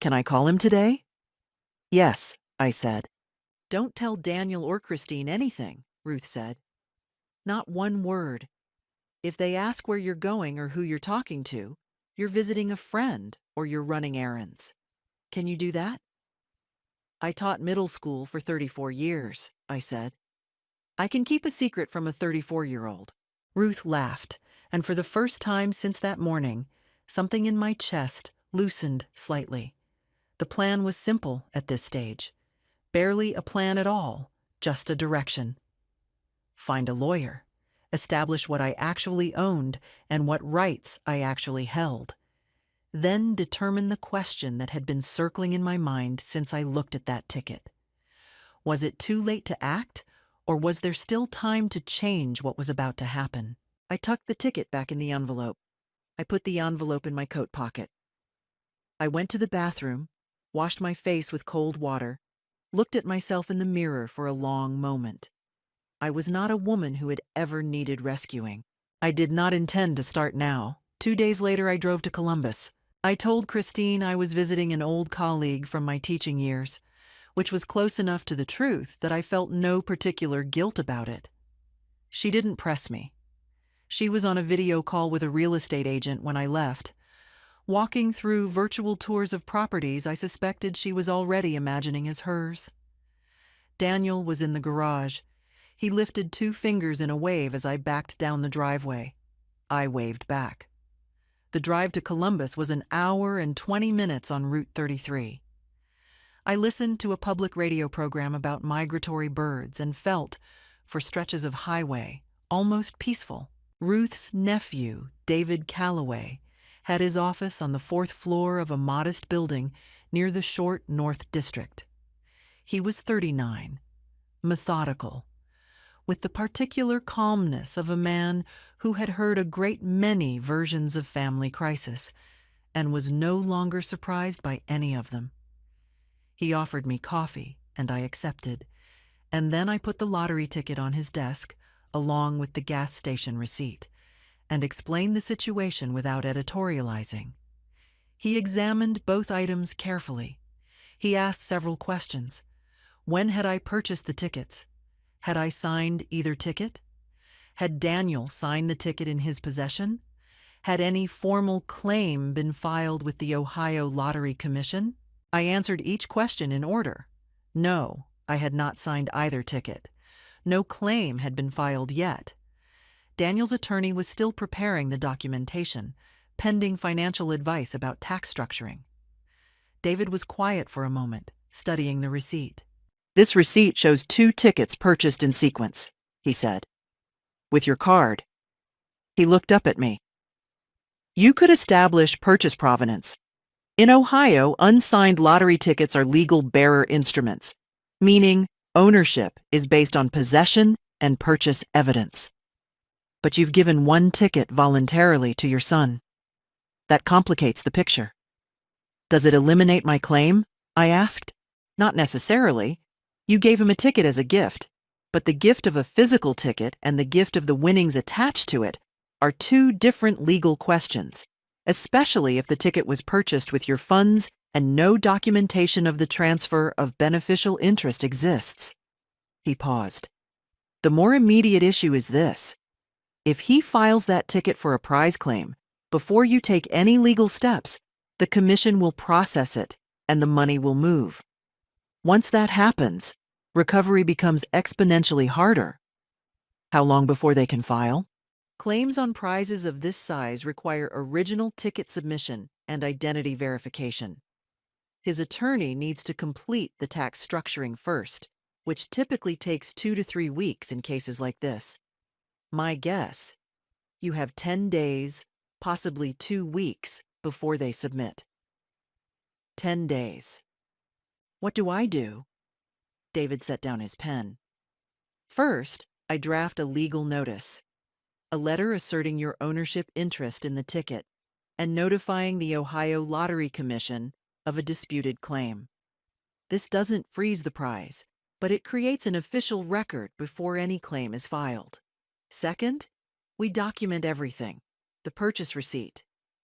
Can I call him today?" "Yes," I said. "Don't tell Daniel or Christine anything," Ruth said. "Not one word. If they ask where you're going or who you're talking to, you're visiting a friend or you're running errands. Can you do that?" "I taught middle school for 34 years, I said. "I can keep a secret from a 34-year-old. Ruth laughed, and for the first time since that morning, something in my chest loosened slightly. The plan was simple at this stage. Barely a plan at all, just a direction. Find a lawyer. Establish what I actually owned and what rights I actually held. Then determine the question that had been circling in my mind since I looked at that ticket. Was it too late to act, or was there still time to change what was about to happen? I tucked the ticket back in the envelope. I put the envelope in my coat pocket. I went to the bathroom, washed my face with cold water, looked at myself in the mirror for a long moment. I was not a woman who had ever needed rescuing. I did not intend to start now. 2 days later, I drove to Columbus. I told Christine I was visiting an old colleague from my teaching years, which was close enough to the truth that I felt no particular guilt about it. She didn't press me. She was on a video call with a real estate agent when I left. Walking through virtual tours of properties I suspected she was already imagining as hers. Daniel was in the garage. He lifted 2 fingers in a wave as I backed down the driveway. I waved back. The drive to Columbus was an hour and 20 minutes on Route 33. I listened to a public radio program about migratory birds and felt, for stretches of highway, almost peaceful. Ruth's nephew, David Calloway, had his office on the fourth floor of a modest building near the Short North District. He was 39, methodical, with the particular calmness of a man who had heard a great many versions of family crisis and was no longer surprised by any of them. He offered me coffee, and I accepted, and then I put the lottery ticket on his desk, along with the gas station receipt, and explained the situation without editorializing. He examined both items carefully. He asked several questions. When had I purchased the tickets? Had I signed either ticket? Had Daniel signed the ticket in his possession? Had any formal claim been filed with the Ohio Lottery Commission? I answered each question in order. No, I had not signed either ticket. No claim had been filed yet. Daniel's attorney was still preparing the documentation, pending financial advice about tax structuring. David was quiet for a moment, studying the receipt. "This receipt shows 2 tickets purchased in sequence," he said. "With your card." He looked up at me. "You could establish purchase provenance. In Ohio, unsigned lottery tickets are legal bearer instruments, meaning ownership is based on possession and purchase evidence. But you've given 1 ticket voluntarily to your son. That complicates the picture." "Does it eliminate my claim?" I asked. "Not necessarily. You gave him a ticket as a gift, but the gift of a physical ticket and the gift of the winnings attached to it are 2 different legal questions, especially if the ticket was purchased with your funds and no documentation of the transfer of beneficial interest exists." He paused. "The more immediate issue is this. If he files that ticket for a prize claim, before you take any legal steps, the commission will process it and the money will move. Once that happens, recovery becomes exponentially harder." "How long before they can file?" "Claims on prizes of this size require original ticket submission and identity verification. His attorney needs to complete the tax structuring first, which typically takes 2 to 3 weeks in cases like this. My guess, you have 10 days, possibly 2 weeks, before they submit." 10 days. "What do I do?" David set down his pen. "First, I draft a legal notice, a letter asserting your ownership interest in the ticket and notifying the Ohio Lottery Commission of a disputed claim. This doesn't freeze the prize, but it creates an official record before any claim is filed. Second, we document everything: the purchase receipt,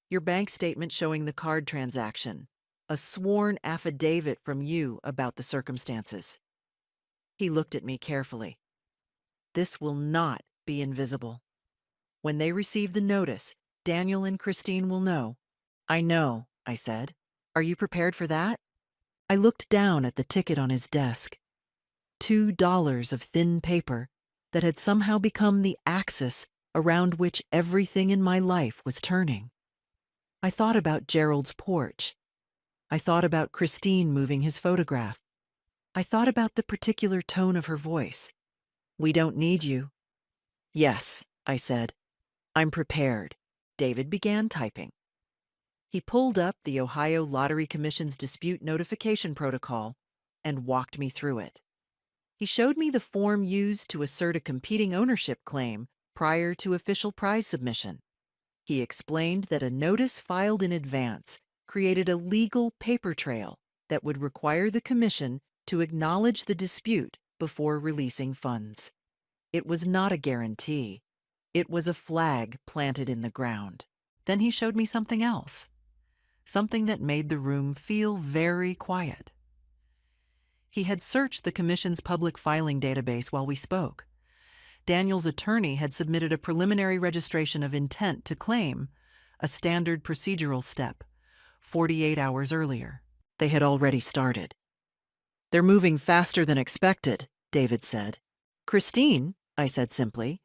your bank statement showing the card transaction, a sworn affidavit from you about the circumstances." He looked at me carefully. "This will not be invisible. When they receive the notice, Daniel and Christine will know." "I know," I said. "Are you prepared for that?" I looked down at the ticket on his desk. $2 of thin paper that had somehow become the axis around which everything in my life was turning. I thought about Gerald's porch. I thought about Christine moving his photograph. I thought about the particular tone of her voice. "We don't need you." "Yes," I said. "I'm prepared." David began typing. He pulled up the Ohio Lottery Commission's dispute notification protocol and walked me through it. He showed me the form used to assert a competing ownership claim prior to official prize submission. He explained that a notice filed in advance created a legal paper trail that would require the commission to acknowledge the dispute before releasing funds. It was not a guarantee. It was a flag planted in the ground. Then he showed me something else, something that made the room feel very quiet. He had searched the commission's public filing database while we spoke. Daniel's attorney had submitted a preliminary registration of intent to claim, a standard procedural step, 48 hours earlier. They had already started. "They're moving faster than expected," David said. "Christine," I said simply.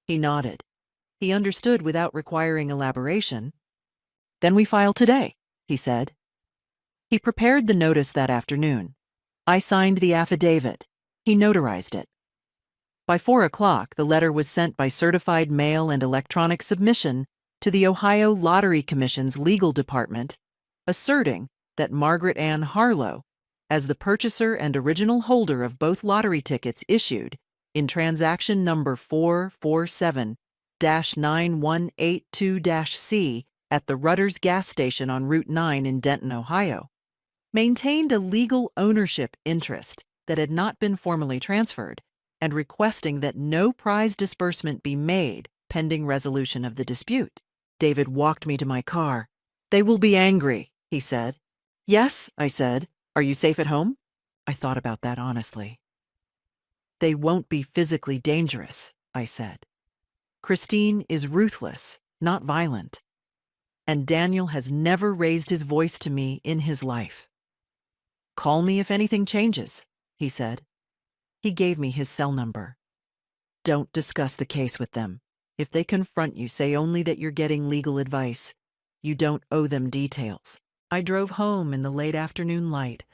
He nodded. He understood without requiring elaboration. "Then we file today," he said. He prepared the notice that afternoon. I signed the affidavit. He notarized it. By 4 o'clock, the letter was sent by certified mail and electronic submission to the Ohio Lottery Commission's legal department, asserting that Margaret Ann Harlow, as the purchaser and original holder of both lottery tickets issued in transaction number 447-9182-C at the Rudders gas station on Route 9 in Denton, Ohio, maintained a legal ownership interest that had not been formally transferred, and requesting that no prize disbursement be made pending resolution of the dispute. David walked me to my car. "They will be angry," he said. "Yes," I said. "Are you safe at home?" I thought about that honestly. "They won't be physically dangerous," I said. "Christine is ruthless, not violent. And Daniel has never raised his voice to me in his life." "Call me if anything changes," he said. He gave me his cell number. "Don't discuss the case with them. If they confront you, say only that you're getting legal advice. You don't owe them details." I drove home in the late afternoon light,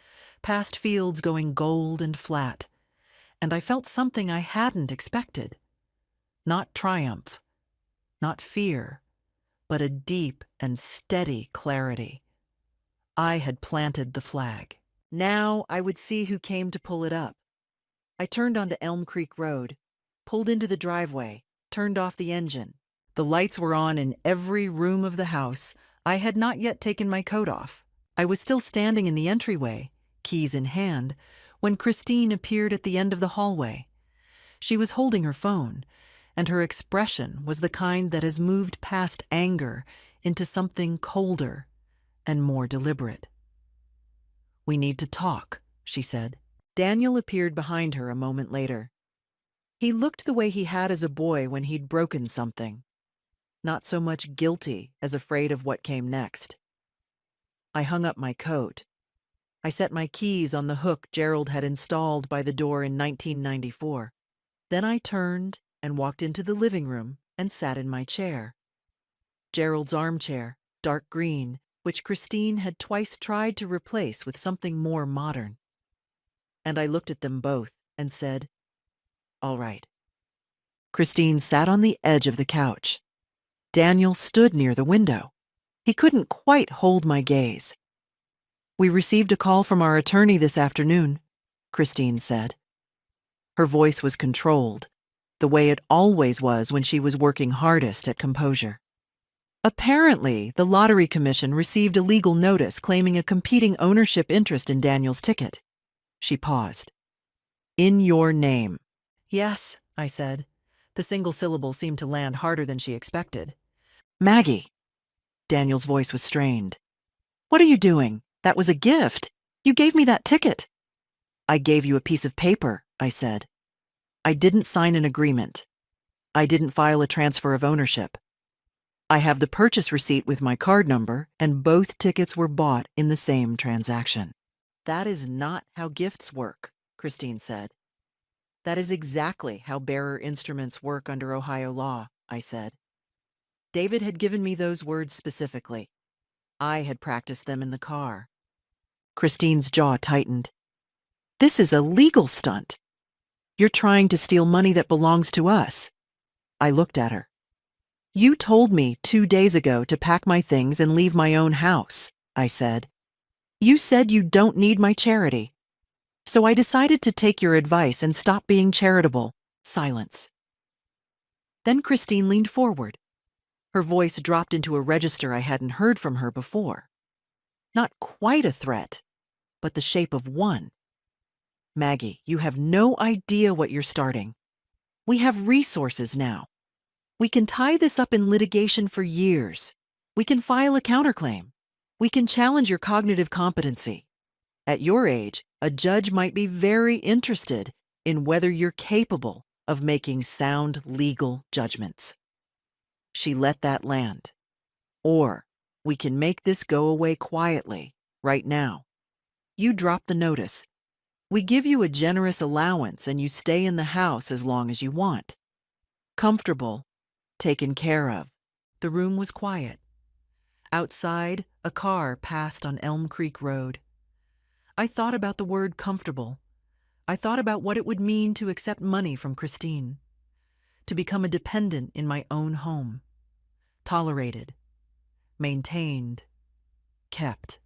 past fields going gold and flat, and I felt something I hadn't expected. Not triumph, not fear, but a deep and steady clarity. I had planted the flag. Now I would see who came to pull it up. I turned onto Elm Creek Road, pulled into the driveway, turned off the engine. The lights were on in every room of the house. I had not yet taken my coat off. I was still standing in the entryway, keys in hand, when Christine appeared at the end of the hallway. She was holding her phone, and her expression was the kind that has moved past anger into something colder and more deliberate. "We need to talk," she said. Daniel appeared behind her a moment later. He looked the way he had as a boy when he'd broken something, not so much guilty as afraid of what came next. I hung up my coat. I set my keys on the hook Gerald had installed by the door in 1994. Then I turned and walked into the living room and sat in my chair. Gerald's armchair, dark green, which Christine had twice tried to replace with something more modern. And I looked at them both and said, "All right." Christine sat on the edge of the couch. Daniel stood near the window. He couldn't quite hold my gaze. "We received a call from our attorney this afternoon," Christine said. Her voice was controlled, the way it always was when she was working hardest at composure. "Apparently, the Lottery Commission received a legal notice claiming a competing ownership interest in Daniel's ticket." She paused. "In your name." "Yes," I said. The single syllable seemed to land harder than she expected. "Maggie." Daniel's voice was strained. "What are you doing? That was a gift. You gave me that ticket." "I gave you a piece of paper," I said. "I didn't sign an agreement. I didn't file a transfer of ownership. I have the purchase receipt with my card number, and both tickets were bought in the same transaction." "That is not how gifts work," Christine said. "That is exactly how bearer instruments work under Ohio law," I said. David had given me those words specifically. I had practiced them in the car. Christine's jaw tightened. "This is a legal stunt. You're trying to steal money that belongs to us." I looked at her. "You told me 2 days ago to pack my things and leave my own house," I said. "You said you don't need my charity. So I decided to take your advice and stop being charitable." Silence. Then Christine leaned forward. Her voice dropped into a register I hadn't heard from her before. Not quite a threat, but the shape of one. "Maggie, you have no idea what you're starting. We have resources now. We can tie this up in litigation for years. We can file a counterclaim. We can challenge your cognitive competency. At your age, a judge might be very interested in whether you're capable of making sound legal judgments." She let that land. "Or we can make this go away quietly, right now. You drop the notice. We give you a generous allowance and you stay in the house as long as you want. Comfortable, taken care of." The room was quiet. Outside, a car passed on Elm Creek Road. I thought about the word comfortable. I thought about what it would mean to accept money from Christine, to become a dependent in my own home, tolerated, maintained, kept.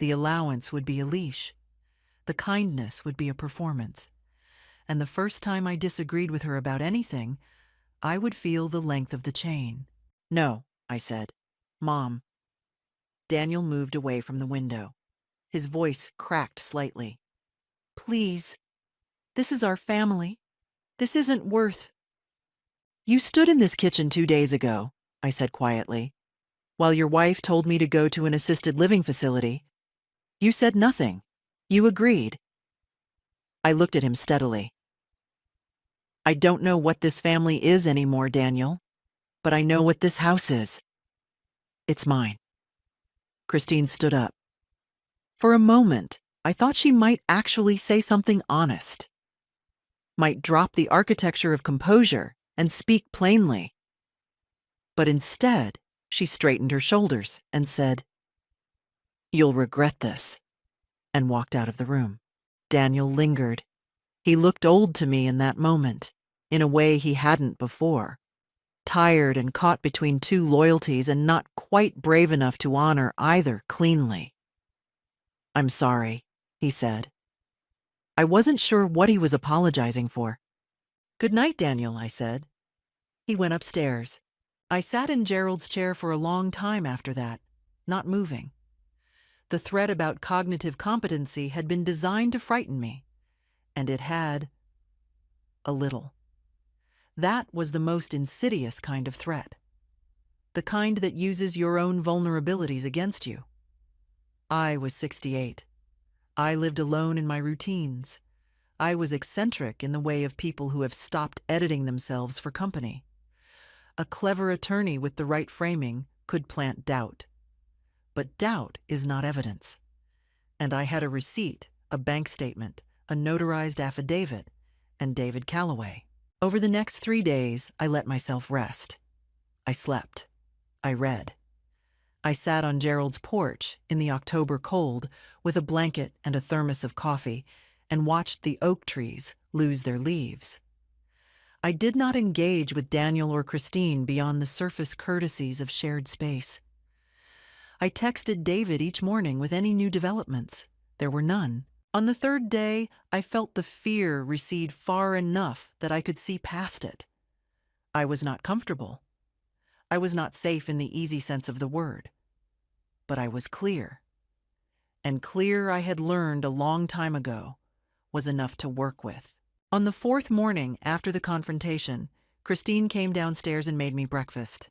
The allowance would be a leash. The kindness would be a performance. And the first time I disagreed with her about anything, I would feel the length of the chain. No, I said. Mom. Daniel moved away from the window. His voice cracked slightly. Please, this is our family. This isn't worth. You stood in this kitchen 2 days ago, I said quietly, while your wife told me to go to an assisted living facility. You said nothing. You agreed. I looked at him steadily. I don't know what this family is anymore, Daniel, but I know what this house is. It's mine. Christine stood up. For a moment, I thought she might actually say something honest, might drop the architecture of composure and speak plainly. But instead, she straightened her shoulders and said, You'll regret this, and walked out of the room. Daniel lingered. He looked old to me in that moment, in a way he hadn't before. Tired and caught between two loyalties and not quite brave enough to honor either cleanly. I'm sorry, he said. I wasn't sure what he was apologizing for. Good night, Daniel, I said. He went upstairs. I sat in Gerald's chair for a long time after that, not moving. The threat about cognitive competency had been designed to frighten me, and it had a little. That was the most insidious kind of threat, the kind that uses your own vulnerabilities against you. I was 68. I lived alone in my routines. I was eccentric in the way of people who have stopped editing themselves for company. A clever attorney with the right framing could plant doubt. But doubt is not evidence. And I had a receipt, a bank statement, a notarized affidavit, and David Calloway. Over the next 3 days, I let myself rest. I slept. I read. I sat on Gerald's porch in the October cold with a blanket and a thermos of coffee and watched the oak trees lose their leaves. I did not engage with Daniel or Christine beyond the surface courtesies of shared space. I texted David each morning with any new developments. There were none. On the third day, I felt the fear recede far enough that I could see past it. I was not comfortable. I was not safe in the easy sense of the word. But I was clear. And clear, I had learned a long time ago, was enough to work with. On the fourth morning after the confrontation, Christine came downstairs and made me breakfast.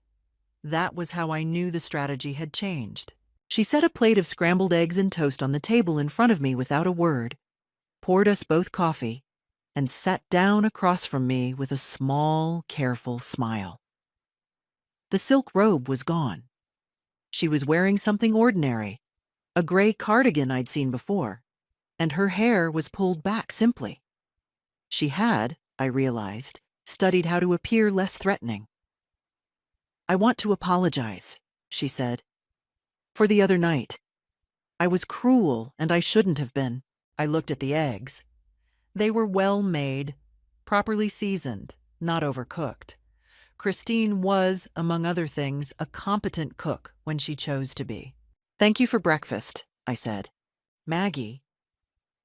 That was how I knew the strategy had changed. She set a plate of scrambled eggs and toast on the table in front of me without a word, poured us both coffee, and sat down across from me with a small, careful smile. The silk robe was gone. She was wearing something ordinary, a gray cardigan I'd seen before, and her hair was pulled back simply. She had, I realized, studied how to appear less threatening. I want to apologize, she said. For the other night. I was cruel, and I shouldn't have been. I looked at the eggs. They were well made, properly seasoned, not overcooked. Christine was, among other things, a competent cook when she chose to be. Thank you for breakfast, I said. Maggie.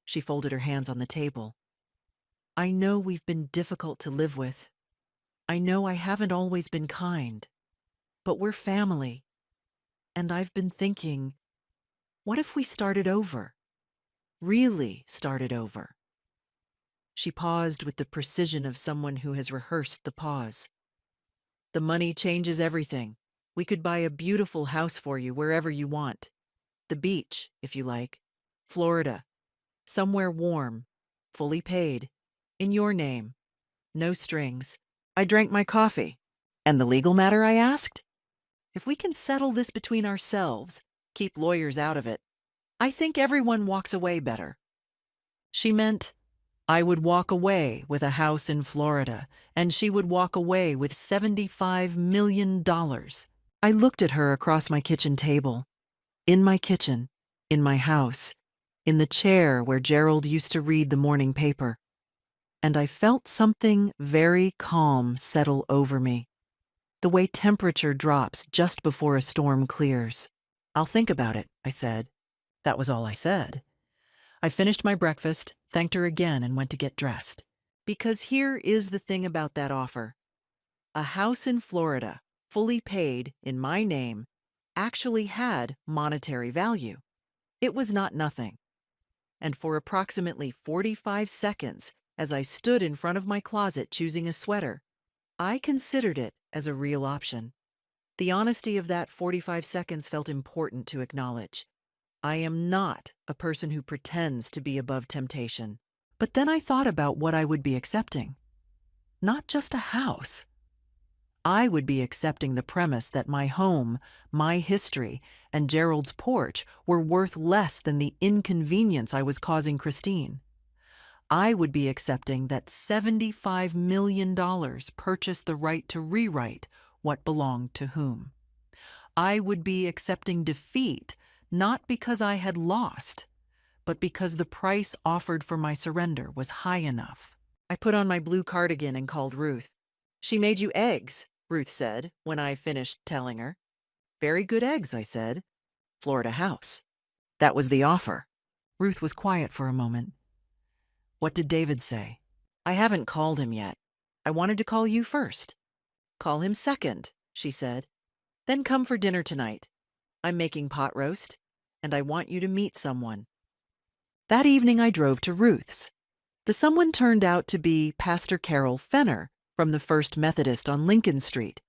She folded her hands on the table. I know we've been difficult to live with. I know I haven't always been kind. But we're family. And I've been thinking, what if we started over? Really started over? She paused with the precision of someone who has rehearsed the pause. The money changes everything. We could buy a beautiful house for you wherever you want. The beach, if you like. Florida. Somewhere warm. Fully paid. In your name. No strings. I drank my coffee. And the legal matter, I asked? If we can settle this between ourselves, keep lawyers out of it, I think everyone walks away better. She meant I would walk away with a house in Florida, and she would walk away with $75 million. I looked at her across my kitchen table. In my kitchen, in my house, in the chair where Gerald used to read the morning paper, and I felt something very calm settle over me, the way temperature drops just before a storm clears. "I'll think about it," I said. That was all I said. I finished my breakfast, thanked her again, and went to get dressed. Because here is the thing about that offer. A house in Florida, fully paid in my name, actually had monetary value. It was not nothing. And for approximately 45 seconds, as I stood in front of my closet choosing a sweater, I considered it as a real option. The honesty of that 45 seconds felt important to acknowledge. I am not a person who pretends to be above temptation. But then I thought about what I would be accepting. Not just a house. I would be accepting the premise that my home, my history, and Gerald's porch were worth less than the inconvenience I was causing Christine. I would be accepting that $75 million purchased the right to rewrite what belonged to whom. I would be accepting defeat, not because I had lost, but because the price offered for my surrender was high enough. I put on my blue cardigan and called Ruth. "She made you eggs," Ruth said when I finished telling her. "Very good eggs," I said. "Florida house." That was the offer. Ruth was quiet for a moment. "What did David say?" "I haven't called him yet. I wanted to call you first." "Call him second," she said. "Then come for dinner tonight. I'm making pot roast, and I want you to meet someone." That evening I drove to Ruth's. The someone turned out to be Pastor Carol Fenner from the First Methodist on Lincoln Street,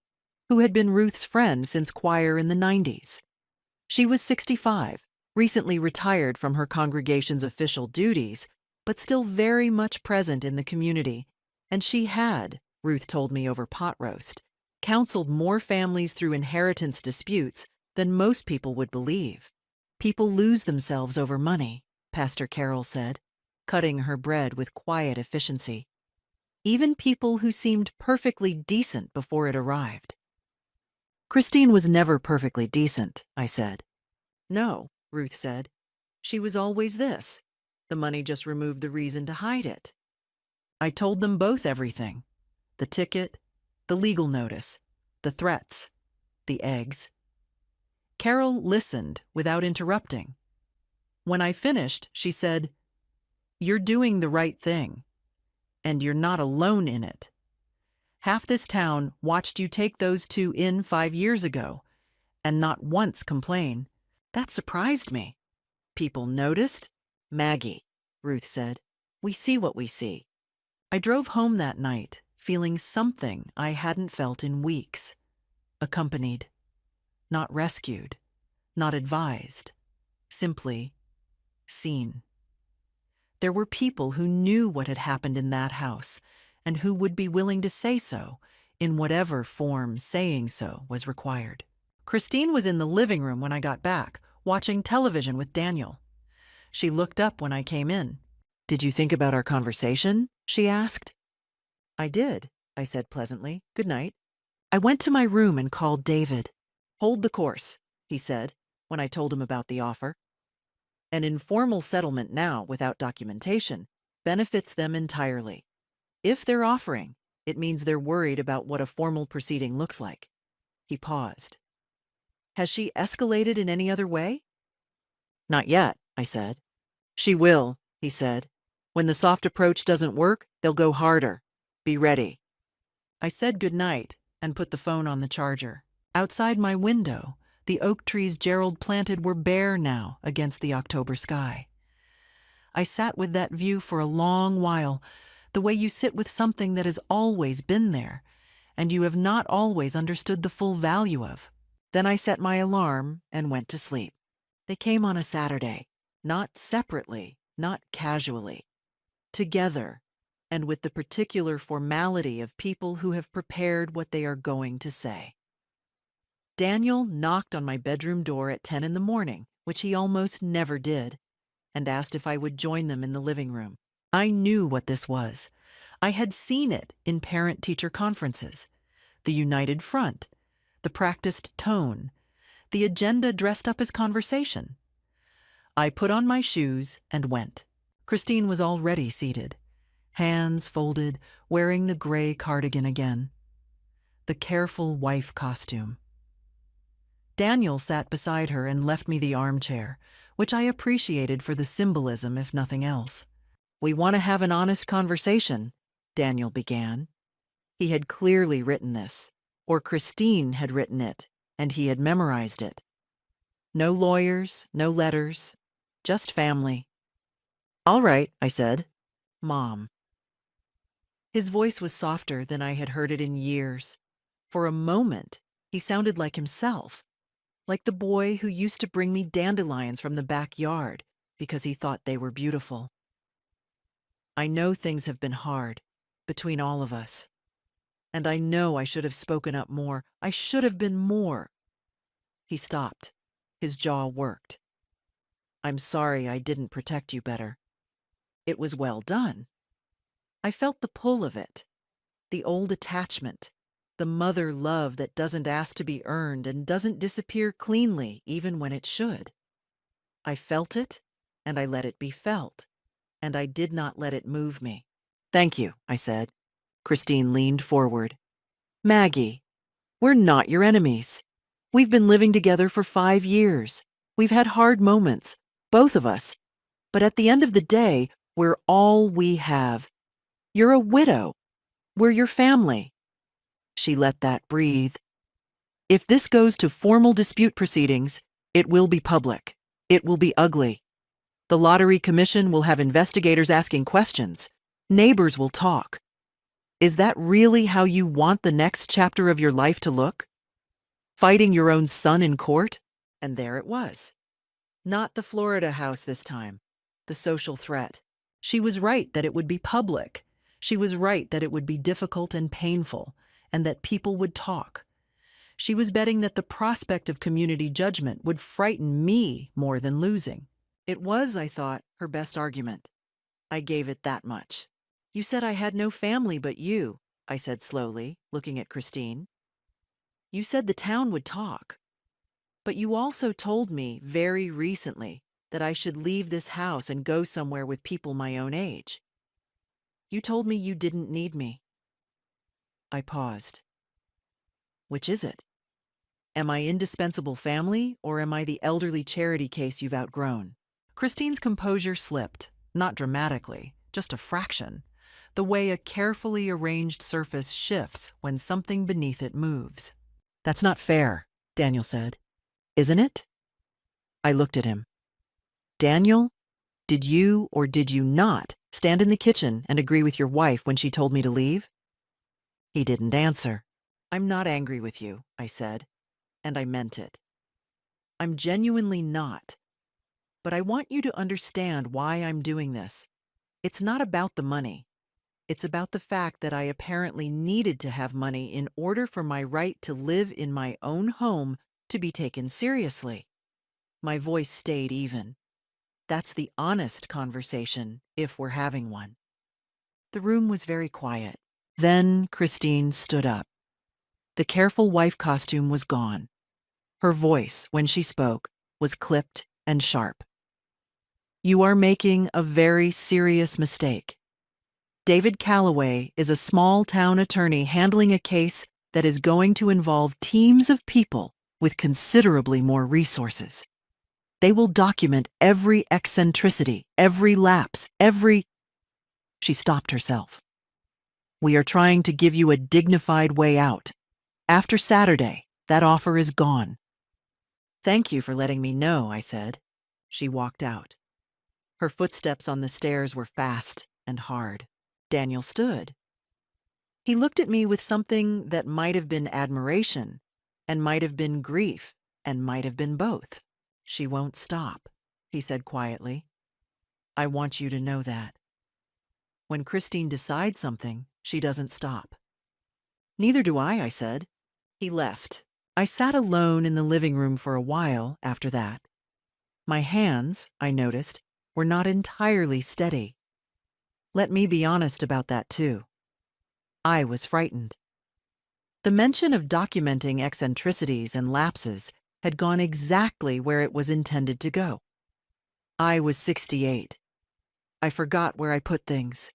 who had been Ruth's friend since choir in the 90s. She was 65, recently retired from her congregation's official duties, but still very much present in the community, and she had, Ruth told me over pot roast, counseled more families through inheritance disputes than most people would believe. "People lose themselves over money," Pastor Carol said, cutting her bread with quiet efficiency. "Even people who seemed perfectly decent before it arrived." "Christine was never perfectly decent," I said. "No," Ruth said. "She was always this. The money just removed the reason to hide it." I told them both everything. The ticket, the legal notice, the threats, the eggs. Carol listened without interrupting. When I finished, she said, "You're doing the right thing, and you're not alone in it. Half this town watched you take those two in 5 years ago, and not once complain. That surprised me." "People noticed?" "Maggie," Ruth said. "We see what we see." I drove home that night, feeling something I hadn't felt in weeks. Accompanied. Not rescued. Not advised. Simply seen. There were people who knew what had happened in that house, and who would be willing to say so, in whatever form saying so was required. Christine was in the living room when I got back, watching television with Daniel. She looked up when I came in. "Did you think about our conversation?" she asked. "I did," I said pleasantly. "Good night." I went to my room and called David. "Hold the course," he said when I told him about the offer. "An informal settlement now, without documentation, benefits them entirely. If they're offering, it means they're worried about what a formal proceeding looks like." He paused. "Has she escalated in any other way?" "Not yet," I said. "She will," he said. "When the soft approach doesn't work, they'll go harder. Be ready." I said goodnight and put the phone on the charger. Outside my window, the oak trees Gerald planted were bare now against the October sky. I sat with that view for a long while, the way you sit with something that has always been there, and you have not always understood the full value of. Then I set my alarm and went to sleep. They came on a Saturday, not separately, not casually. Together, and with the particular formality of people who have prepared what they are going to say. Daniel knocked on my bedroom door at 10 in the morning, which he almost never did, and asked if I would join them in the living room. I knew what this was. I had seen it in parent-teacher conferences. The united front, the practiced tone, the agenda dressed up as conversation. I put on my shoes and went. Christine was already seated, hands folded, wearing the gray cardigan again. The careful wife costume. Daniel sat beside her and left me the armchair, which I appreciated for the symbolism, if nothing else. "We want to have an honest conversation," Daniel began. He had clearly written this, or Christine had written it, and he had memorized it. No lawyers, no letters, just family. "All right," I said. "Mom." His voice was softer than I had heard it in years. For a moment, he sounded like himself, like the boy who used to bring me dandelions from the backyard because he thought they were beautiful. "I know things have been hard between all of us, and I know I should have spoken up more. I should have been more." He stopped. His jaw worked. "I'm sorry I didn't protect you better. It was well done." I felt the pull of it, the old attachment, the mother love that doesn't ask to be earned and doesn't disappear cleanly even when it should. I felt it, and I let it be felt, and I did not let it move me. "Thank you," I said. Christine leaned forward. "Maggie, we're not your enemies. We've been living together for 5 years. We've had hard moments, both of us. But at the end of the day, we're all we have. You're a widow. We're your family." She let that breathe. "If this goes to formal dispute proceedings, it will be public. It will be ugly. The Lottery Commission will have investigators asking questions. Neighbors will talk. Is that really how you want the next chapter of your life to look? Fighting your own son in court?" And there it was. Not the Florida house this time. The social threat. She was right that it would be public. She was right that it would be difficult and painful, and that people would talk. She was betting that the prospect of community judgment would frighten me more than losing. It was, I thought, her best argument. I gave it that much. "You said I had no family but you," I said slowly, looking at Christine. "You said the town would talk. But you also told me very recently that I should leave this house and go somewhere with people my own age. You told me you didn't need me." I paused. "Which is it? Am I indispensable family, or am I the elderly charity case you've outgrown?" Christine's composure slipped, not dramatically, just a fraction, the way a carefully arranged surface shifts when something beneath it moves. "That's not fair," Daniel said. "Isn't it?" I looked at him. "Daniel, did you or did you not stand in the kitchen and agree with your wife when she told me to leave?" He didn't answer. "I'm not angry with you," I said, and I meant it. "I'm genuinely not. But I want you to understand why I'm doing this. It's not about the money. It's about the fact that I apparently needed to have money in order for my right to live in my own home to be taken seriously." My voice stayed even. "That's the honest conversation, if we're having one." The room was very quiet. Then Christine stood up. The careful wife costume was gone. Her voice, when she spoke, was clipped and sharp. "You are making a very serious mistake. David Calloway is a small-town attorney handling a case that is going to involve teams of people with considerably more resources. They will document every eccentricity, every lapse, every—" She stopped herself. "We are trying to give you a dignified way out. After Saturday, that offer is gone." "Thank you for letting me know," I said. She walked out. Her footsteps on the stairs were fast and hard. Daniel stood. He looked at me with something that might have been admiration, and might have been grief, and might have been both. "She won't stop," he said quietly. "I want you to know that. When Christine decides something, she doesn't stop." "Neither do I said. He left. I sat alone in the living room for a while after that. My hands, I noticed, were not entirely steady. Let me be honest about that too. I was frightened. The mention of documenting eccentricities and lapses had gone exactly where it was intended to go. I was 68. I forgot where I put things.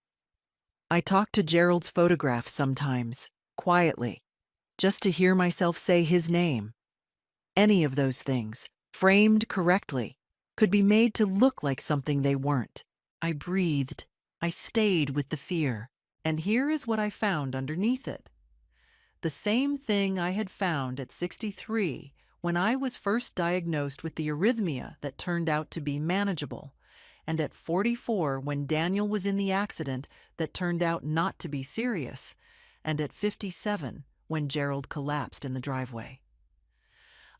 I talked to Gerald's photograph sometimes, quietly, just to hear myself say his name. Any of those things, framed correctly, could be made to look like something they weren't. I breathed. I stayed with the fear. And here is what I found underneath it. The same thing I had found at 63 when I was first diagnosed with the arrhythmia that turned out to be manageable, and at 44 when Daniel was in the accident that turned out not to be serious, and at 57 when Gerald collapsed in the driveway.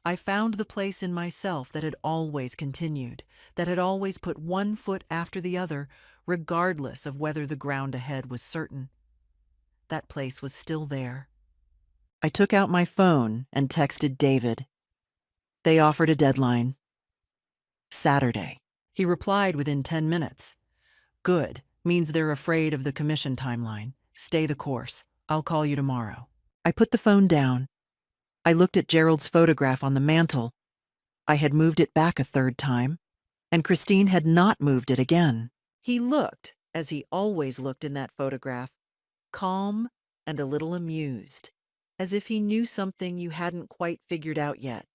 I found the place in myself that had always continued, that had always put one foot after the other, regardless of whether the ground ahead was certain. That place was still there. I took out my phone and texted David. They offered a deadline. Saturday. He replied within 10 minutes. Good, means they're afraid of the commission timeline. Stay the course. I'll call you tomorrow. I put the phone down. I looked at Gerald's photograph on the mantel. I had moved it back a third time, and Christine had not moved it again. He looked, as he always looked in that photograph, calm and a little amused, as if he knew something you hadn't quite figured out yet.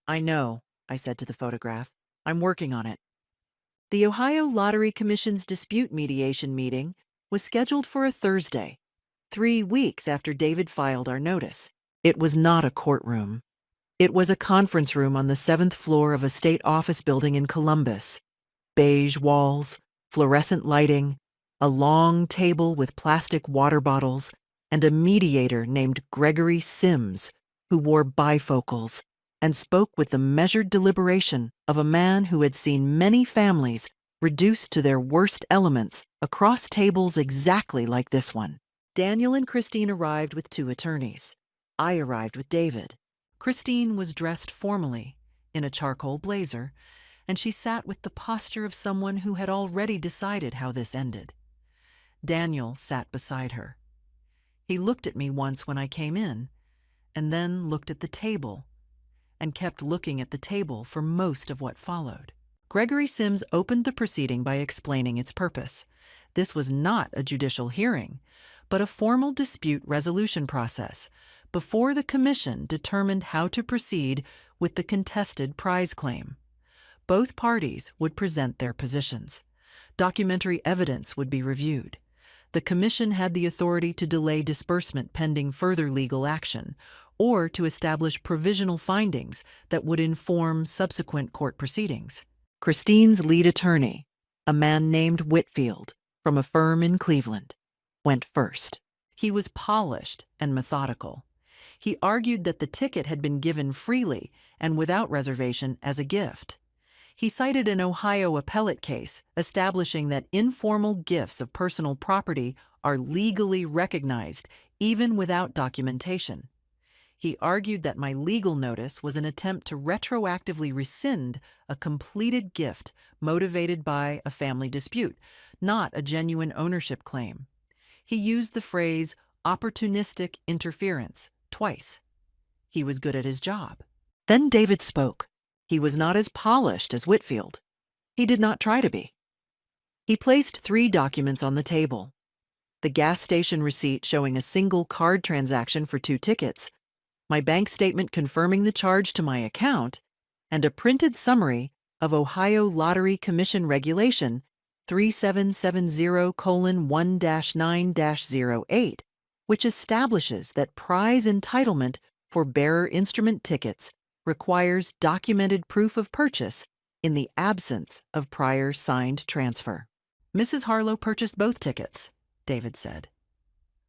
I know, I said to the photograph. I'm working on it. The Ohio Lottery Commission's dispute mediation meeting was scheduled for a Thursday, 3 weeks after David filed our notice. It was not a courtroom. It was a conference room on the 7th floor of a state office building in Columbus. Beige walls, fluorescent lighting, a long table with plastic water bottles, and a mediator named Gregory Sims, who wore bifocals and spoke with the measured deliberation of a man who had seen many families reduced to their worst elements across tables exactly like this one. Daniel and Christine arrived with 2 attorneys. I arrived with David. Christine was dressed formally, in a charcoal blazer, and she sat with the posture of someone who had already decided how this ended. Daniel sat beside her. He looked at me once when I came in, and then looked at the table, and kept looking at the table for most of what followed. Gregory Sims opened the proceeding by explaining its purpose. This was not a judicial hearing, but a formal dispute resolution process before the commission determined how to proceed with the contested prize claim. Both parties would present their positions. Documentary evidence would be reviewed. The commission had the authority to delay disbursement pending further legal action, or to establish provisional findings that would inform subsequent court proceedings. Christine's lead attorney, a man named Whitfield, from a firm in Cleveland, went first. He was polished and methodical. He argued that the ticket had been given freely and without reservation as a gift. He cited an Ohio appellate case establishing that informal gifts of personal property are legally recognized even without documentation. He argued that my legal notice was an attempt to retroactively rescind a completed gift motivated by a family dispute, not a genuine ownership claim. He used the phrase opportunistic interference twice. He was good at his job. Then David spoke. He was not as polished as Whitfield. He did not try to be. He placed 3 documents on the table: the gas station receipt showing a single card transaction for 2 tickets, my bank statement confirming the charge to my account, and a printed summary of Ohio Lottery Commission Regulation 3770:1-9-08, which establishes that prize entitlement for bearer instrument tickets requires documented proof of purchase in the absence of prior signed transfer. Mrs. Harlow purchased both tickets, David said,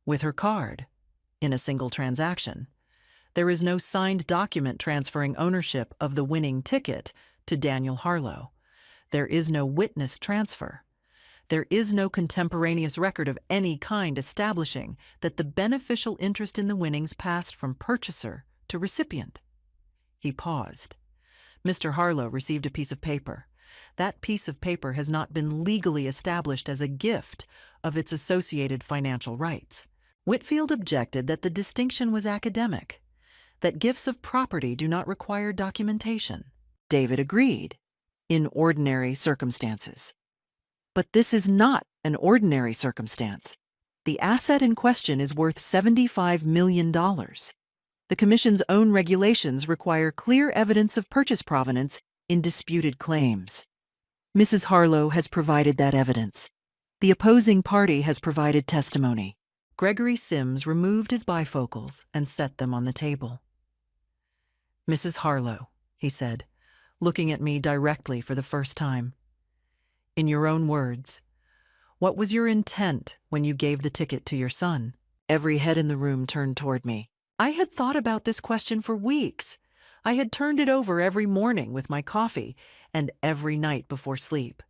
with her card, in a single transaction. There is no signed document transferring ownership of the winning ticket to Daniel Harlow. There is no witness transfer. There is no contemporaneous record of any kind establishing that the beneficial interest in the winnings passed from purchaser to recipient. He paused. Mr. Harlow received a piece of paper. That piece of paper has not been legally established as a gift of its associated financial rights. Whitfield objected that the distinction was academic, that gifts of property do not require documentation. David agreed. in ordinary circumstances. But this is not an ordinary circumstance. The asset in question is worth $75 million. The Commission's own regulations require clear evidence of purchase provenance in disputed claims. Mrs. Harlow has provided that evidence. The opposing party has provided testimony. Gregory Sims removed his bifocals and set them on the table. Mrs. Harlow, he said, looking at me directly for the first time. In your own words, what was your intent when you gave the ticket to your son? Every head in the room turned toward me. I had thought about this question for weeks. I had turned it over every morning with my coffee and every night before sleep.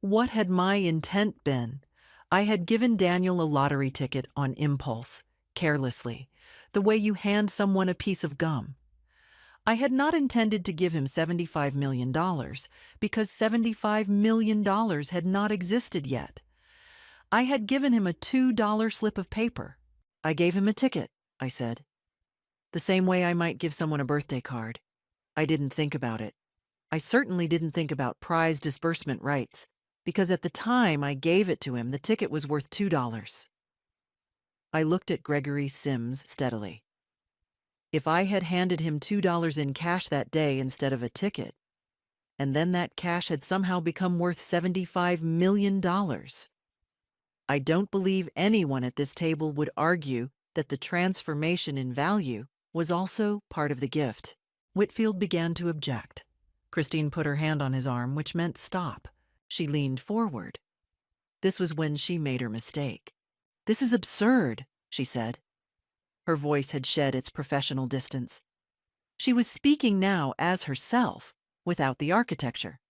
What had my intent been? I had given Daniel a lottery ticket on impulse, carelessly, the way you hand someone a piece of gum. I had not intended to give him $75 million because $75 million had not existed yet. I had given him a $2 slip of paper. I gave him a ticket, I said. The same way I might give someone a birthday card. I didn't think about it. I certainly didn't think about prize disbursement rights, because at the time I gave it to him, the ticket was worth $2. I looked at Gregory Sims steadily. If I had handed him $2 in cash that day instead of a ticket, and then that cash had somehow become worth $75 million, I don't believe anyone at this table would argue that the transformation in value was also part of the gift. Whitfield began to object. Christine put her hand on his arm, which meant stop. She leaned forward. This was when she made her mistake. This is absurd, she said. Her voice had shed its professional distance. She was speaking now as herself, without the architecture.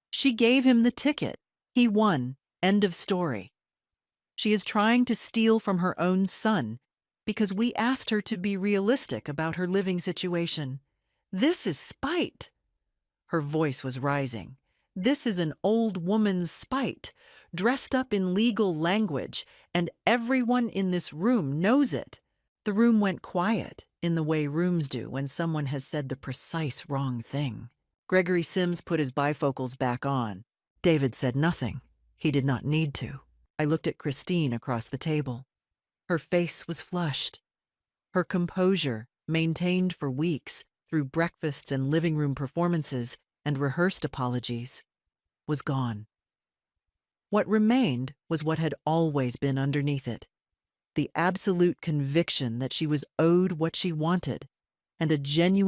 She gave him the ticket. He won. End of story. She is trying to steal from her own son because we asked her to be realistic about her living situation. This is spite. Her voice was rising. This is an old woman's spite, dressed up in legal language, and everyone in this room knows it. The room went quiet, in the way rooms do when someone has said the precise wrong thing. Gregory Sims put his bifocals back on. David said nothing. He did not need to. I looked at Christine across the table. Her face was flushed. Her composure, maintained for weeks through breakfasts and living room performances and rehearsed apologies, was gone. What remained was what had always been underneath it. The absolute conviction that she was owed what she wanted, and a genuine